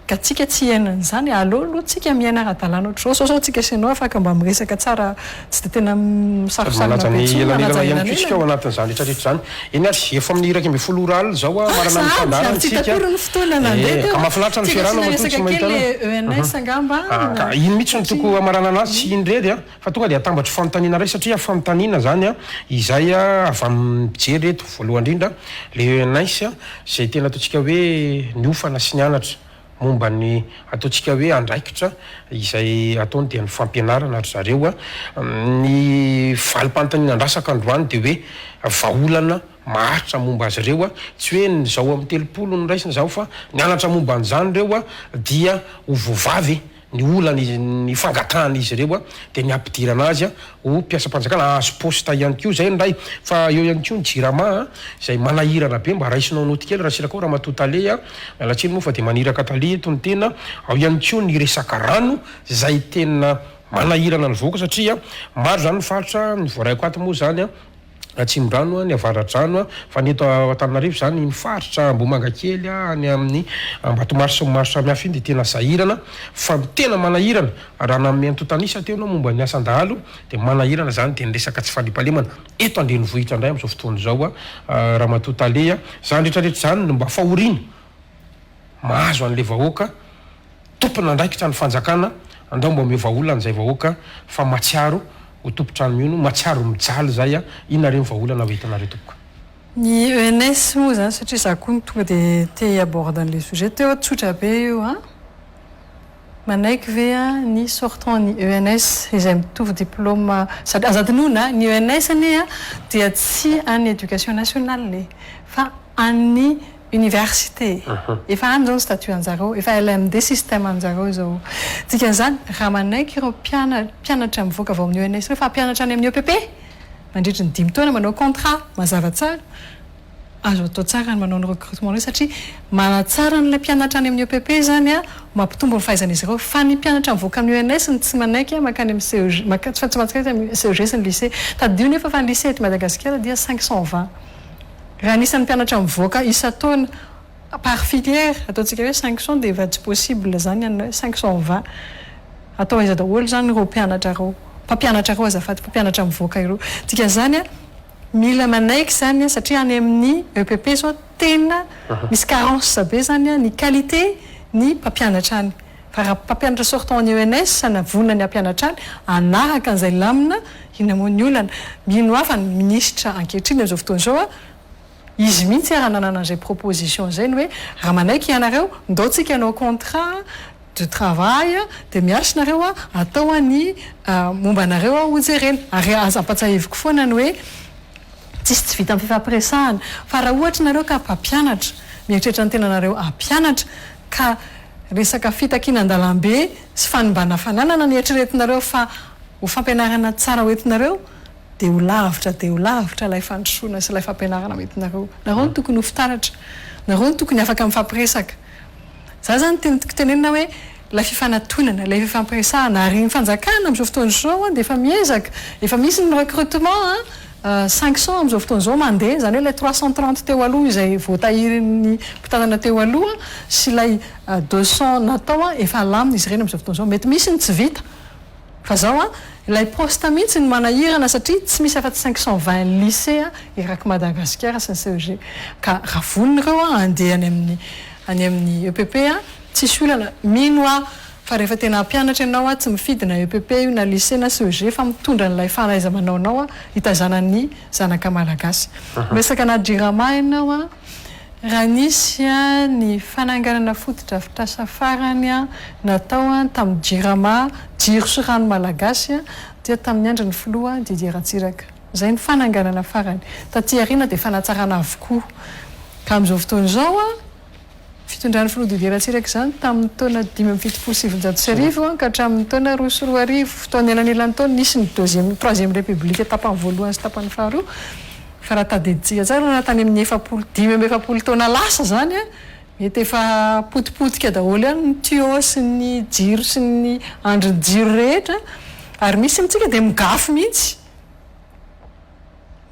ka tsika tsy iainan'izany aloha tsika miaina ara-dalàna ohatr' zao sao tsika senao afaka mba miresaka tsara tsy de tena misarosarona be tsony elanelana ihany kotsika ao anatin'izany rehetrarehetra zany eny ary efa amin'ny iraky amby folo ora alina zao marana ny fandarantsika ny fotoana nandeha ka mahafinaritra ny fiarahana matotry mahitana ENS angamba iny mihitsy ny toko amarana anazy sy iny rery fa tonga de atambatry fanontaniana ray satria fanontaniana zany izay avy amin'ny mijery reto voalohany indrindra le ENS zay tena ataontsika hoe ny ofana sy ny anatra momba ny ataontsika hoe andraikitra izay ataony dia ny fampianarana ry zareo ny valim-panontaniana andrasaka androany de hoe vaolana maharitra momba azy ireo tsy hoe ny zao amin'ny 30 ny raisina zao fa ny anatra momba an'izany reo dia ho voavavy ny olany ny fangatahana izy ireo de ny ampidirana azy ho mpiasa-panjakana azo posta ihany koa zay ndray fa eo ihany koa ny jirama zay manahirana be mba raisinao noty kely raha sirakao raha matotale mialatsiny moa fa de maniraka tale eto ny tena ao ihany koa ny resaka rano zay tena manahirana ny voaka satria maro zany mifaritra ny voaraiko ato moa zany atsimbrano ny avaradrano fa neto Antananarivo zany mifaritra Mbomanga kely any amin'ny Mbatomaritra maro samihafa iny de tena sahirana fa tena manahirana raha nameny totanisa teo nao momba ny asandahalo de manahirana zany de niresaka tsy falipalemana eto andreny vohitra indray amin'izao fotoana zao raha matotale zany rehetrarehetra zany mba fahorina mahazo an'le vahoaka tompona andraikitra ny fanjakana andao mba omeo vaolana zay vahoaka fa matsiaro ho tompotrano mino matsiaro mijaly zay inona reny vaolana ho hitanareo tompoka ny ENS moa zany satria za koa tonga de te aborde an'le sujet teo tsotra be io manaiky ve ny sortant ny ENS izay mitovy diplôme sady azadinona ny ENS anie dia tsy any éducation nationale fa any université efa any zao statut anjareo efa LMD système anjareo zao dikan'izany raha manaiky ireo mpianatra mivoaka avy amin'ny ENS fa mpianatra any amin'ny EPP mandritra ny 5 taona manao contrat mazava tsara azo atao tsara ny manao ny recrutement reo satria manatsara n'ilay mpianatra any amin'ny EPP zany mampitombo ny fahaizan'izy ireo fa ny mpianatra mivoaka amin'ny ENS ny tsy manaiky makany amin'ny CEG tsy matsika amin'ny CEG sy ny lycée taddio nefa fa ny lycée eto Madagasikara dia 520 raha anisan'ny mpianatra mivoaka isa taona par filière ataontsika hoe 500 dia efa tsy possible zany any 520 atao aiza daholo zany reo mpianatra reo mpampianatra reo azafady mpampianatra mivoaka ireo tsika zany a mila manaiky zany a satria any amin'ny EPP zao tena misy carence be zany a ny qualité ny mpampianatra any fa raha mpampianatra sortant ny ENS sanavonina ny ampianatra any anaraka an'izay lamina ina moa ny olana mino hafa ny ministra ankehitriny am'izao fotoana zao a izy mihitsy raha nanana an'izay proposition zay ny hoe raha manaiky ianareo ndaotsika anao contrat de travail dia miarsinareo a atao any momba anareo a hojerena ary aza ampatsahiviko foana ny hoe tsisy tsy vita amin'ny fifampiresahana fa raha ohatra nareo ka mpampianatra mieritreritra ny tenanareo ampianatra ka resaka fitakinan-dalambe sy fanimbana fananana ny eritreretinareo fa ho fampianarana tsara hoentinareo dia ho lavitra ilay fandrosoana sy ilay fampianarana hoentinareo nareo no tokony ho fitaratra nareo no tokony afaka mifampiresaka za zany tenenina hoe ilay fifanantonana ilay fifampiresahana ary ny fanjakana amin'izao fotoana zao dia efa miezaka efa misy ny recrutement 500 am'izao fotoana zao mandeha zany hoe ilay 330 teo aloha izay voatahirin'ny mpitanana teo aloha sy ilay 200 natao efa lamina izy ireny am'izao fotoana zao mety misy ny tsy vita fa zao ilay poste mihitsy ny manahirana satria tsy misy afa-tsy 520 lycée iraky Madagasikara sy ny CEG ka raha vonon'ireo andeha any amin'ny EPP tsisy olana mino fa rehefa tena mpianatra ianao tsy mifidina EPP io na lycée na CEG fa mitondra n'ilay fanaiza manaonao hitazanany zanaka malagasy resaka na jirama ianao raha nisy ny fananganana fotodrafitrasa farany natao tamin'ny jirama jiro sy rano malagasy dia tamin'ny andro ny filoha Didier Ratsiraka zay ny fananganana farany taty arina dia fanatsarana avokoa ka amin'izao fotoana zao fitondrany filoha Didier Ratsiraka zany tamin'ny taona 577 ka hatramin'ny taona 2022 fotoana elanelan'ny taona nisy ny troisième république tapany voalohany sy tapany faharoa fa raha tadiditsika tsara raha tany amin'ny 7 taona lasa zany mety efa potipotika daholo any ny tuyau sy ny jiro sy ny androny jiro rehetra ary misy mitsika dia migafy mihitsy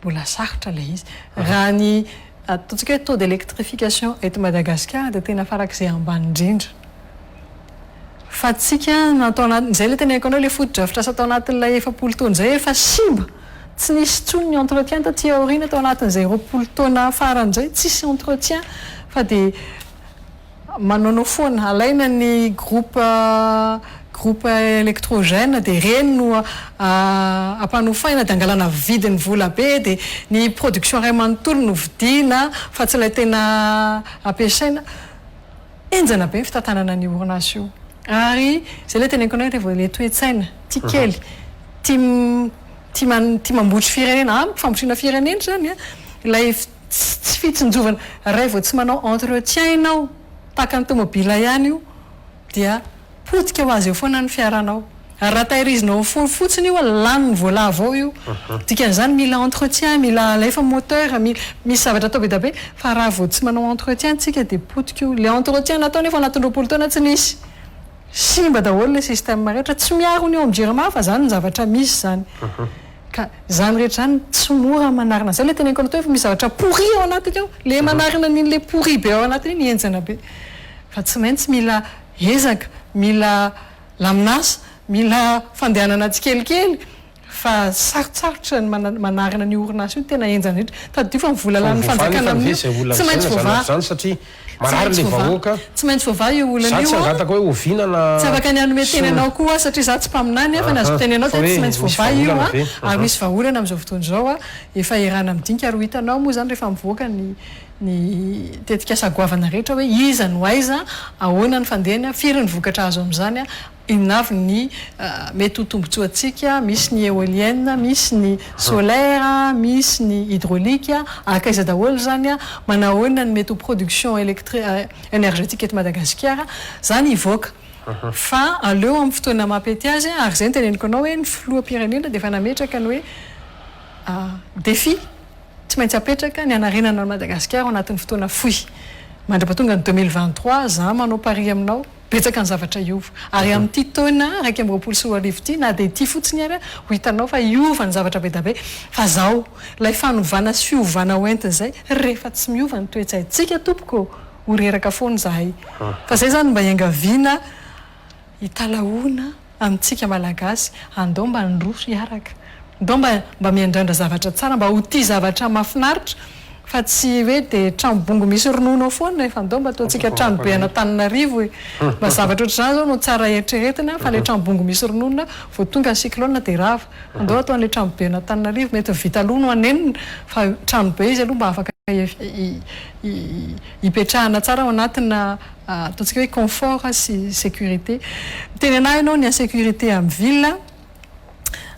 mbola sarotra ilay izy raha ny ataontsika hoe taux d'électrification eto Madagasikara dia tena farak'izay ambany indrindra fa tsika natao zay le tena ekonao le fotodrafitrasa atao anatin'ilay 7 taona zay efa simba tsy nisy tsony ny entretien taty aoriana atao anatin'izay 20 taona faran'izay tsisy entretien fa dia manaonao foana alaina ny groupe électrogène dia reny no ampanofaina dia angalana vidiny vola be dia ny production ray manontolo no vidiana fa tsy ilay tena ampiasaina enjana be ny fitantanana ny orinasa io ary zay le tena ekonao rehefa le toe-tsaina tia kely tia mambotry firenena fampotrisina firenena zany ilay tsy fitsinjovana ray vao tsy manao entretien ianao tahaka ny tomobila ihany io dia potika ho azy eo foana ny fiaranao ary raha tahirizinao fotsiny io lany ny voalavo ao io dikan'izany mila entretien mila alefa moteur misy zavatra atao be da be fa raha vao tsy manao entretien tsika dia potika io le entretien natao nefa anatin'ny 20 taona tsy nisy simba daholo le système rehetra tsy miaro ny eo amin'ny jirama fa zany ny zavatra misy zany ka zany rehetra zany tsy mora manarina zay le tena ekonao fa misy zavatra pourri ao anatiny ao le manarina n'in'le pourri be ao anatiny ny enjana be fa tsy maintsy mila ezaka mila laminasa mila fandehanana tsikelikely fa sarotsarotra ny manarina ny orinasa io tena enjana rehetra tadio fa mivola lany fanjakana amin'io tsy maintsy voava satria marary le vahoaka tsy maintsy voava io olana io angataka hoe ovinana tsy afaka ny anome tenanao koa satria za tsy mpaminany fa nazo tenenao dia tsy maintsy voava io ary misy vaholana amin'izao fotoana zao efa irana midinika ary ho hitanao moa zany rehefa mivoaka ny tetika sagoavana rehetra hoe iza no aiza ahoana ny fandehany firy ny vokatra azo amin'izany inavy ny mety ho tombontsoatsika misy ny éolienne misy ny solaire misy ny hydraulique akaiza daholo zany manahoana ny mety ho production énergétique eto Madagasikara zany ivoaka fa aleo amin'ny fotoana mampety azy ary zay ny teneniko anao hoe ny filoham-pirenena dia efa nametraka ny hoe défi tsy maintsy apetraka ny anarenana Madagasikara anatin'ny fotoana fohy mandra-patonga ny 2023 za manao pari aminao betsaka ny zavatra iova ary amin'ity taona raiky amby 24 ity na dia ity fotsiny ary ho hitanao fa iova ny zavatra be da be fa zao ilay fanovana sy fiovana hoentina zay rehefa tsy miova ny toetsaintsika tompoko horeraka foana zahay fa zay zany mba iangaviana hitalaona amintsika malagasy andao mba nroso iaraka ndao mba miandrandra zavatra tsara mba ho ty zavatra mahafinaritra fa tsy hoe de trambongo misy ronono foana efa ndao mba ataontsika tranobe anatananarivo mba zavatra oatra zany zao no tsara eritreretina fa le trambongo misy ronono vao tonga ny cyclone de rava andao ataon'le tranobe anatananarivo mety vita lono anenina fa tranobe izy aloha mba afaka hipetrahana tsara ao anatina ataontsika hoe confort sy sécurité teny anahy ianao ny insécurité amin'ny ville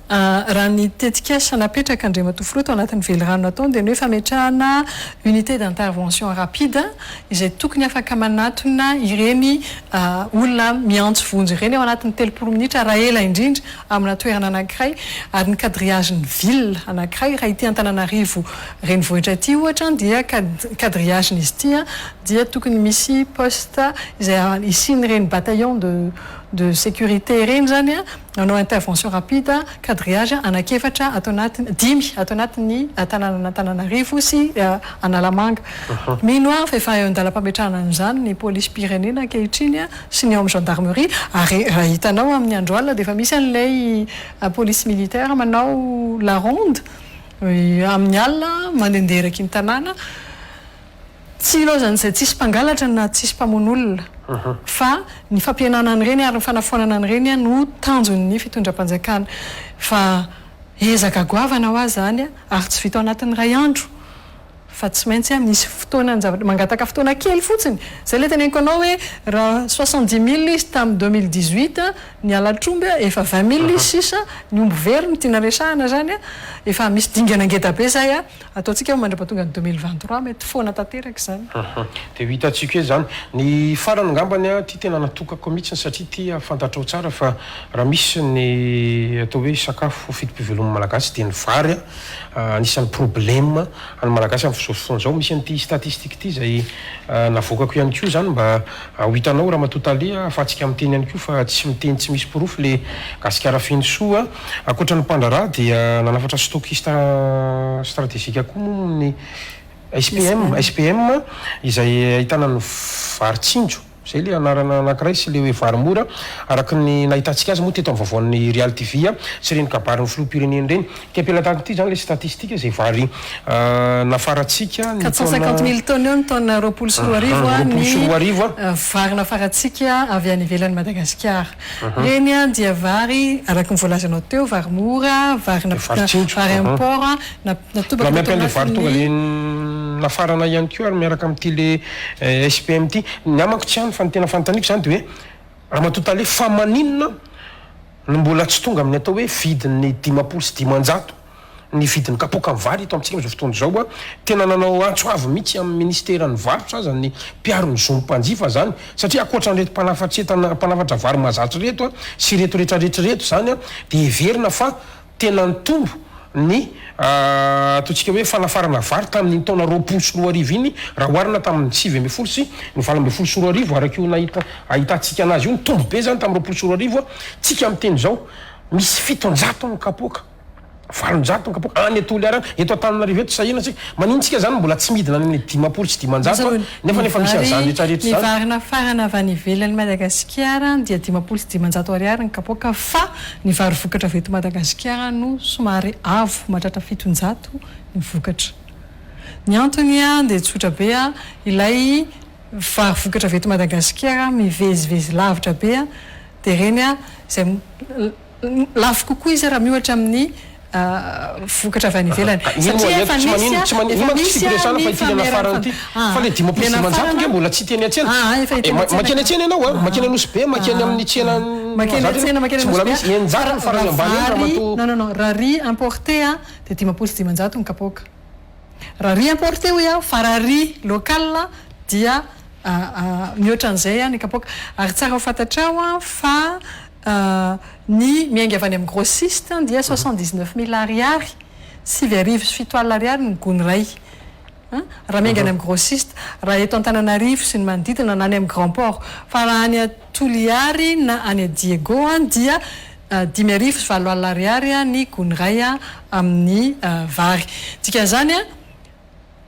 raha ny tetika sanapetraka andrimatoforoto anatin'ny velirano ataony dia ny hoe fametrahana unité d'intervention rapide izay tokony afaka manatona ireny olona miantso vonjy ireny ao anatin'ny 3 minitra raha ela indrindra amina toerana anankiray ary ny quadrillage ny ville anankiray raha ity Antananarivo renivohitra ity ohatra dia quadrillage n'izy ity dia tokony misy poste izay isiny reny bataillon de sécurité reny zany nanao intervention rapide quadrillage anakefatra atao anatiny 10 atao anatin'ny Antananarivo sy Analamanga mino fa efa eo andalam-pametrahana an'izany ny police pyrénéenne ankehitriny sy ny ao amin'ny gendarmerie ary raha hitanao amin'ny andro alina dia efa misy an'ilay police militaire manao la ronde amin'ny alina mandenderaka ny tanàna tsy lozany zay tsisy mpangalatra na tsisy mpamon'olona fa ny fampianana an'ireny ary ny fanafonana an'ireny no tanjon'ny fitondram-panjakana fa ezaka goavana ho azy zany ary tsy vita ao anatin'ny ray andro fa tsy maintsy misy fotoana mangataka fotoana kely fotsiny zay le teneniko anao hoe raha 70 000 izy tamin'ny 2018 ny alatromby efa 20 000 izy sisa ny omby very ny tiana resahana zany efa misy dingana ngeda be zay ataontsika mandra-pahatonga ny 2023 mety foana tanteraka zany dia hitantsika hoe zany ny farany ngambany ty tena natokako mihitsiny satria ty fantatrao tsara fa raha misy ny atao hoe sakafo fitom-pivelomana malagasy dia ny vary anisan'ny problème any malagasy amin'ny fotoana zao misy an'ity statistique ty zay navoakako ihany koa zany mba ho hitanao raha matotaly afahantsika amiteny ihany koa fa tsy miteny tsy misy porofo le gasikara finosoa akoatra ny mpandraraha dia nanafatra stockiste stratégique koa moa ny SPM izay ahitana ny varitsinjo zay le anarana anankiray sy le hoe vary mora araka ny nahitantsika azy moa teto amin'ny vaovaon'ny Real TV sy reny kabarin'ny filoha pyrénéenne reny ty ampelatany ity zany le statistique zay vary nafaratsika 450 000 tonnes eo ny taona roapolo sy roa arivo ny vary nafaratsika avy any ivelan'ny Madagasikara reny dia vary araka ny voalazanao teo vary mora vary import natobaka mampiampian'le vary tonga le nafarana ihany koa ary miaraka amin'ity le SPM ty ny amako tsy hany fa ny tena fantaniko zany de hoe raha matotaly fa maninona no mbola tsy tonga amin'ny atao hoe vidin'ny 500 sy 500 ny vidin'ny kapoka amin'ny vary ito amintsika am'izao fotoana zao tena nanao antso avy mihitsy amin'ny ministeran'ny varotra aza ny mpiaro ny zomom-panjifa zany satria akoatra an'reto mpanafatra vary mahazatra reto sy reto rehetrarehetrareto zany dia heverina fa tena nitombo ny ataontsika hoe fanafarana vary tamin'ny taona 2024 iny raha oharina tamin'ny 7 sy ny 2024 araka io ahitantsika anazy io ny tombo be zany tamin'ny 2024 tsika amin'ny teny zao misy 700 ny kapoka 700 ny kapoka any atoly arany eto Antananarivo eto sahina tsika manintsika zany mbola tsy midina ny 500 sy 500 nefa misy an'izany rehetrarehetra zany ny vary nafarana avy any ivelan'ny Madagasikara dia 500 sy 500 ariary ny kapoka fa ny vary vokatra avy eto Madagasikara no somary avo mahatratra 700 ny vokatra ny antony dia tsotra be ilay vary vokatra avy eto Madagasikara mivezivezy lavitra be dia reny zay lafo kokoa izy raha miohatra amin'ny vokatra avy any ivelany satria efa le 500 nge mbola tsy teny atsena makeny atsena ianao makeny anosy be makeny amin'ny tsena mbola misy enjara ny farany ambany non raha riz importé dia 500 sy 500 ny kapoka raha riz importé hoe fa raha riz local dia mihoatra an'izay ny kapoka ary tsara ho fantatrao fa ny miainga avy any amin'ny grossiste dia 79 000 ariary 7,7 ariary ny gony ray raha miainga any amin'ny grossiste raha eto Antananarivo sy ny manodidina na any amin'ny Grand Port fa raha any Toliary na any Diego dia 10,4 ariary ny gony ray amin'ny vary tsika zany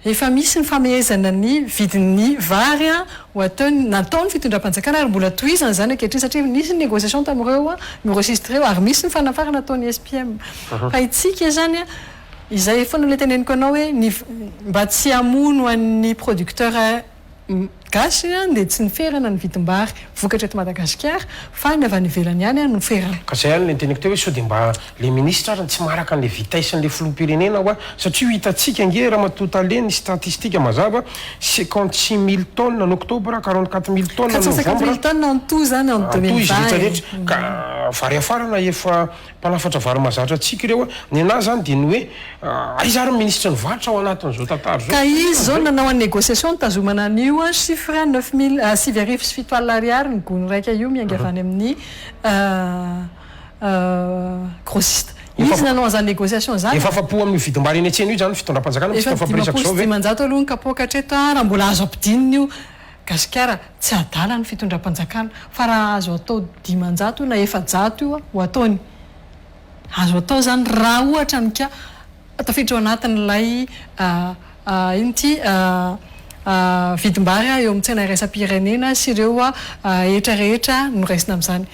efa misy ny famehezana ny vidin'ny vary ho ataony nataony fitondram-panjakana ary mbola toizana zany ankehitriny satria nisy ny négociation tamin'ireo mienregistré ary misy ny fanafarana ataony SPM fa itsika zany izay foana le teneniko anao hoe mba tsy hamono an'ny producteur gasy dia tsy niferana ny vidim-bary vokatra eto Madagasikara fa ny avy any ivelany ihany no ferana. Ka zay any ny teniko teo hoe sao dia mba le ministra ary tsy maraka an'le vitesse an'le filoham-pirenena hoa satria hitantsika nge raha matotale ny statistika mazava 56 000 tonnes en octobre 44 000 tonnes en novembre 450 000 tonnes en tout zany en 2020 ka vary afarana efa mpanafatra vary mazatra atsika ireo ny anazy zany dia ny hoe aiza ary ministra nivarotra ao anatin'izao tantara zao ka izy zao nanao any négociation nitazomana an'io chiffre 9,7 ariary ny gony raika io miainga avy any amin'ny grossiste izy nanao an'izany négociation zany efa afapo amin'ny vidim-bary eny an-tsena io zany fitondram-panjakana mitsika fampiresaka zao ve dimanjato aloha ny kapokatra eto raha mbola azo ampidinina io Gasikara tsy adala ny fitondram-panjakana fa raha azo atao dimanjato na efajato io ho ataony azo atao zany raha ohatra nika tafiditra ao anatin'ilay ino ty vidim-bary eo amin'ny tsena iraisam-pirenena sy ireo etra rehetra no raisina amin'izany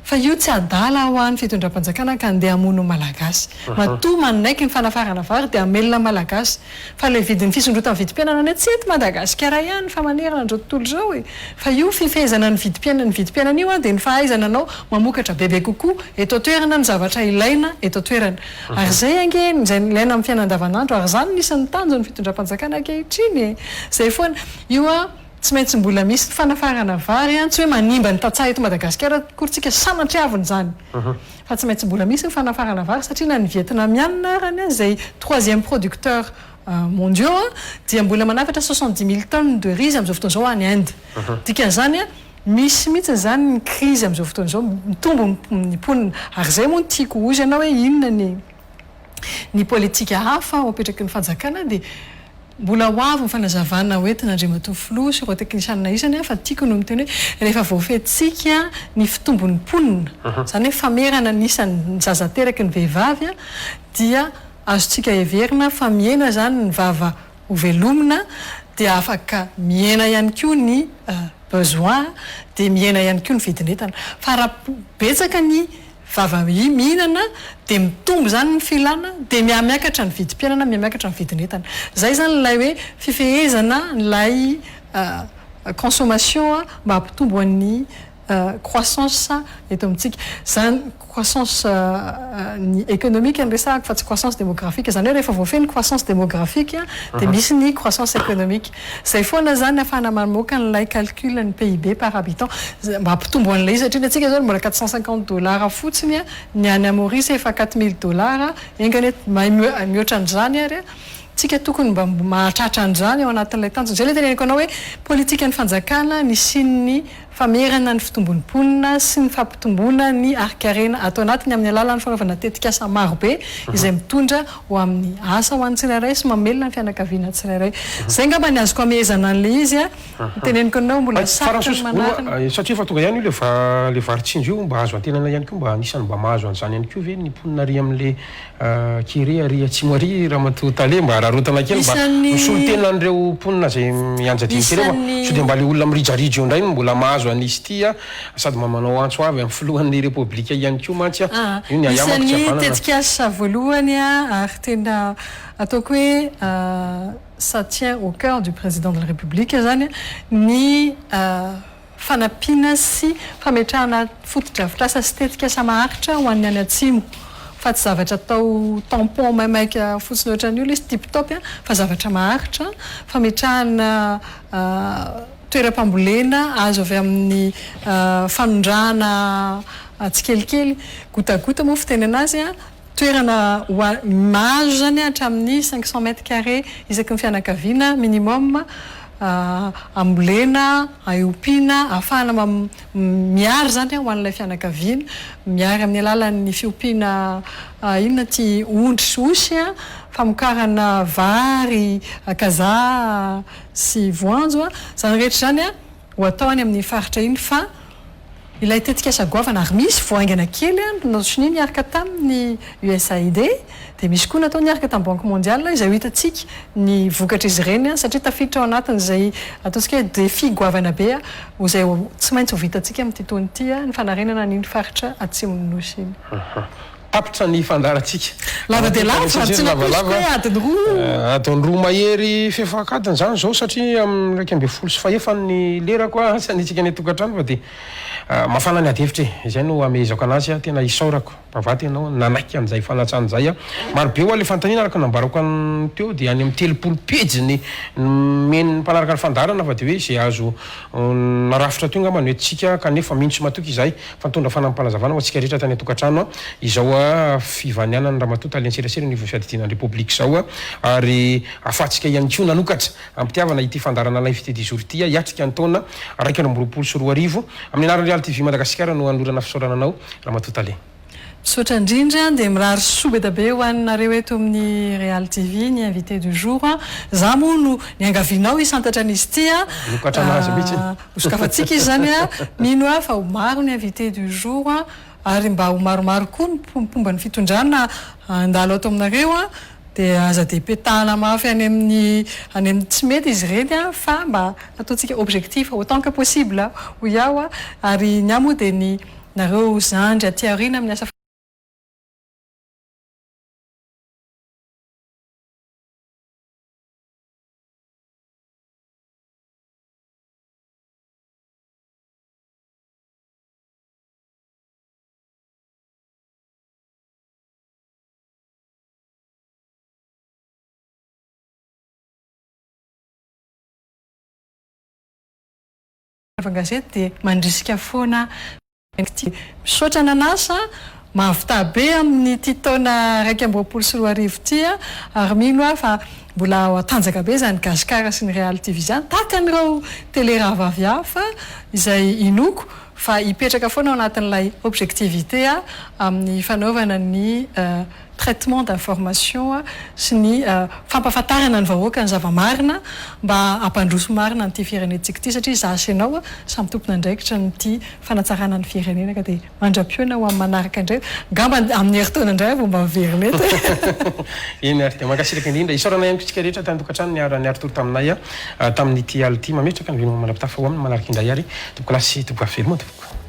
fa io tsy adala ho an'ny fitondram-panjakana ka andeha hamono malagasy matoa manaiky ny fanafarana vary dia amelona malagasy fa le vidin'ny fisondrotana vidim-piainana any tsy eto Madagasikara ihany fa manerana andreo tontolo zao fa io fifehezana ny vidim-piainana io dia ny fahaizana anao mamokatra bebe kokoa eto toerana ny zavatra ilaina eto toerana ary zay ange zay ilaina amin'ny fiainana andavanandro ary zany nisan'ny tanjo ny fitondram-panjakana ankehitriny zay foana io tsy maintsy mbola misy fanafarana vary tsy hoe manimba ny tatsaha eto Madagasikara korytsika sanatriaviny zany fa tsy maintsy mbola misy ny fanafarana vary satria na ny vietnamiana rany zay 3e producteur mondiaux dia mbola manafatra 70 000 tonnes de riz amin'izao fotoana zao any Inde dikan'izany misy mihitsy zany ny crise amin'izao fotoana zao mitombo ny ponina ary zay moa tiako ozy ianao hoe inona ny politika hafa apetraky ny fanjakana dia mbola ho avy ny fanazavana hoentin'Andriamatoa Filoha sy ireo teknisianina isany fa tiako no miteny hoe rehefa voafetsika ny fitombon'ny ponina zany hoe famerana nisan'ny zaza teraky ny vehivavy dia azotsika heverina fa miena zany ny vava ho velomina dia afaka miena ihany koa ny besoin dia miena ihany koa ny vidin'entana fa raha betsaka ny vava mihinana dia mitombo zany ny filana dia miamiakatra ny vidim-piainana miamiakatra ny vidin'entana zay zany ilay hoe fifehezana ilay consommation mba hampitombo an'ny croissance eto amintsika zany croissance économique ny resahako fa tsy croissance démographique zany hoe rehefa voafeny croissance démographique dia misy ny croissance économique zay foana zany afahana mamoaka n'ilay calcul ny PIB par habitant mba hampitombo an'ilay izy satria atsika zao mbola $450 fotsiny ny any Maurice efa $4,000 engany mihoatra an'izany ary tsika tokony mba mahatratra an'izany ao anatin'ilay tanjona zay le teneniko anao hoe politika ny fanjakana ny sin'ny famerana ny fitombon'ny ponina sy ny fampitomboana ny arkarena atao anatiny amin'ny alalan'ny fanaovana tetikasa marobe izay mitondra ho amin'ny asa ho an'ny tsirairay sy mamelona ny fianakaviana tsirairay zay ngamba ny azoko amehezana an'le izy teneniko anao mbola sarotra manarina satria fa tonga ihany io le varitsindro io mba azo antenana ihany koa mba anisany mba mahazo an'izany ihany koa ve ny ponina ary amin'le kere ary atsimo ary raha matotale mba rarotana kely mba misolo tena an'ireo ponina zay mianja dinikely sao dia mba le olona mirijarijo io indray mbola mahazo anisy ty sady mamanao antso avy amin'ny filohan'ny repoblika ihany koa mantsy io ny ayamako tsy afanana tetikasa voalohany ary tena ataoko hoe ça tient au cœur du président de la République zany ny fanampiana sy fametrahana fotodrafitrasa sy tetikasa maharitra ho an'ny any atsimo fa tsy zavatra atao tampon maimaika fotsiny ohatran'io ilay izy tip-top fa zavatra maharitra fametrahana toeram-pambolena azo avy amin'ny fanondrahana tsikelikely gotagota moa fiteny anazy toerana mahazo zany hatramin'ny 500 mètres carrés isaky ny fianakaviana minimum ambolena aompiana ahafahana miary zany ho an'ilay fianakaviana miary amin'ny alalan'ny fiompiana inona ty ondry sy osy famokarana vary kazaha sy voanjo zany rehetra zany ho atao any amin'ny faritra iny fa ilay tetika sagoavana ary misy voaingana kely nasony niaraka tamin'ny USAID dia misy koa natao niaraka tamin'ny banque mondiale izay ho hitantsika ny vokatra izy ireny satria tafiditra ao anatiny izay ataontsika hoe défi goavana be izay tsy maintsy ho vitantsika amin'ity taona ity ny fanarenana ny faritra atsimon'ny nosy iny tapitra ny fandarantsika lava dia lava tsy nakoisiko hoe adiny roa adiny roa mahery fefakadiny zany zao satria amin'ny 120 sy fahefan'ny lera koa sanitsika ny tokantrano fa dia mafana ny adevitra izay no amezako anazy tena isaorako mpavaty ianao nanaiky an'izay fanatrany zay marobe ho le fantaniana araka nambarako any teo dia any amin'ny 3 pejiny meny mpanaraka ny fandarana fa dia hoe izay azo narafitra teo ngamba ny hoe tsika kanefa mihitsy matoky izay fantondra fanampanazavana ho atsika rehetra tany atokantrano izao fivanianany ramatota alianserasera ny fiadidianany republique zao ary afatsika ihany koa nanokatra ampitiavana ity fandarana live ity jour ity iatrika ny taona 2024 amin'ny anaran'ny Real TV Madagasikara no anorana fisaorananao ramatota le misaotra indrindra dia mirary sobeda be ho anareo eto amin'ny Real TV ny invité du jour za moa no niangavinao isantatra an'izy ity nokatra anazy mihitsy osokafatsika izy zany mino fa ho maro ny invité du jour ary mba ho maromaro koa ny pomba ny fitondrana andalo ato aminareo dia aza dia petahana mafy any amin'ny tsy mety izy ireny fa mba ataontsika objectif autant que possible ho iaho ary ny amo dia ny nareo zandry aty aoriana amin'ny asa gazety dia mandrisika foana misaotra nanasa mahavita be amin'ny ity taona 2024 ity ary mino fa mbola tanjaka be zany Gasikara sy ny Real TV zany tahaka an'ireo télé ravavy hafa izay inoko fa hipetraka foana ao anatin'ilay objectivité amin'ny fanaovana ny traitement d'information sy ny fampahafantarana ny vahoaka ny zava-marina mba hampandroso marina nyity firenentsika ity satria za sy ianao samy tompona andraikitra nyity fanatsarana ny firenena ka dia mandra-piona ho amin'ny manaraka indray gamba amin'ny heritaona indray vao mba miverina eto iny ary dia mankasiraka indrindra isaorana ihany kotsika rehetra tany tokantrano ny arotoro taminay tamin'ity aly ity mametraka ny vino manapitafa ho aminy manaraka indray ary tompoko lasy tompoko aveloma tompoko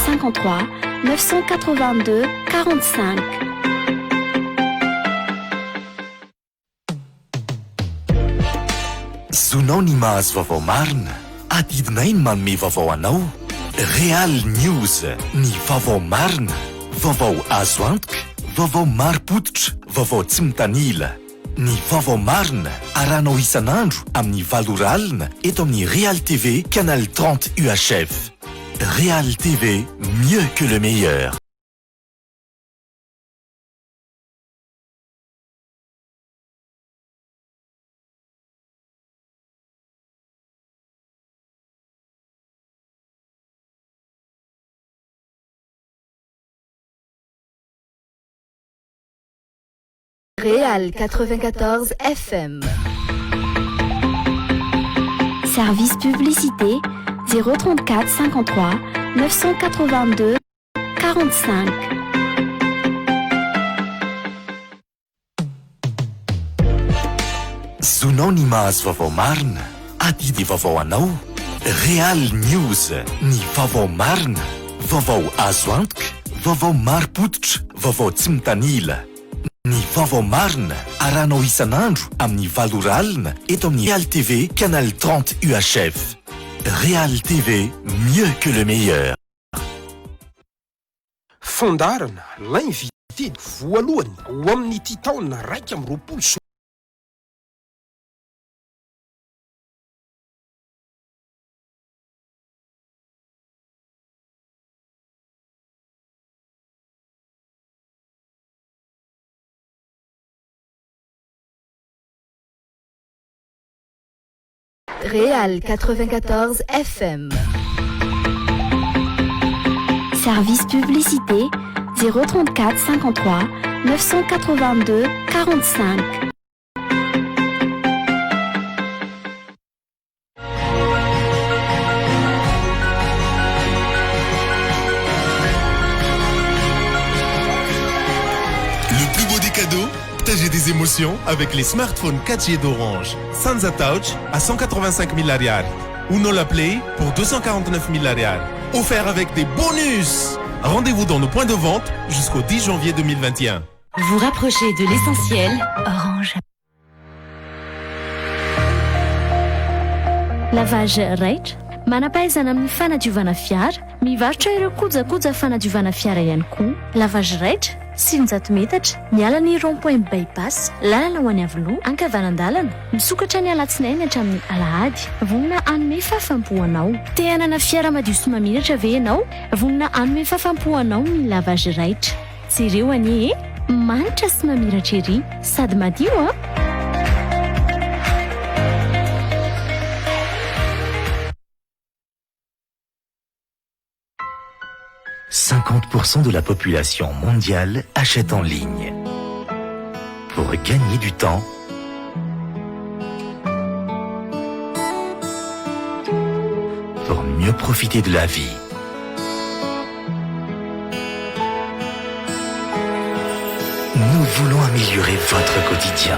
034 982 45. Zonao ny mahazo vaovao marina, adidinay ny manome vaovao anao. Real News, ny vaovao marina, vaovao azo antoka, vaovao marim-pototra, vaovao tsy mitanila. Ny vaovao marina arahanao isan'andro amin'ny 7 alina eto amin'ny Real TV canal 30 UHF. Real TV, mieux que le meilleur. Real 94 FM. Service publicité 034 53 982 45. Zonao ny mahazo vaovao marina, adidy vaovao anao. Real News, ny vaovao marina, vaovao azo antoka, vaovao marim-pototra, vaovao tsy mitanila. Ny vaovao marina arahanao isan'andro amin'ny 7 alina eto amin'ny Real TV canal 30 UHF. Real TV, mieux que le meilleur. Fandarana l'invité voalohany ho amin'ny ity taona 2024 Réal 94 FM. Service publicité 034 53 982 45. Le plus beau des cadeaux, partager des émotions avec les smartphones 4G d'Orange. Sansa Touch à 185 000 riyals. Ou Nola Play pour 249 000 riyals. Offert avec des bonus. Rendez-vous dans nos points de vente jusqu'au 10 janvier 2021. Vous rapprochez de l'essentiel. Orange. Lavage Rage manapaizana amin'ny fanadiovana fiara, mivarotra ireo kojakoja fanadiovana fiara ihany koa. Lavage Rage 600 metatra, miala ny rond-point bypass, lalana ho any Avaloa, ankavanandalana, misokatra ny alatsinainy hatramin'ny alahady. Vonina anome fafampoanao. Te hanana fiara madio sy mamiratra ve ianao? Vonina anome fafampoanao ny Lavage Rage. Jereo anie, manitra sy mamiratra ery, sady madio a. 50% de la population mondiale achète en ligne. Pour gagner du temps, pour mieux profiter de la vie, nous voulons améliorer votre quotidien.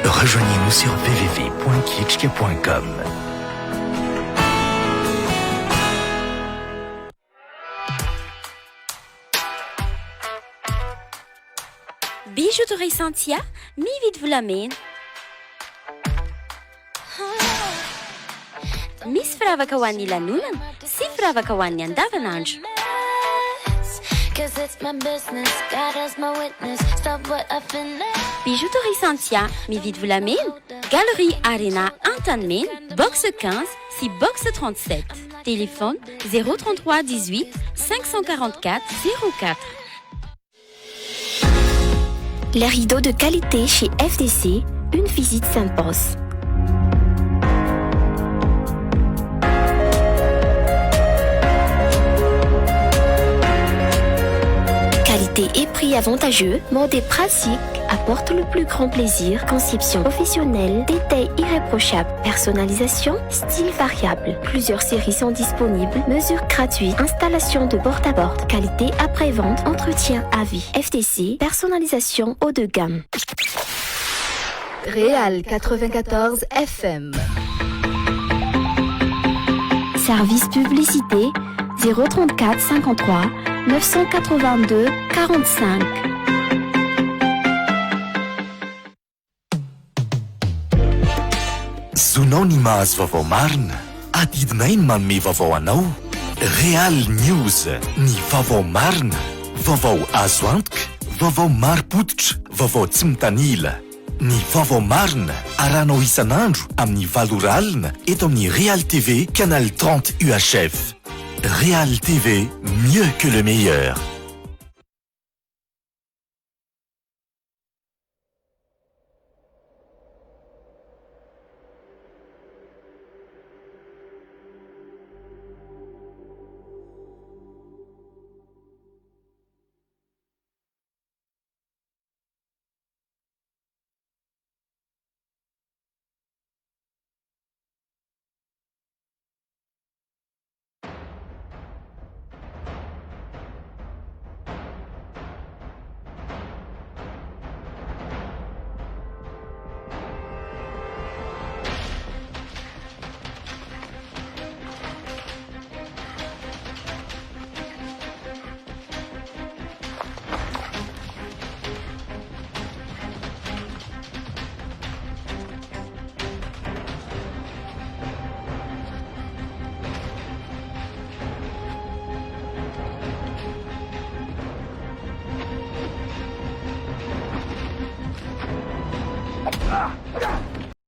Rejoignez-nous sur www.kitschk.com. Bijouterie Santia, mividy volamena. Misy firavaka ho an'ny lanonana sy firavaka ho an'ny andavanandro. Bijouterie Santia, mividy volamena, Galerie Arena Antanmena, box 15 sy box 37. Téléphone 033 18 544 04. Les rideaux de qualité chez FDC, une visite s'impose. Qualité et prix avantageux, mode et pratique, apporte le plus grand plaisir, conception professionnelle, détails irréprochables, personnalisation, style variable. Plusieurs séries sont disponibles, mesures gratuites, installation de porte à porte, qualité après-vente, entretien à vie. FTC, personnalisation haut de gamme. Réal 94 FM. Service publicité 034 53 982 45. Zonao vaovao marina, atidinay ny manome vaovao anao. Real News, ny vaovao marina, vaovao azo antoka, vaovao mari-potitra, vaovao tsy mitanila. Ny vaovao marina arahanao isan'andro amin'ny 8 alina eto amin'ny Real TV, canal 30 UHF. Real TV, mieux que le meilleur.